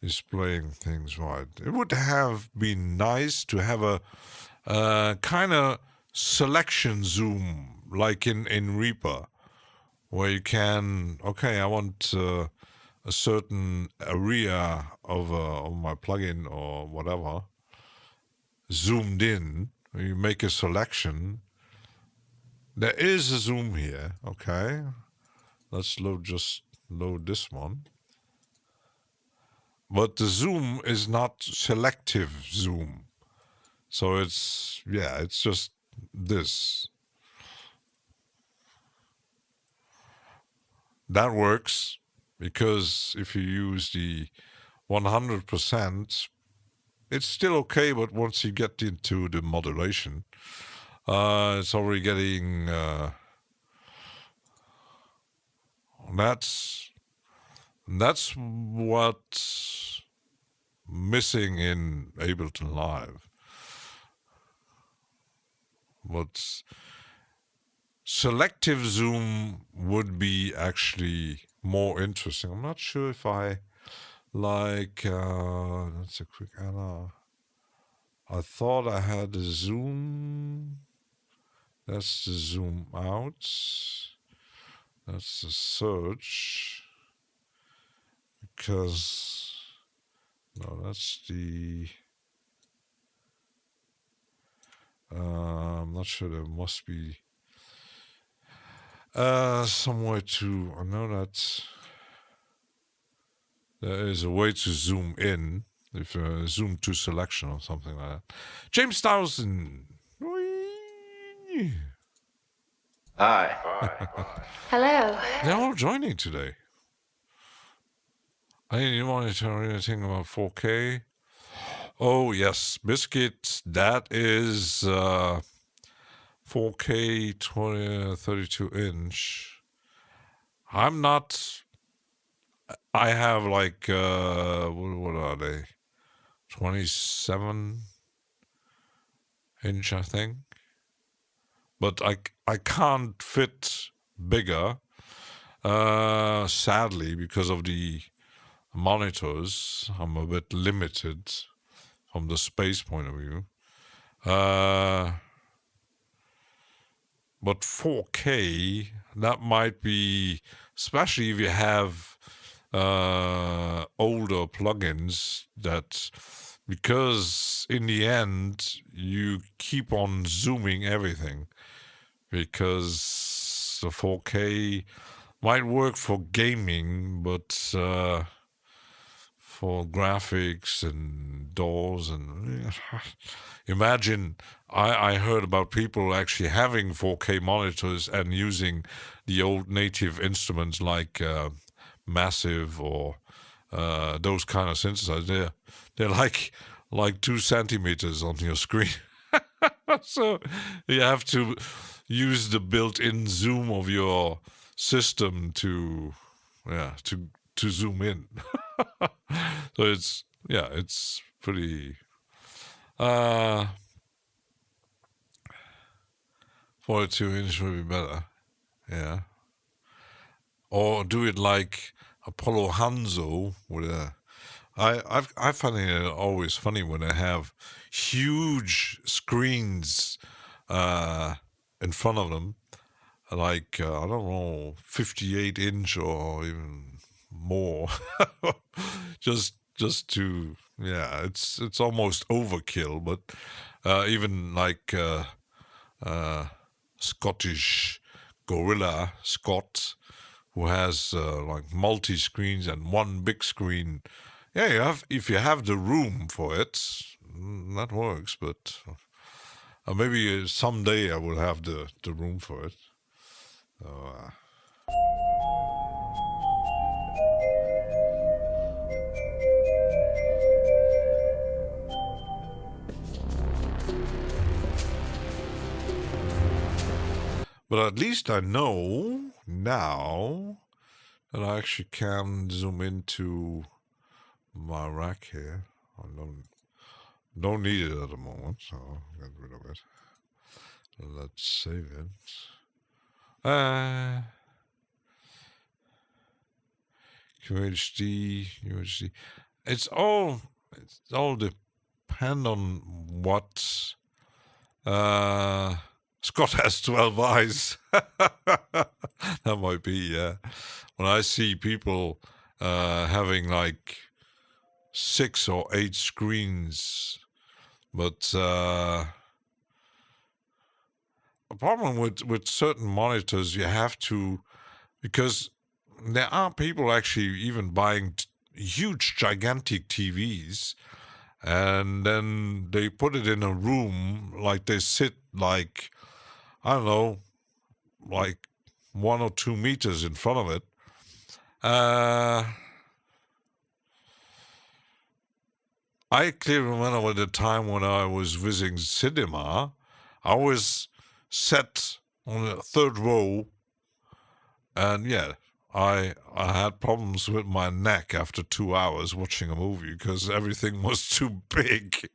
displaying things right. It would have been nice to have a kind of selection zoom like in Reaper, where you can, I want a certain area of my plugin or whatever zoomed in. You make a selection. There is a zoom here. Okay, let's just load this one. But the zoom is not selective zoom, so it's just this. That works because if you use the 100%, it's still okay, but once you get into the modulation, it's already getting that's what's missing in Ableton Live. But selective zoom would be actually more interesting. I'm not sure if I like, that's a quick error. I thought I had a zoom. That's the zoom out. That's the search. Because, no, that's the, I'm not sure, there must be somewhere to, I know that there is a way to zoom in, if zoom to selection or something like that. James Towson. Hi. Hello. They're all joining today. You want to tell me anything about 4K? Oh, yes. Biscuit, that is 4K 32-inch. I'm not... I have like, what are they? 27-inch, I think. But I can't fit bigger, sadly, because of the monitors, I'm a bit limited from the space point of view. But 4K, that might be, especially if you have older plugins, that because in the end you keep on zooming everything, because the 4K might work for gaming, but for graphics and DAWs and imagine, I heard about people actually having 4K monitors and using the old native instruments like Massive or those kind of synthesizers. They're like 2 centimeters on your screen. So you have to use the built-in zoom of your system to zoom in. So it's pretty 42-inch would be better. Yeah. Or do it like Apollo Hanzo with a I find it always funny when they have huge screens in front of them, like I don't know, 58-inch or even more, just to it's almost overkill. But even like Scottish Gorilla Scott, who has like multi screens and one big screen. Yeah, if you have the room for it, that works. But maybe someday I will have the room for it. But at least I know now that I actually can zoom into my rack here. I don't need it at the moment, so I'll get rid of it. Let's save it. QHD, UHD. It's all depend on what. Scott has 12 eyes. That might be, yeah. When I see people having like 6 or 8 screens, but the problem with certain monitors, you have to, because there are people actually even buying huge, gigantic TVs, and then they put it in a room, like they sit like, I don't know, like 1 or 2 meters in front of it. I clearly remember at the time when I was visiting cinema, I was sat on the 3rd row, and yeah, I had problems with my neck after 2 hours watching a movie because everything was too big.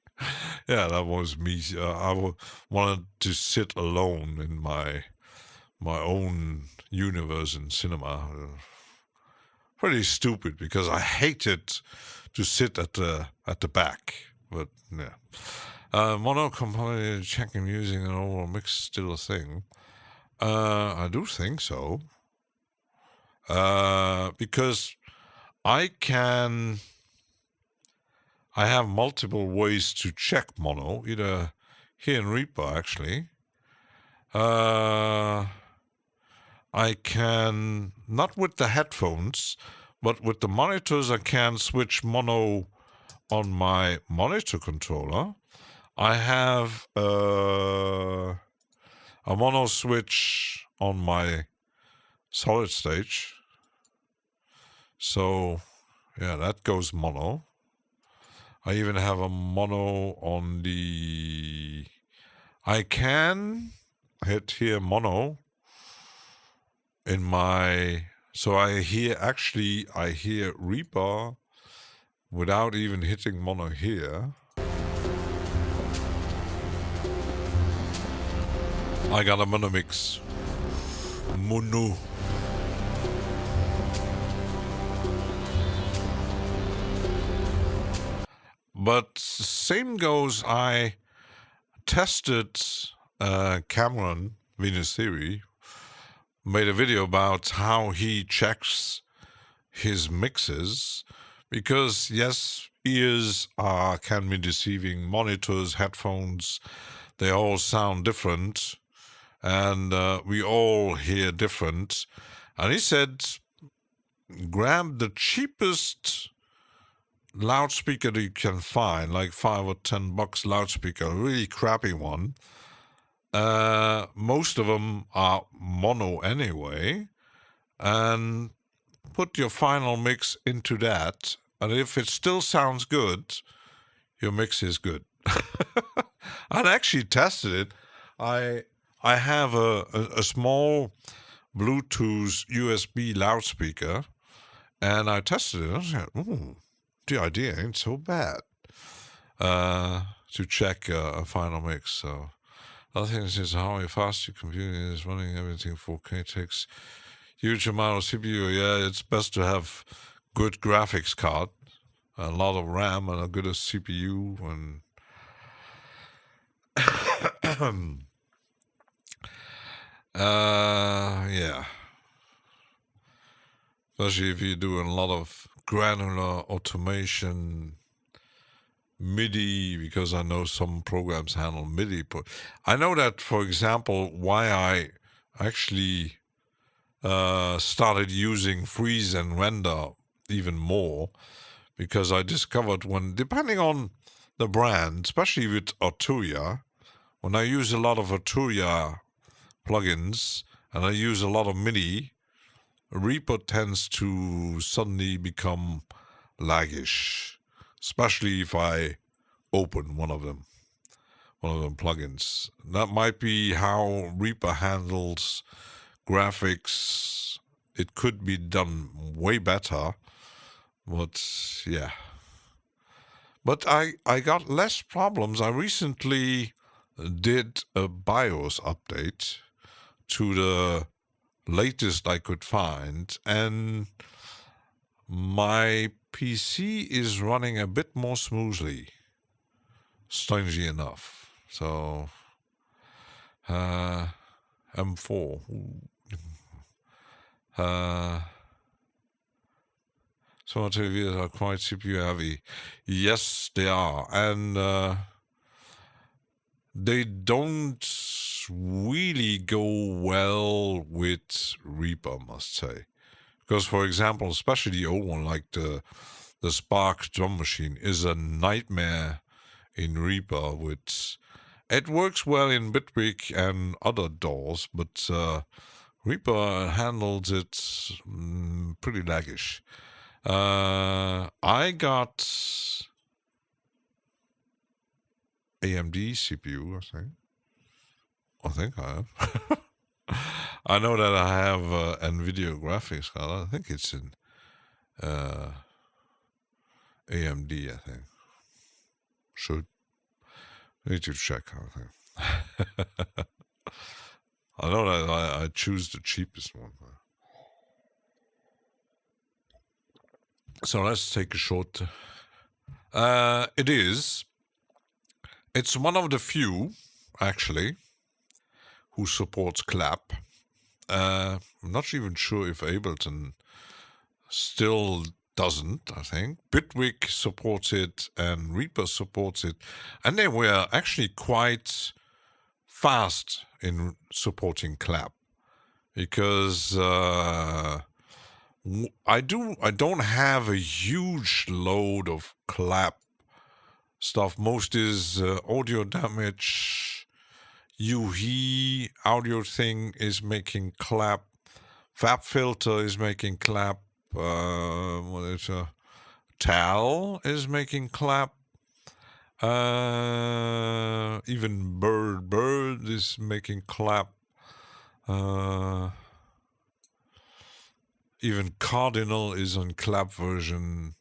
Yeah, that was me. I wanted to sit alone in my own universe in cinema. Pretty stupid because I hated to sit at the back. But yeah, mono component checking using an overall mix still a thing. I do think so. Because I have multiple ways to check mono, either here in Reaper actually. I can, not with the headphones, but with the monitors I can switch mono on my monitor controller. I have a mono switch on my solid stage. So yeah, that goes mono. I even have a mono on the... I can hit here mono in my... So I hear Reaper without even hitting mono here. I got a mono mix. Mono. But same goes, I tested Cameron Venus Theory, made a video about how he checks his mixes, because yes, ears can be deceiving, monitors, headphones, they all sound different, and we all hear different. And he said, grab the cheapest loudspeaker that you can find, like $5 or $10 loudspeaker, a really crappy one. Most of them are mono anyway, and put your final mix into that, and if it still sounds good, your mix is good. I actually tested it. I have a small Bluetooth USB loudspeaker, and I tested it. I said, ooh, the idea ain't so bad to check a final mix. So other things is how fast your computer is running. Everything 4K takes huge amount of CPU. Yeah, it's best to have good graphics card, a lot of RAM, and a good CPU. And yeah, especially if you're doing a lot of granular automation, MIDI, because I know some programs handle MIDI. I know that, for example, why I actually started using freeze and render even more, because I discovered when, depending on the brand, especially with Arturia, when I use a lot of Arturia plugins and I use a lot of MIDI, Reaper tends to suddenly become laggish, especially if I open one of them plugins. That might be how Reaper handles graphics. It could be done way better, but yeah. But I got less problems. I recently did a BIOS update to the latest I could find, and my PC is running a bit more smoothly, strangely enough. So M4. Some TVs are quite CPU heavy. Yes, they are, and they don't really go well with Reaper, I must say. Because, for example, especially the old one, like the Spark drum machine, is a nightmare in Reaper. It works well in Bitwig and other DAWs, but Reaper handles it pretty laggish. I got AMD CPU, I think I have. I know that I have NVIDIA graphics card. I think it's in AMD, I think. Should need to check, I think. I know that I choose the cheapest one. So let's take a short. It's one of the few, actually, who supports clap. I'm not even sure if Ableton still doesn't, I think. Bitwig supports it and Reaper supports it. And they were actually quite fast in supporting clap, because I don't have a huge load of clap stuff. Most is audio damage. UV audio thing is making clap. Fab filter is making clap. Tal is making clap. Even Bird is making clap. Even Cardinal is on clap version.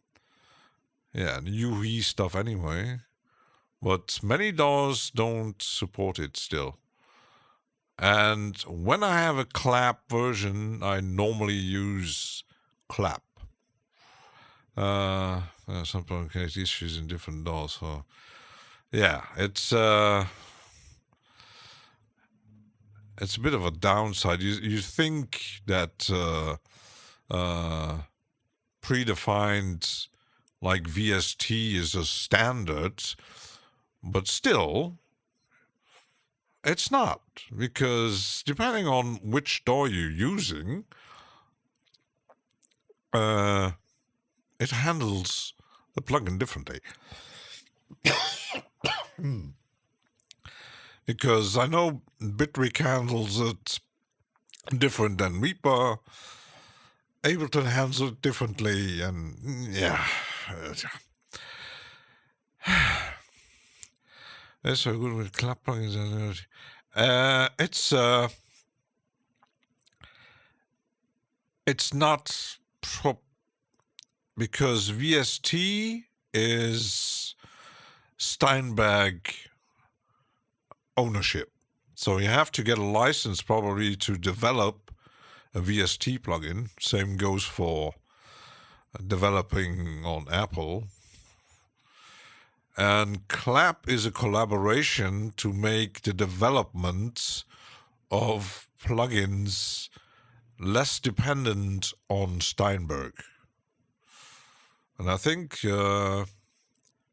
Yeah, and UV stuff anyway. But many DAWs don't support it still. And when I have a clap version, I normally use clap. some case issues in different DAWs. So yeah, it's a bit of a downside. You think that predefined like VST is a standard, but still it's not, because depending on which DAW you're using, it handles the plugin differently. Because I know Bitwig handles it different than Reaper. Ableton handles it differently, and yeah. It's so good with clap plugins. It's not because VST is Steinberg ownership. So you have to get a license probably to develop a VST plugin. Same goes for developing on Apple. And Clap is a collaboration to make the development of plugins less dependent on Steinberg. And I think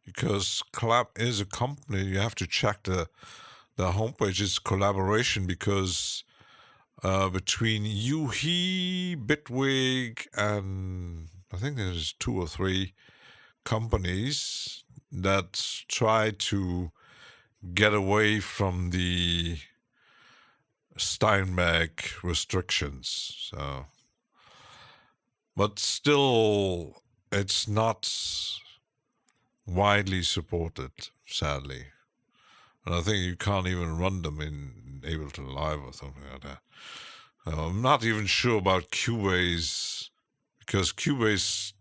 because Clap is a company, you have to check the homepage. It's collaboration because between Yuhi, Bitwig, and I think there's 2 or 3 companies that try to get away from the Steinberg restrictions. So, but still, it's not widely supported, sadly. And I think you can't even run them in Ableton Live or something like that. I'm not even sure about Cubase, because Cubase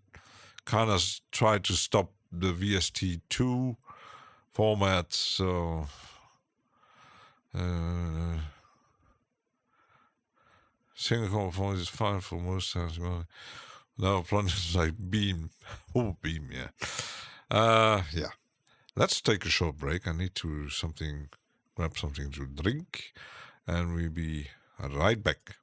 kind of tried to stop the VST2 format, so single phone is fine for most times. Now plugins like Beam, Beam, yeah. Let's take a short break. I need to grab something to drink, and we'll be right back.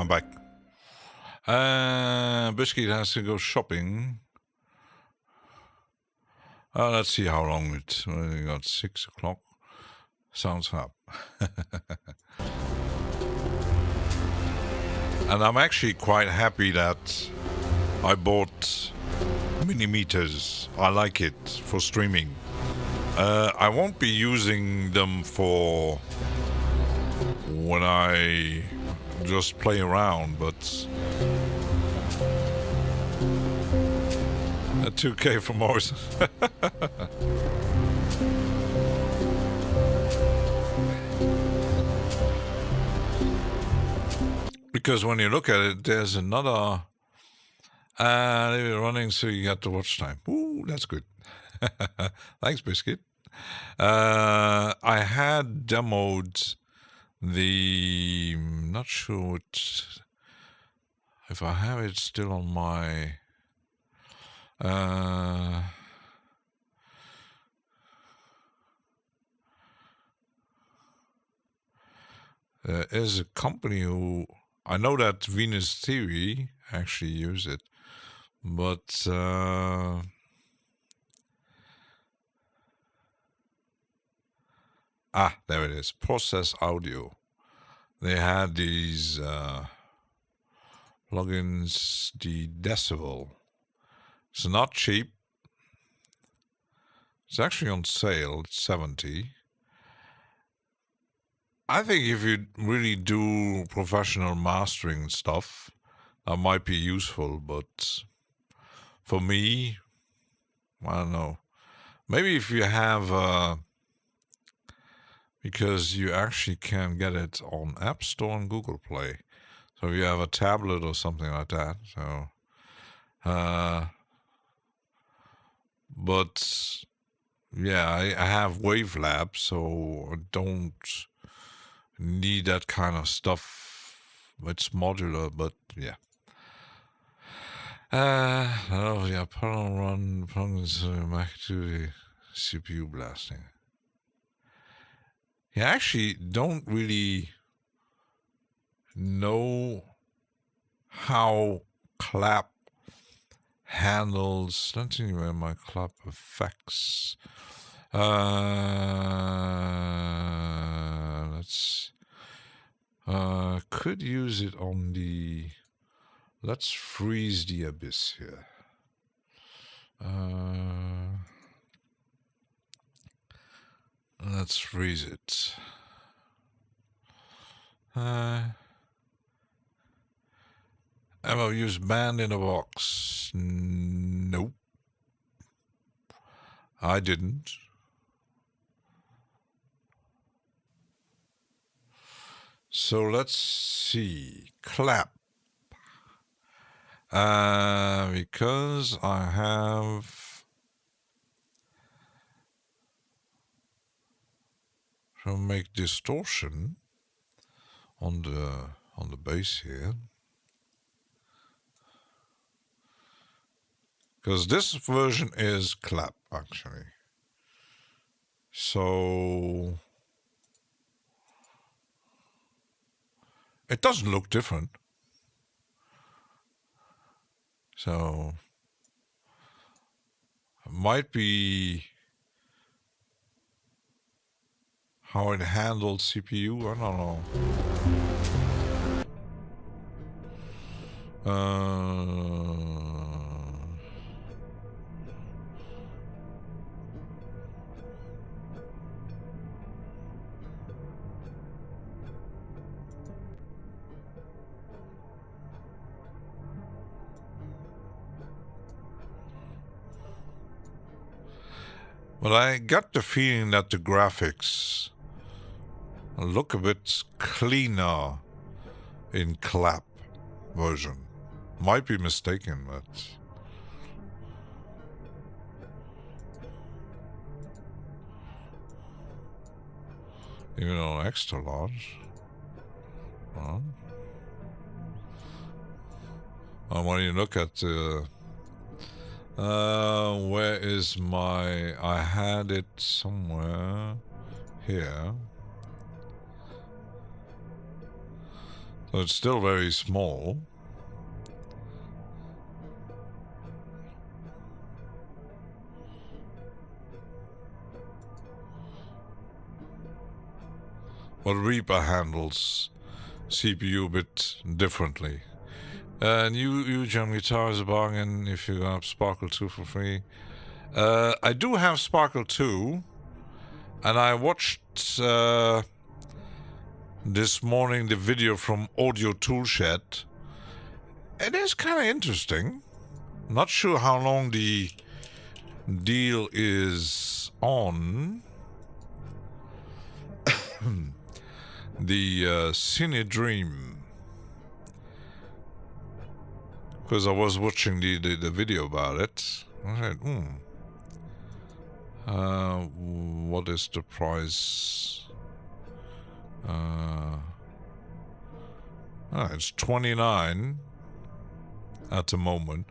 I'm back. Biscuit has to go shopping. Let's see how long it. We got 6 o'clock. Sounds up. And I'm actually quite happy that I bought millimeters. I like it for streaming. I won't be using them for when I just play around, but a 2K for Morris. Because when you look at it, there's another leave it running so you get the watch time. Ooh, that's good. Thanks, Biscuit. I had demoed the... not sure if I have it still on my... there is a company who... I know that Venus Theory actually use it, but there it is. Process Audio. They had these plugins, the Decibel. It's not cheap. It's actually on sale. It's 70. I think if you really do professional mastering stuff, that might be useful, but for me, I don't know. Maybe if you have, because you actually can get it on App Store and Google Play. So if you have a tablet or something like that, so, but yeah, I have Wavelab, so I don't need that kind of stuff. It's modular, but yeah. Oh yeah, parallel run plugins back to the CPU blasting. You actually don't really know how clap handles. Don't see where my clap effects. Let's could use it on the. Let's freeze the abyss here. Let's freeze it. Ever use band in a box? Nope. I didn't. So let's see. Clap. Because I have to make distortion on the bass here. Because this version is clap actually. So it doesn't look different. So it might be how it handles CPU, I don't know. Well, I got the feeling that the graphics look a bit cleaner in clap version. Might be mistaken, but even on extra large. And when you look at where is my... I had it somewhere here. So it's still very small. But Reaper handles CPU a bit differently. New Jam Guitar is a bargain if you have Sparkle 2 for free. I do have Sparkle 2, and I watched this morning the video from Audio Toolshed. It is kind of interesting. Not sure how long the deal is on. The Cine Dream. Because I was watching the video about it. I said, what is the price? It's 29 at the moment.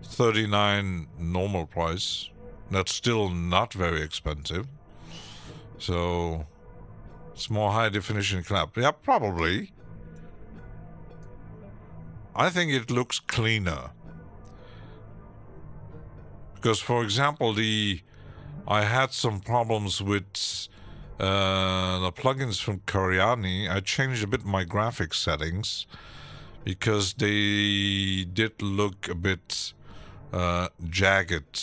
39 normal price. That's still not very expensive. So it's more high definition clap. Yeah, probably. I think it looks cleaner. Because, for example, I had some problems with the plugins from Coriani. I changed a bit my graphics settings because they did look a bit jagged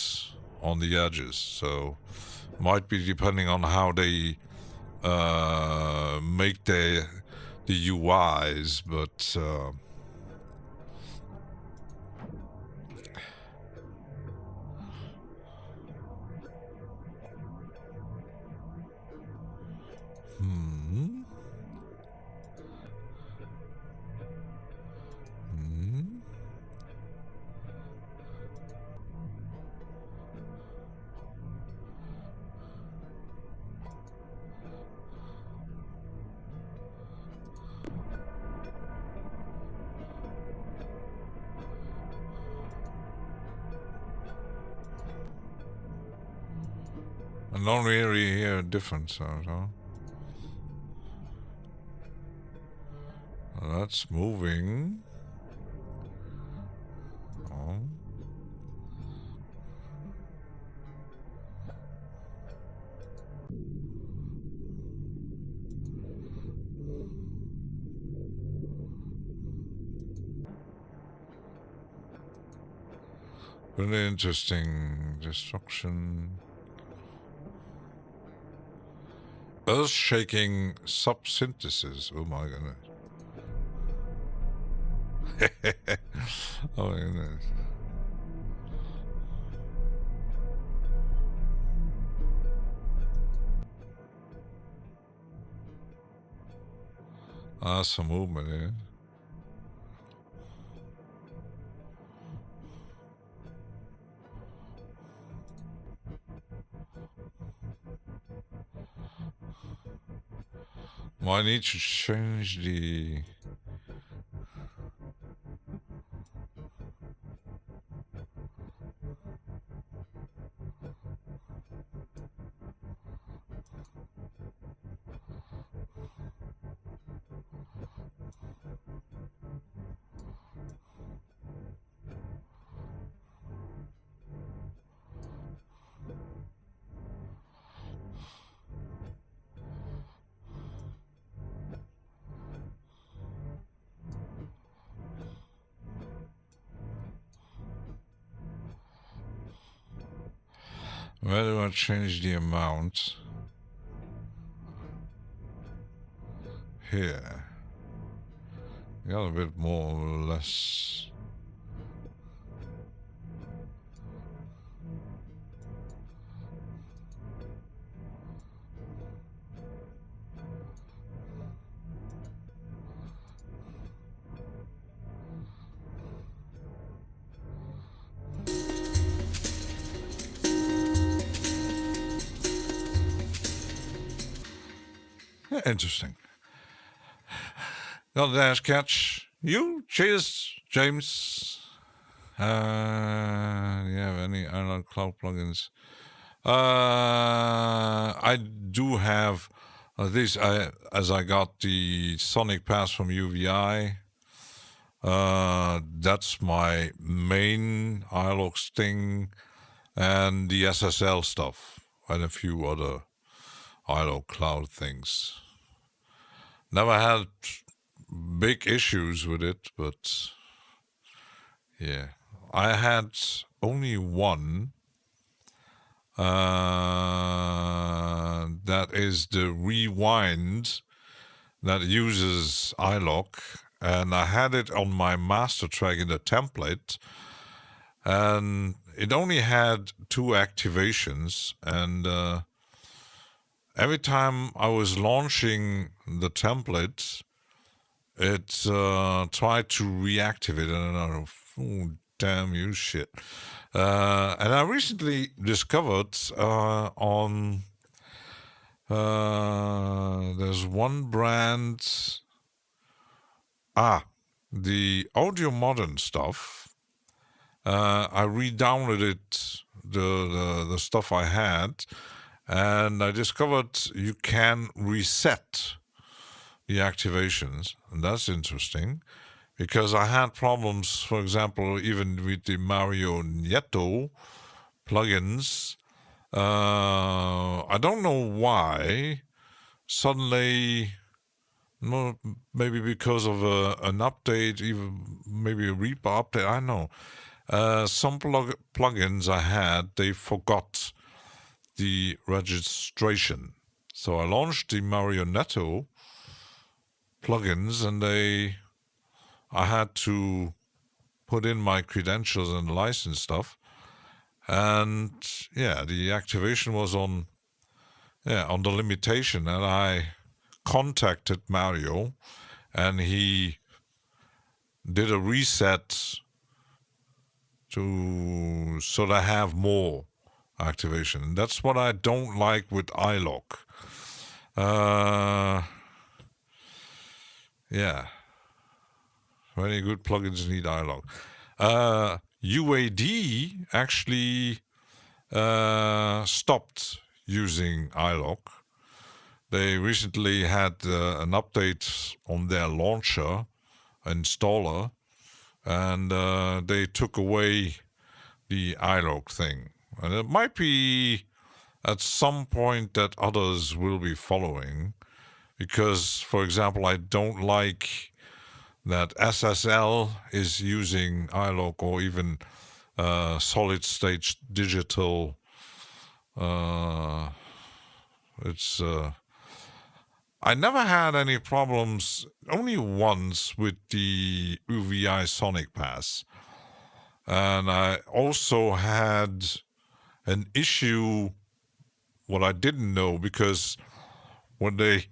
on the edges. So, might be depending on how they make the UIs, but I don't really hear a difference. So. That's moving. Oh. Really interesting. Destruction. Earth-shaking sub-synthesis. Oh my goodness. Oh my goodness. Some movement here. Well, I need to change the... Where do I change the amount? Here. Got a bit more or less. Yeah, interesting. Got a dash catch. You? Cheers, James. Do you have any analog cloud plugins? I do have At least as I got the Sonic Pass from UVI, that's my main iLogs thing, and the SSL stuff, and a few other iLog Cloud things. Never had big issues with it, but yeah. I had only one. That is the rewind that uses iLog, and I had it on my master track in the template, and it only had 2 activations, and every time I was launching the template, it tried to reactivate it, and I don't know, oh, damn you shit. And I recently discovered on there's one brand, the Audio Modern stuff. I re-downloaded the stuff I had, and I discovered you can reset the activations, and that's interesting. Because I had problems, for example, even with the Marionetto plugins. I don't know why. Suddenly, maybe because of an update, even maybe a Reaper update, I don't know. Some plugins I had, they forgot the registration. So I launched the Marionetto plugins, and I had to put in my credentials and license stuff, and yeah, the activation was on the limitation, and I contacted Mario, and he did a reset so that I have more activation. And that's what I don't like with iLog. Yeah. Very good plugins need iLog. UAD actually stopped using iLog. They recently had an update on their launcher installer, and they took away the iLog thing. And it might be at some point that others will be following, because, for example, I don't like that SSL is using iLog, or even solid state digital. I never had any problems, only once, with the UVI Sonic Pass. And I also had an issue, what I didn't know, because when they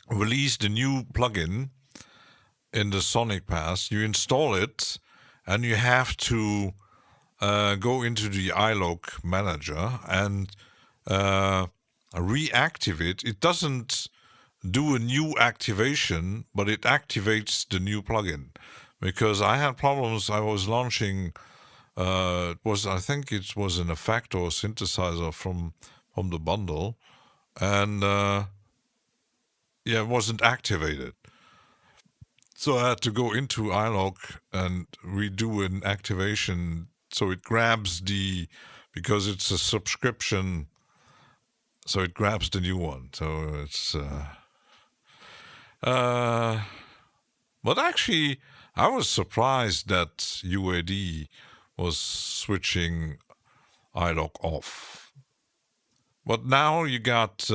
released a new plugin in the Sonic Pass, you install it, and you have to go into the iLog manager and reactivate. It doesn't do a new activation, but it activates the new plugin. Because I had problems, I was launching, I think it was an effect or synthesizer from the bundle, and it wasn't activated. So I had to go into iLog and redo an activation, so it grabs because it's a subscription, so it grabs the new one. So it's but actually I was surprised that UAD was switching iLog off. But now you got,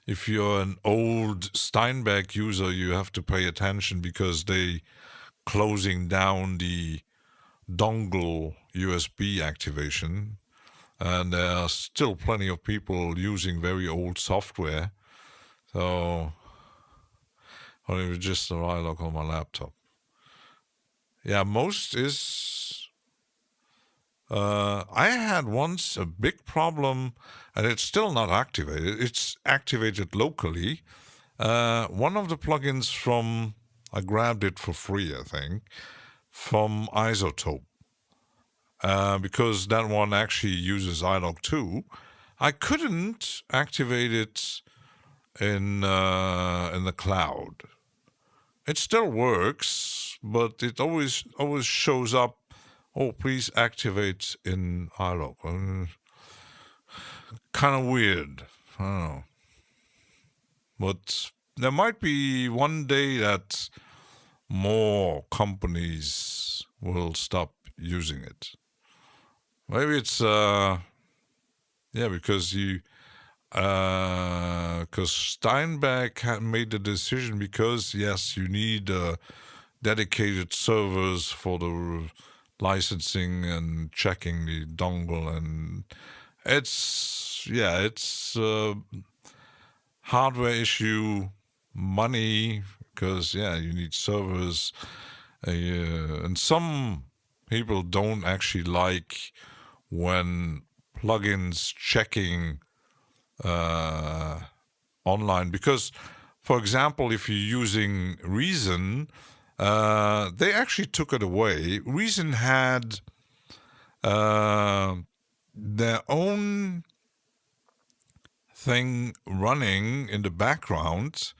if you're an old Steinbeck user, you have to pay attention, because they closing down the dongle USB activation, and there are still plenty of people using very old software. So I'll register iLog on my laptop. Yeah, most is... I had once a big problem, and it's still not activated. It's activated locally. One of the plugins I grabbed it for free, I think, from Isotope, because that one actually uses iLog too. I couldn't activate it in the cloud. It still works, but it always shows up. Oh, please activate in iLog. Kind of weird. I don't know. But there might be one day that more companies will stop using it. Maybe it's because Steinbeck had made the decision because yes, you need dedicated servers for the licensing and checking the dongle, and it's hardware issue, money, because you need servers, and some people don't actually like when plugins checking online, because, for example, if you're using Reason, they actually took it away. Reason had their own thing running in the background,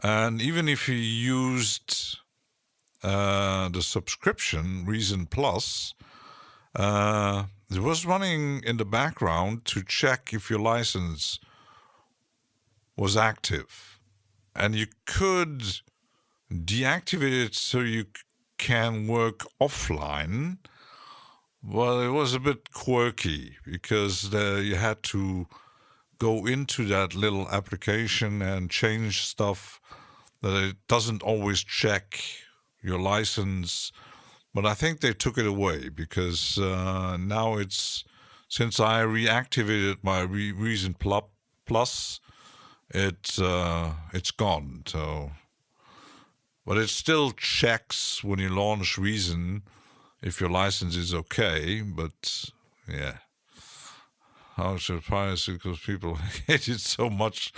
and even if you used the subscription Reason Plus, it was running in the background to check if your license was active, and you could deactivate it so you can work offline. Well, it was a bit quirky because you had to go into that little application and change stuff that it doesn't always check your license. But I think they took it away because now since I reactivated my Reason Plus, it's gone. So, but it still checks when you launch Reason if your license is okay. But yeah, how surprised because people hate it so much.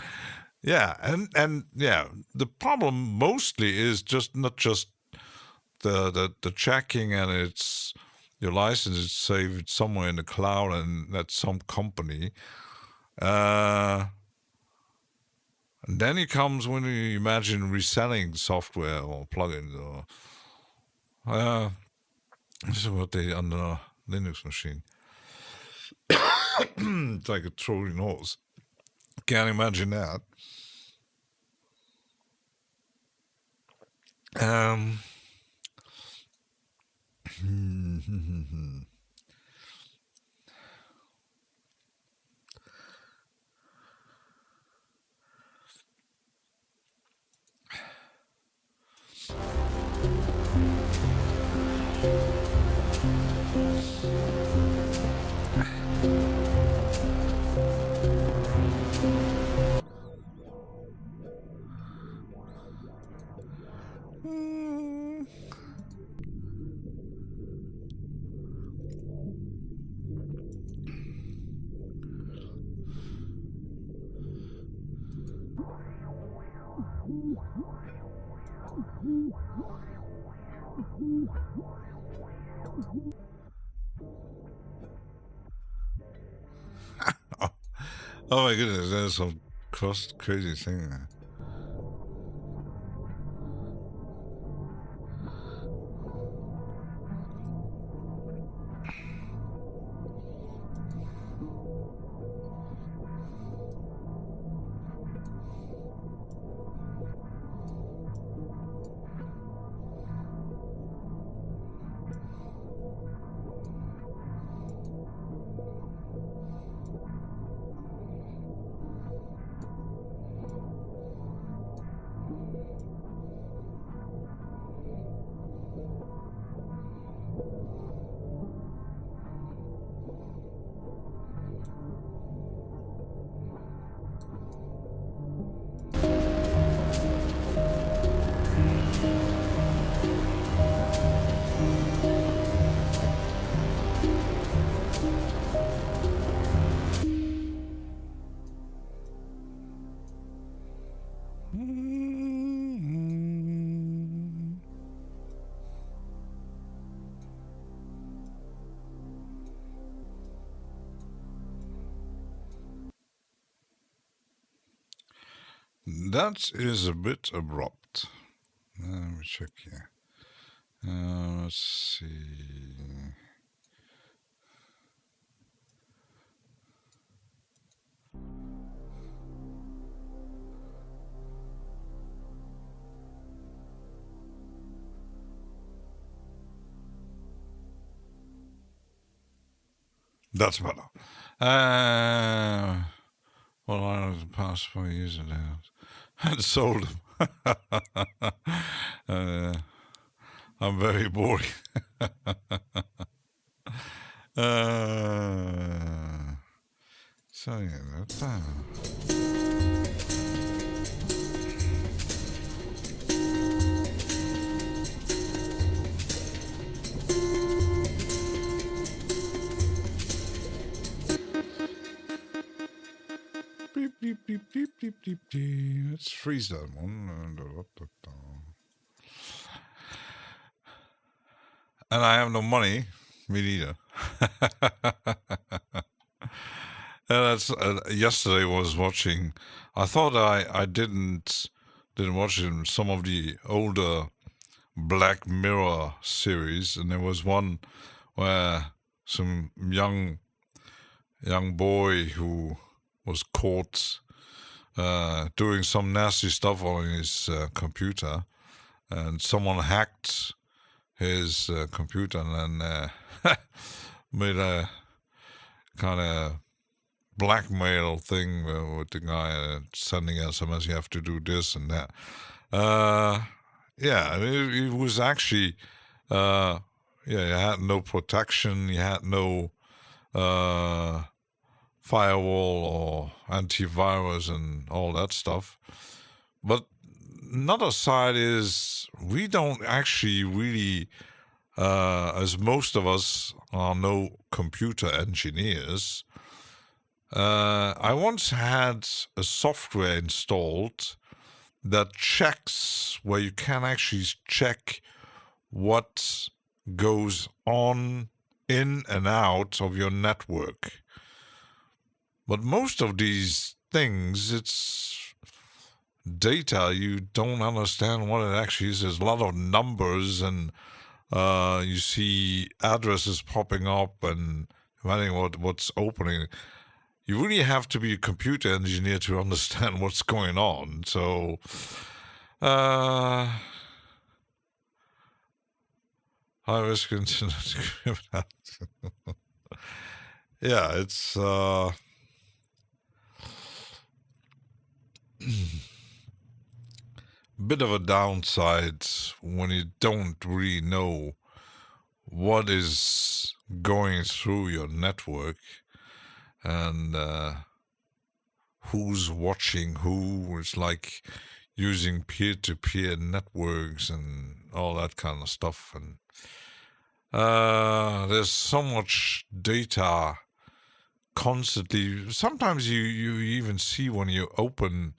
Yeah, and the problem mostly is not just the checking, and it's your license is saved somewhere in the cloud and that's some company. And then it comes when you imagine reselling software or plugins or this is what they on the Linux machine. It's like a Trojan horse. Can't imagine that. Oh my goodness, there's some crazy thing there. That is a bit abrupt. Let me check here. Let's see. That's better. Well, I was the past 4 years ago and sold them. I'm very boring. So yeah, that's that. Beep, beep, beep, beep, beep, beep, beep. Let's freeze that one. And I have no money. Me neither. And that's yesterday was watching. I thought I didn't watch some of the older Black Mirror series, and there was one where some young boy who was caught doing some nasty stuff on his computer, and someone hacked his computer and then made a kind of blackmail thing with the guy sending SMS, you have to do this and that. Yeah, it was actually, you had no protection, you had no firewall or antivirus and all that stuff. But another side is we don't actually really, as most of us are no computer engineers, I once had a software installed that checks, where you can actually check what goes on in and out of your network. But most of these things, it's data, you don't understand what it actually is. There's a lot of numbers, and you see addresses popping up and depending what's opening. You really have to be a computer engineer to understand what's going on. So, high risk internet criminality. Yeah, it's bit of a downside when you don't really know what is going through your network and who's watching who. It's like using peer-to-peer networks and all that kind of stuff. And there's so much data constantly. Sometimes you even see when you open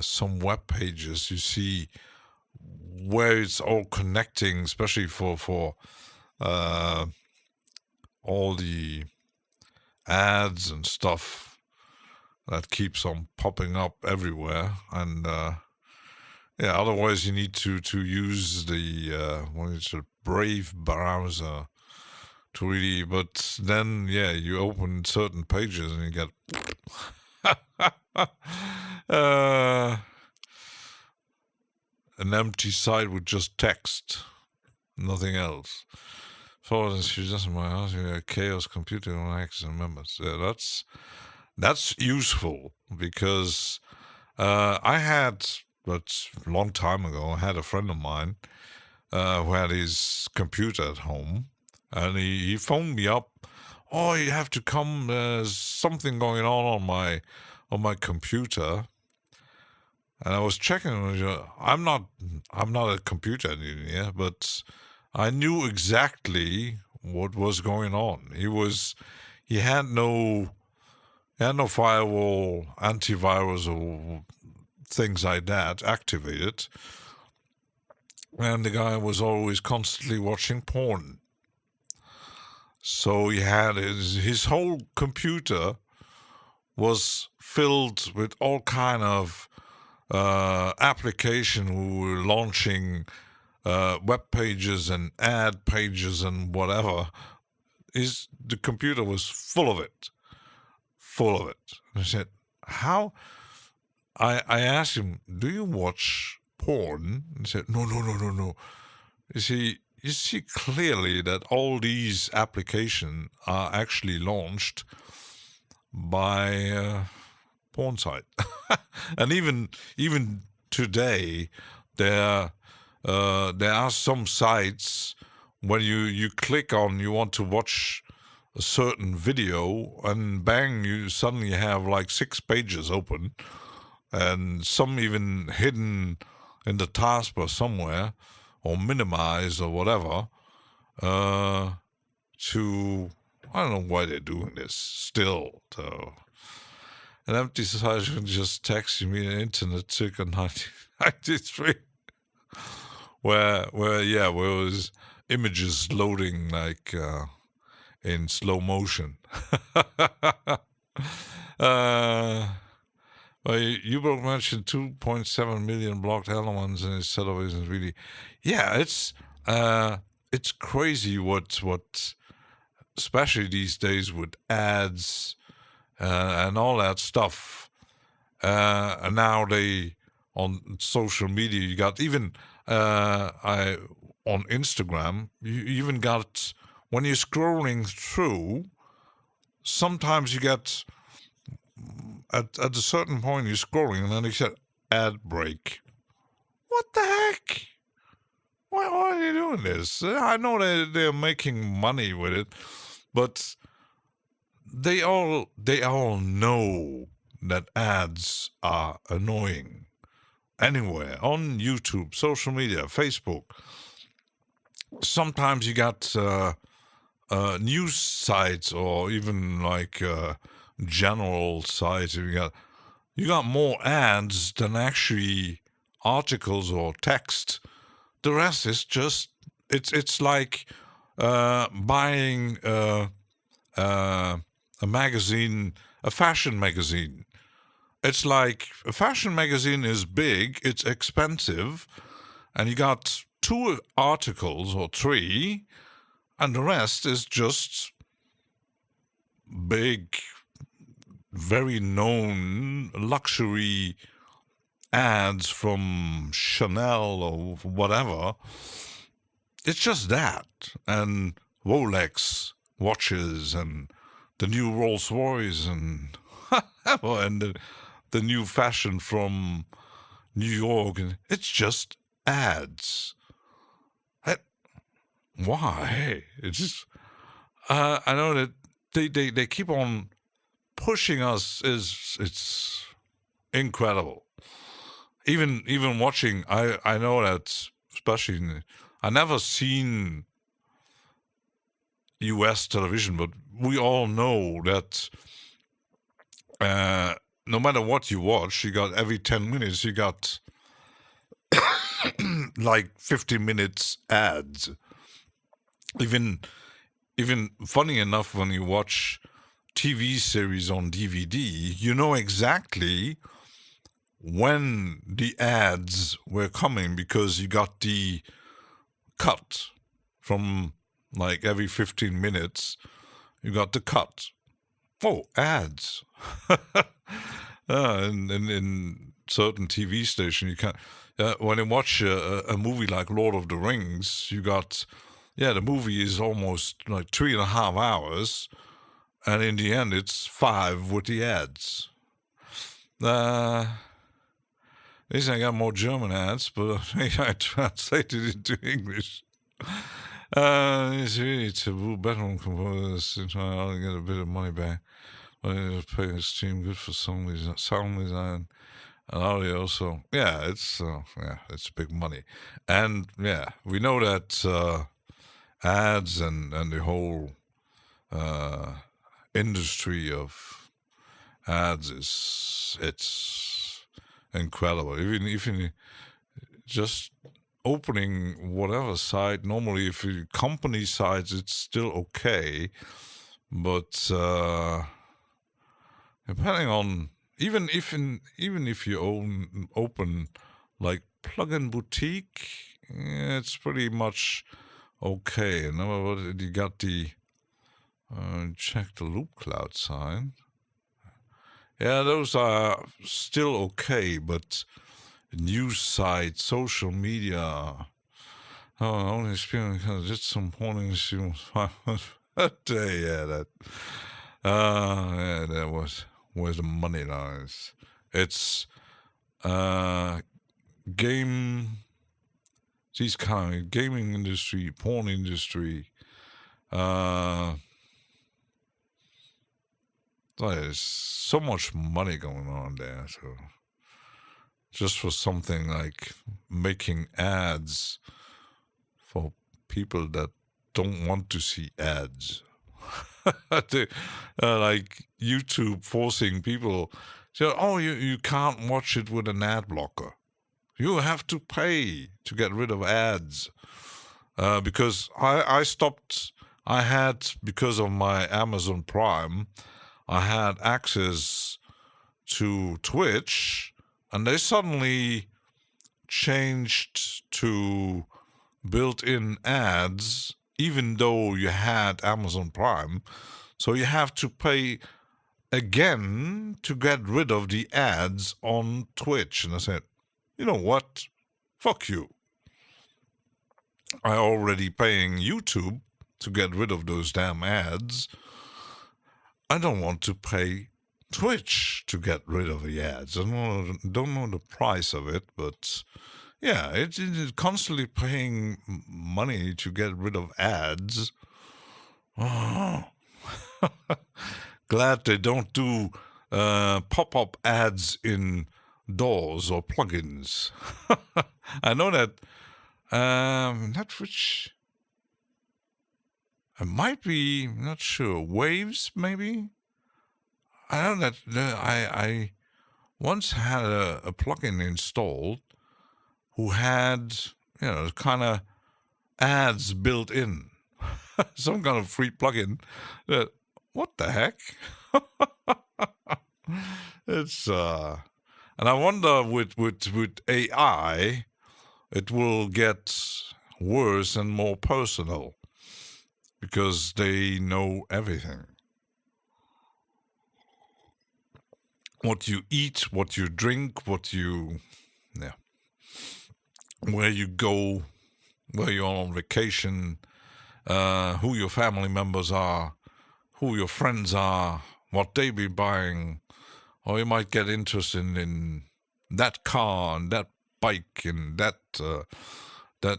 some web pages, you see where it's all connecting, especially for all the ads and stuff that keeps on popping up everywhere. And otherwise you need to use the Brave browser to really, but then you open certain pages and you get an empty site with just text, nothing else. For instance, she doesn't mind a chaos computer on access and members. Yeah, that's useful because I had, but a long time ago, I had a friend of mine who had his computer at home, and he phoned me up. Oh, you have to come. There's something going on my computer. And I was checking. I'm not a computer engineer, but I knew exactly what was going on. He had no firewall, antivirus, or things like that activated. And the guy was always constantly watching porn. So he had his whole computer was filled with all kind of application who were launching web pages and ad pages and whatever. The computer was full of it. And I said, how? I asked him, do you watch porn? And he said, no. You see clearly that all these applications are actually launched by porn site. And even today, there are some sites when you click on, you want to watch a certain video, and bang, you suddenly have like 6 pages open, and some even hidden in the taskbar somewhere, or minimized or whatever, to, I don't know why they're doing this still, though. And I've decided to just text me an internet trick on 1993, where it was images loading like in slow motion. Well, you both mentioned 2.7 million blocked elements in his setup isn't really. Yeah, it's crazy what especially these days with ads and all that stuff. And now on social media, you got even on Instagram, you even got, when you're scrolling through, sometimes you get, at a certain point you're scrolling and then you get ad break. What the heck? Why are you doing this? I know they're making money with it, but they all know that ads are annoying. Anywhere, on YouTube, social media, Facebook. Sometimes you got news sites or even like general sites. You got more ads than actually articles or text. The rest is just it's like buying a magazine, a fashion magazine. It's like a fashion magazine is big, it's expensive, and you got 2 articles or 3, and the rest is just big, very known luxury ads from Chanel or whatever. It's just that, and Rolex watches and the new Rolls Royce and and the new fashion from New York, and it's just ads. Why? It's just I know that they keep on pushing us. It's incredible. Even watching, I know that, especially I never seen U.S. television, but we all know that no matter what you watch, you got every 10 minutes, you got like 50 minutes ads. Even funny enough, when you watch TV series on DVD, you know exactly when the ads were coming because you got the cut from like every 15 minutes. You got the cut. Oh, ads. In certain TV station, you can't. When you watch a movie like Lord of the Rings, you got, the movie is almost like 3.5 hours, and in the end, it's 5 with the ads. At least I got more German ads, but I translated it into English. It's really taboo. Bedroom composers I'll get a bit of money back. But it's paying extreme good for sound design and audio. So it's big money. And we know that ads and the whole industry of ads it's incredible. Even just opening whatever site, normally if you company sites, it's still okay, but depending on even if you open like plugin boutique, it's pretty much okay. In other words, you got the check the loop cloud sign. Yeah, those are still okay, but news sites, social media. Oh, only experience because it's some porn a day. Yeah, that. Yeah, that was where the money lies. It's game. These kind of gaming industry, porn industry. There's so much money going on there. So just for something like making ads for people that don't want to see ads. Like YouTube forcing people to, oh, you can't watch it with an ad blocker. You have to pay to get rid of ads. Because I stopped, I had, because of my Amazon Prime, I had access to Twitch, and they suddenly changed to built-in ads, even though you had Amazon Prime. So you have to pay again to get rid of the ads on Twitch. And I said, you know what? Fuck you. I already paying YouTube to get rid of those damn ads. I don't want to pay Twitch to get rid of the ads. I don't know the price of it, but yeah, it's constantly paying money to get rid of ads. Oh. Glad they don't do pop-up ads in doors or plugins. I know that not which. It might be, not sure, Waves maybe? I know that I once had a plugin installed who had, kind of ads built in. Some kind of free plugin. What the heck? It's, and I wonder with AI, it will get worse and more personal. Because they know everything. What you eat, what you drink, where you go, where you're on vacation, who your family members are, who your friends are, what they be buying, or you might get interested in that car and that bike and that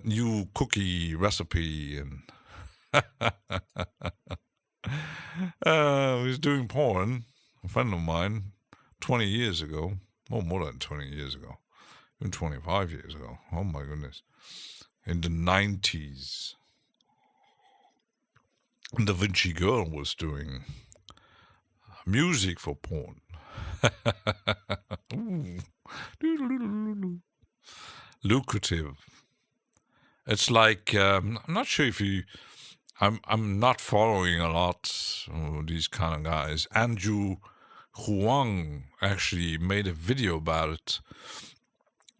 new cookie recipe and. I was doing porn, a friend of mine, 20 years ago, more than 20 years ago, even 25 years ago. Oh my goodness. In the 90s. Da Vinci Girl was doing music for porn. Lucrative. It's like, I'm not sure if you... I'm not following a lot of these kind of guys. Andrew Huang actually made a video about it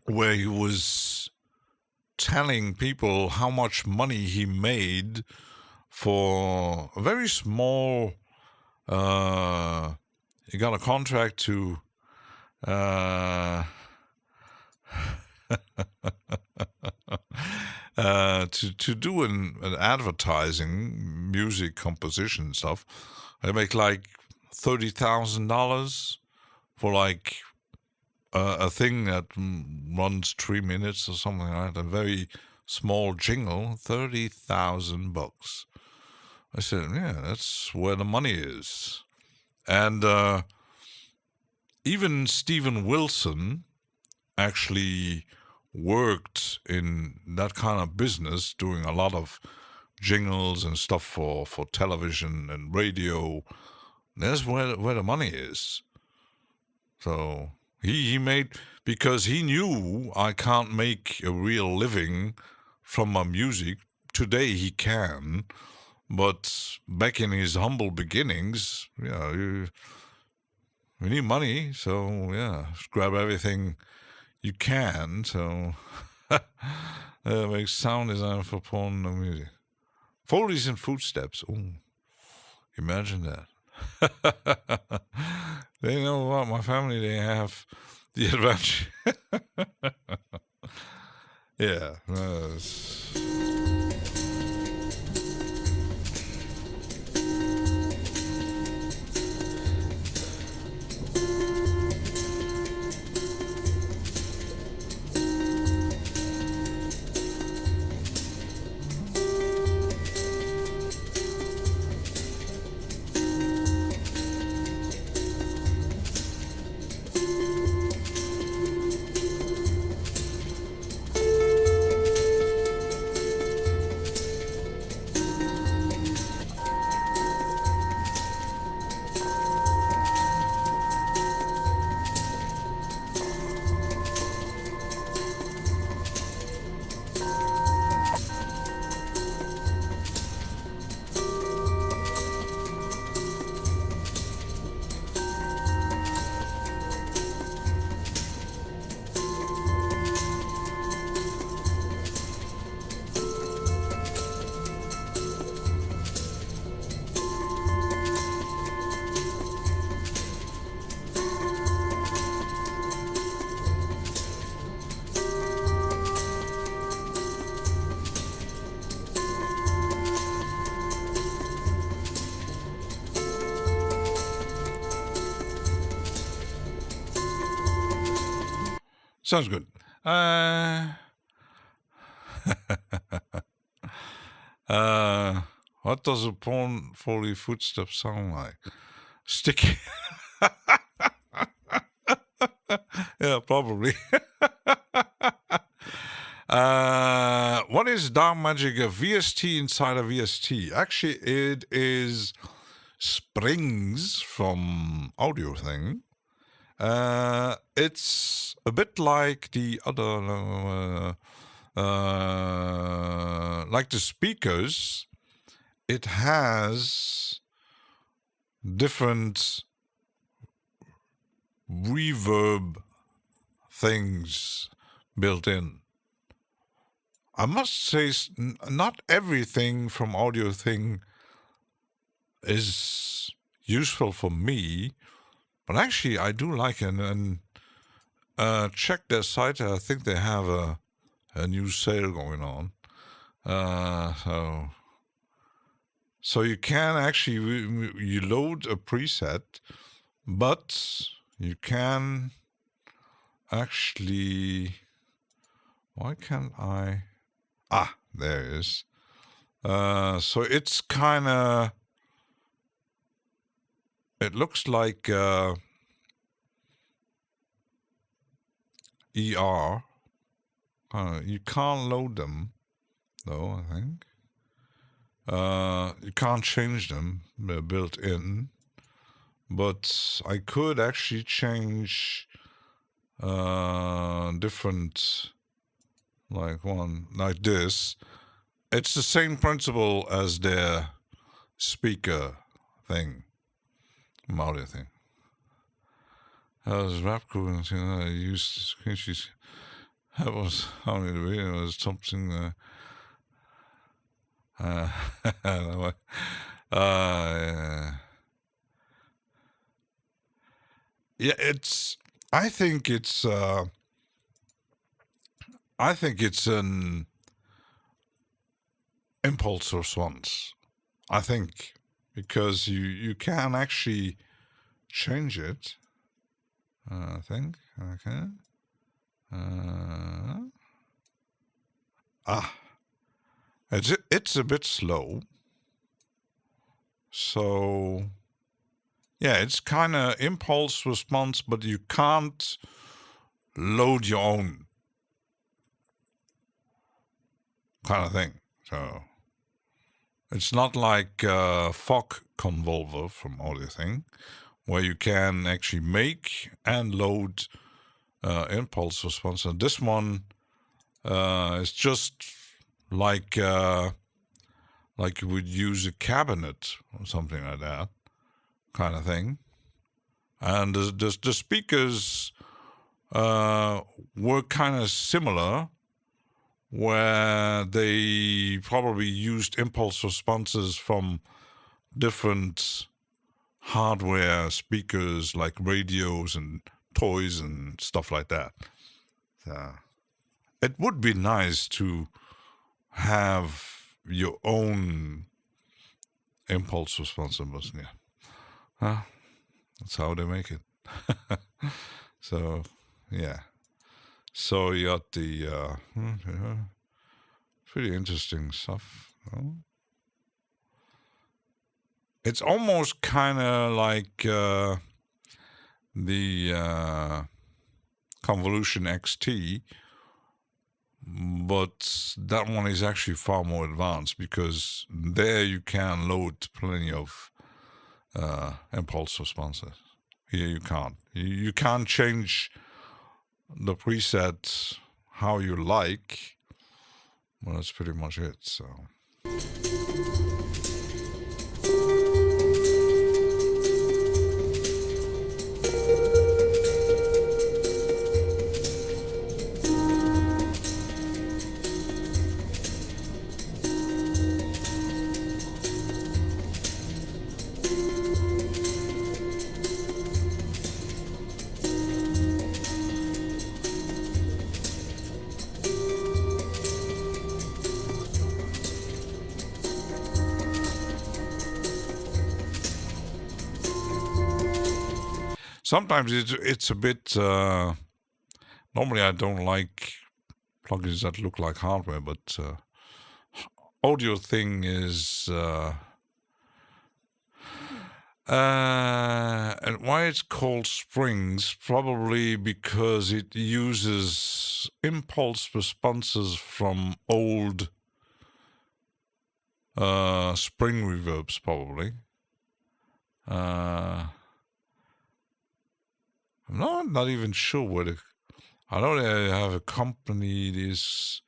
where he was telling people how much money he made for a very small... he got a contract to... to do an advertising, music composition stuff. I make like $30,000 for like a thing that runs 3 minutes or something like that. A very small jingle, $30,000. I said, yeah, that's where the money is. And even Steven Wilson actually worked in that kind of business, doing a lot of jingles and stuff for television and radio. That's where the money is. So he made, because he knew I can't make a real living from my music. Today he can, but back in his humble beginnings, we need money, so yeah, just grab everything you can. So make sound design for porn and music. Foley's and footsteps. Oh, imagine that. They know what my family, they have the advantage. Yeah. Sounds good. What does a porn Foley footstep sound like? Sticky. Yeah, probably. What is dark magic? A VST inside a VST. Actually, it is springs from audio thing. It's a bit like the other, like the speakers. It has different reverb things built in. I must say, not everything from audio thing is useful for me. But actually, I do like it, and check their site. I think they have a new sale going on. So you can actually, you load a preset, but you can actually, why can't I? Ah, there it is. So it's kind of, it looks like ER. You can't load them, though, I think. You can't change them. They're built in. But I could actually change different, like one, like this. It's the same principle as their speaker thing. Audio thing. As rap crew and I used screenshots. That was only the video was something. Yeah, it's. I think it's an impulse response. I think. Because you can actually change it, I think. Okay. It's a bit slow. So, yeah, it's kind of impulse response, but you can't load your own kind of thing. So. It's not like fog convolver from Audio Thing, where you can actually make and load impulse response. And this one is just like you would use a cabinet or something like that kind of thing. And the speakers were kind of similar, where they probably used impulse responses from different hardware speakers like radios and toys and stuff like that. It would be nice to have your own impulse response in Bosnia. That's how they make it. So, yeah. So you got the pretty interesting stuff. It's almost kind of like the Convolution XT, but that one is actually far more advanced, because there you can load plenty of impulse responses. Here you can't. You can't change the preset how you like. Well, that's pretty much it. So. Sometimes it's a bit. Normally, I don't like plugins that look like hardware, but audio thing is. And why it's called Springs? Probably because it uses impulse responses from old spring reverbs, probably. I'm not even sure where I know they have a company, this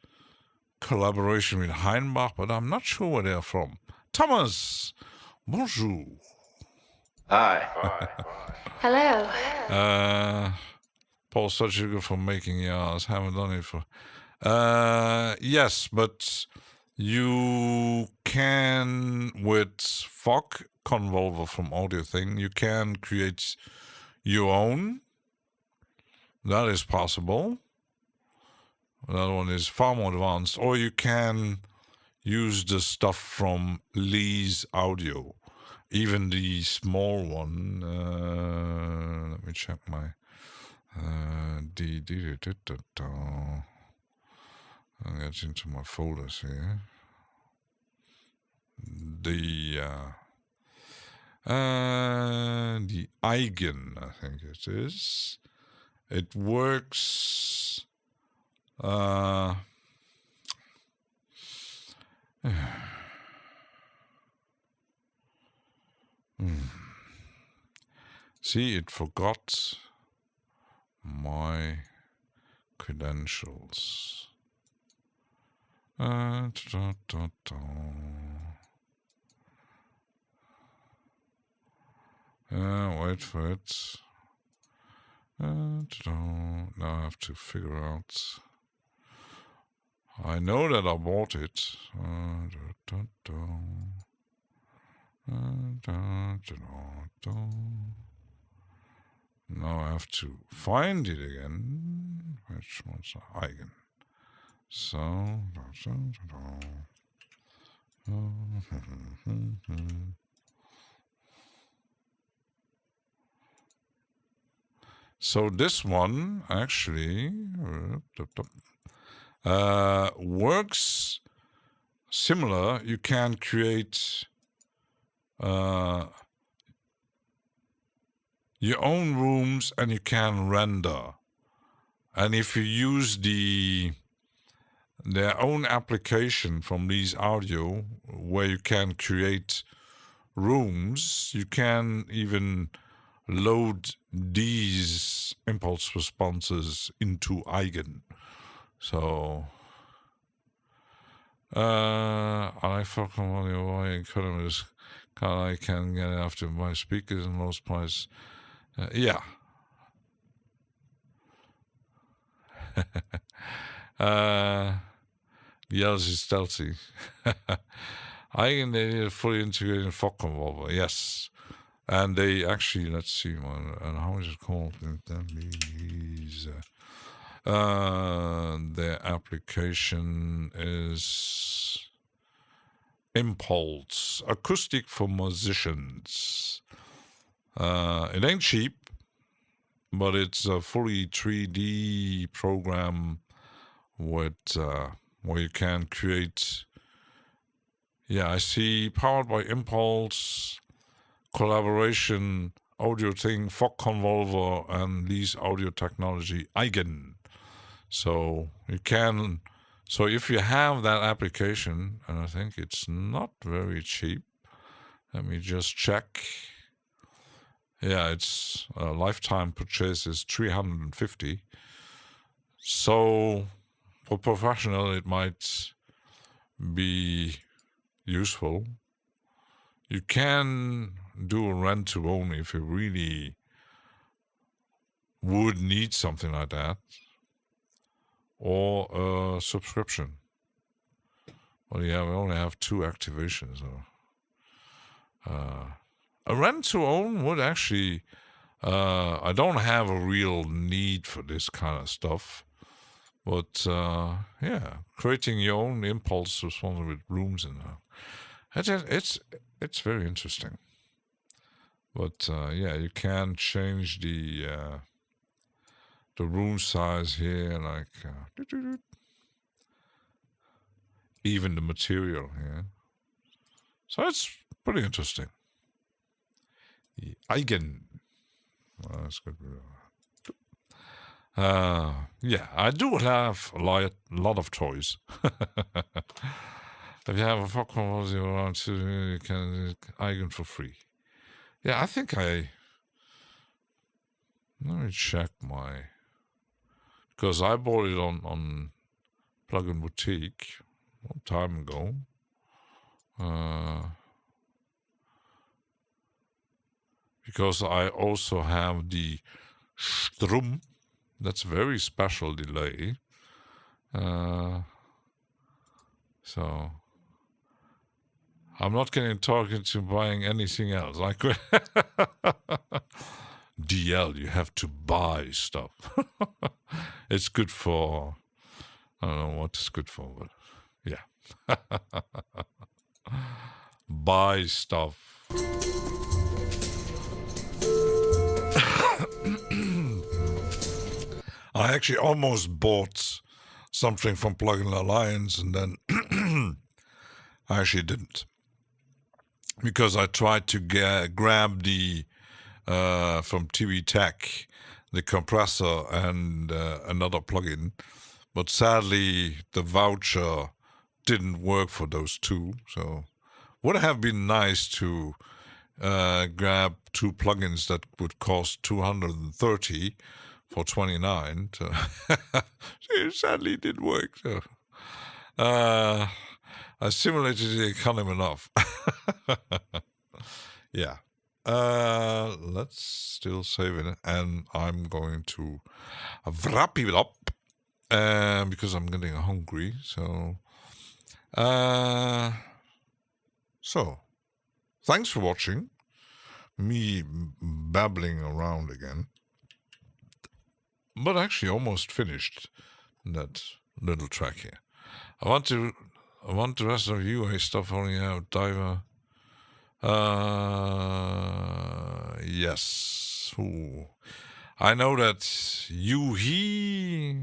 collaboration with Heinbach, but I'm not sure where they're from. Thomas, bonjour. Hi. Hello. Paul Suchiger for making yours. Haven't done it for. Yes, but you can, with Fog Convolver from Audio Thing, you can create your own. That is possible. That one is far more advanced. Or you can use the stuff from Lee's Audio. Even the small one. Let me check my. I'll get into my folders here. The Eigen, I think it is. It works. See, it forgot my credentials. Wait for it. Now I have to figure out. I know that I bought it. Now I have to find it again. Which one's Eigen? So. So this one actually works similar. You can create your own rooms and you can render. And if you use their own application from these audio where you can create rooms, you can even load these impulse responses into Eigen. So I fucking why economists I can get it after my speakers and most price Yeah. Yells is stealthy. Eigennated fully integrated fog convolver. Yes. And they actually, let's see, and how is it called? Their application is Impulse, acoustic for musicians. It ain't cheap, but it's a fully 3D program with where you can create. Yeah, I see powered by Impulse, collaboration, audio thing, fog convolver, and these audio technology Eigen. So you can. So if you have that application, and I think it's not very cheap. Let me just check. Yeah, it's lifetime purchase is $350. So for professional, it might be useful. You can do a rent to own if you really would need something like that, or a subscription. Well, yeah, we only have 2 activations. A rent to own would actually, I don't have a real need for this kind of stuff, but yeah, creating your own impulse response with rooms in there. It's very interesting. But yeah, you can change the room size here, like even the material here. So it's pretty interesting. The Eigen. Well, that's good. Yeah, I do have a lot of toys. If you have a fog convolver around, you can Eigen for free. Yeah, I think let me check because I bought it on Plugin Boutique a long time ago. Because I also have the Strum. That's a very special delay. So I'm not getting talking to buying anything else. Like DL, you have to buy stuff. It's good for, I don't know what it's good for, but yeah. Buy stuff. I actually almost bought something from Plugin Alliance, and then I actually didn't, because I tried to grab the from TV Tech, the compressor and another plugin, but sadly the voucher didn't work for those 2. So would have been nice to grab 2 plugins that would cost $230 for $29. So it sadly didn't work. So I simulated the economy enough. Yeah. Let's still save it, and I'm going to wrap it up because I'm getting hungry. So thanks for watching me babbling around again, but actually almost finished that little track here. I want the rest of UA stuff only out. Diver. Yes. Ooh. I know that he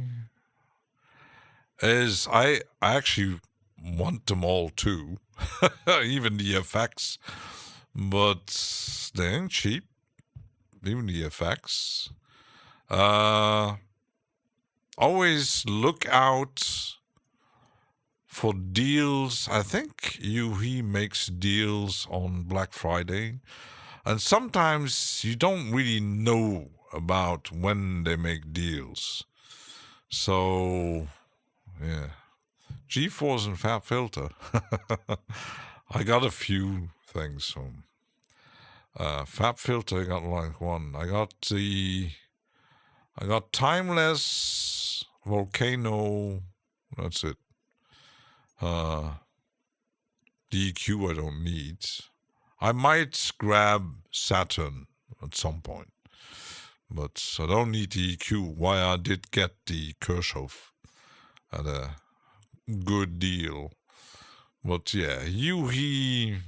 is. I actually want them all too, even the effects, but they ain't cheap. Even the effects. Always look out for deals. I think he makes deals on Black Friday, and sometimes you don't really know about when they make deals. So yeah, GeForce and Fab Filter. I got a few things from Fab filter, I got like one. I got timeless volcano. That's it. DEQ I don't need. I might grab Saturn at some point, but I don't need DEQ. Why I did get the Kirchhoff at a good deal. But yeah, he,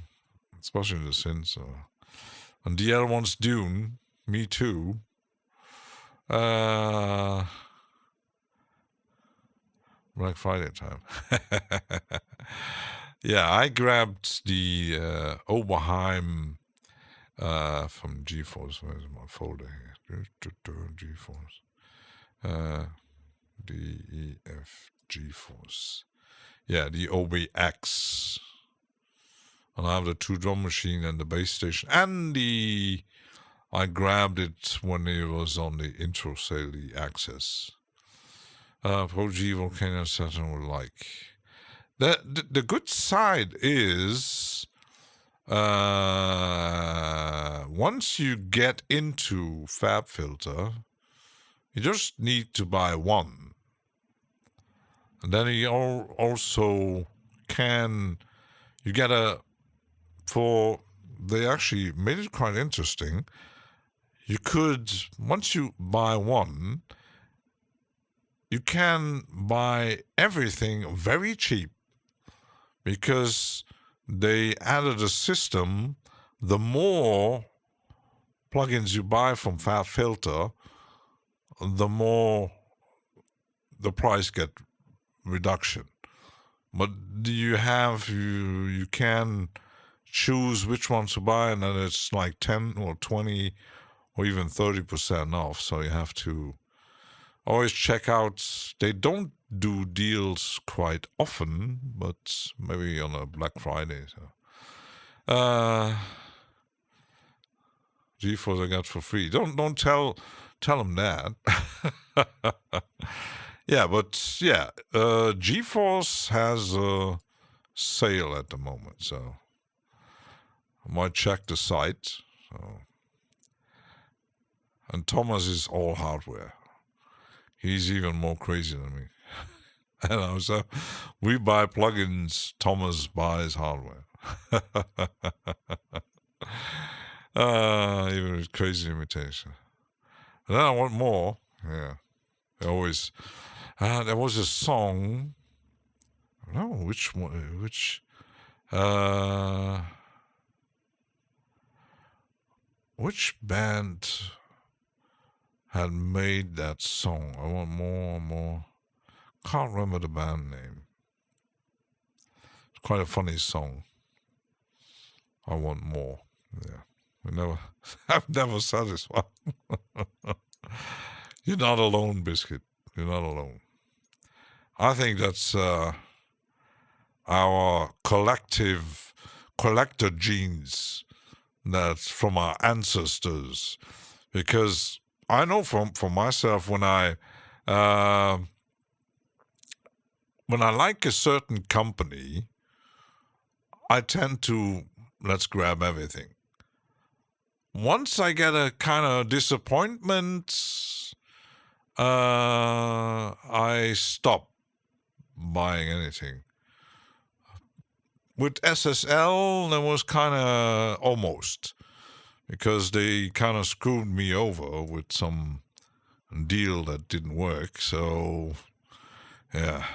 especially the synths. And the other one's Dune. Me too. Black Friday time. Yeah, I grabbed the Oberheim from GeForce. Where's my folder here? GeForce. DEF GeForce. Yeah, the OBX. And I have the 2 drum machine and the bass station. And I grabbed it when it was on the intro sale, the Access. Pro G, Volcano, Saturn would like. The good side is once you get into Fab Filter, you just need to buy one. And then you also can, you get they actually made it quite interesting. You could, once you buy one, you can buy everything very cheap because they added a system. The more plugins you buy from Fab Filter, the more the price get reduction. But you can choose which ones to buy, and then it's like 10 or 20 or even 30% off. So you have to always check out. They don't do deals quite often, but maybe on a Black Friday. So. GeForce I got for free. Don't tell them that. Yeah, but yeah, GeForce has a sale at the moment, so I might check the site. So. And Thomas is all hardware. He's even more crazy than me. So we buy plugins, Thomas buys hardware. Even with crazy imitation. And then I want more. Yeah. Always. There was a song. I don't know which one. Which band had made that song? I want more. Can't remember the band name. It's quite a funny song. I want more. Yeah. I'm never satisfied. You're not alone, Biscuit. You're not alone. I think that's our collective collector genes that's from our ancestors. Because I know from myself, when I like a certain company, I tend to let's grab everything. Once I get a kind of disappointment, I stop buying anything. With SSL, there was kind of almost, because they kind of screwed me over with some deal that didn't work. So, yeah.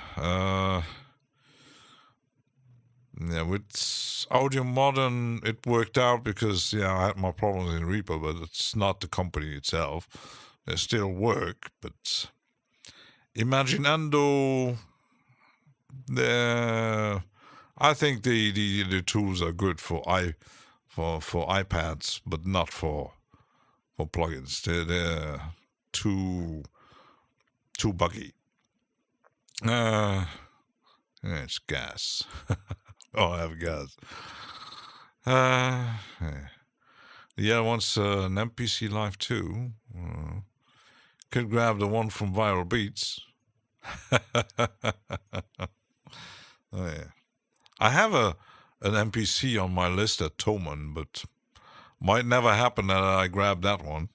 With Audio Modern, it worked out because, I had my problems in Reaper, but it's not the company itself. They still work, but Imaginando, I think the tools are good for iPads, but not for plugins. They're too buggy. It's gas. Oh, I have gas. Yeah. The other one's an MPC Live 2. Could grab the one from Viral Beats. Oh, yeah. I have an MPC on my list at Thomann, but Might never happen that I grab that one.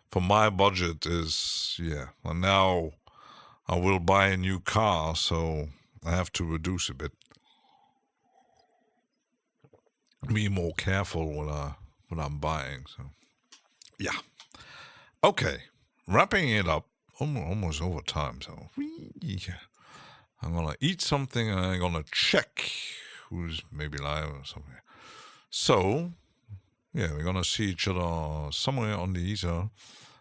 For my budget is, yeah. And now I will buy a new car, so I have to reduce a bit. Be more careful what I'm buying. So, yeah. Okay, wrapping it up. Almost over time. So I'm gonna eat something and I'm gonna check who's maybe live or something. So yeah, we're gonna see each other somewhere on the ether.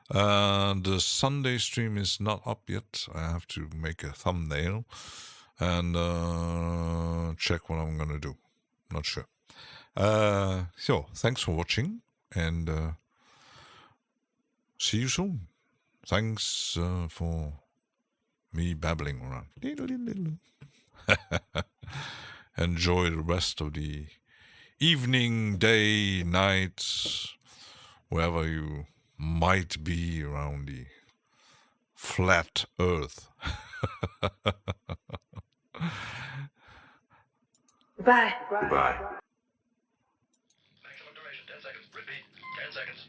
The Sunday stream is not up yet. I have to make a thumbnail and check what I'm gonna do. Not sure. So thanks for watching and see you soon. Thanks for me babbling around. Enjoy the rest of the evening, day, night, wherever you might be around the flat earth. Goodbye. Goodbye. Maximum duration, 10 seconds. Repeat, 10 seconds.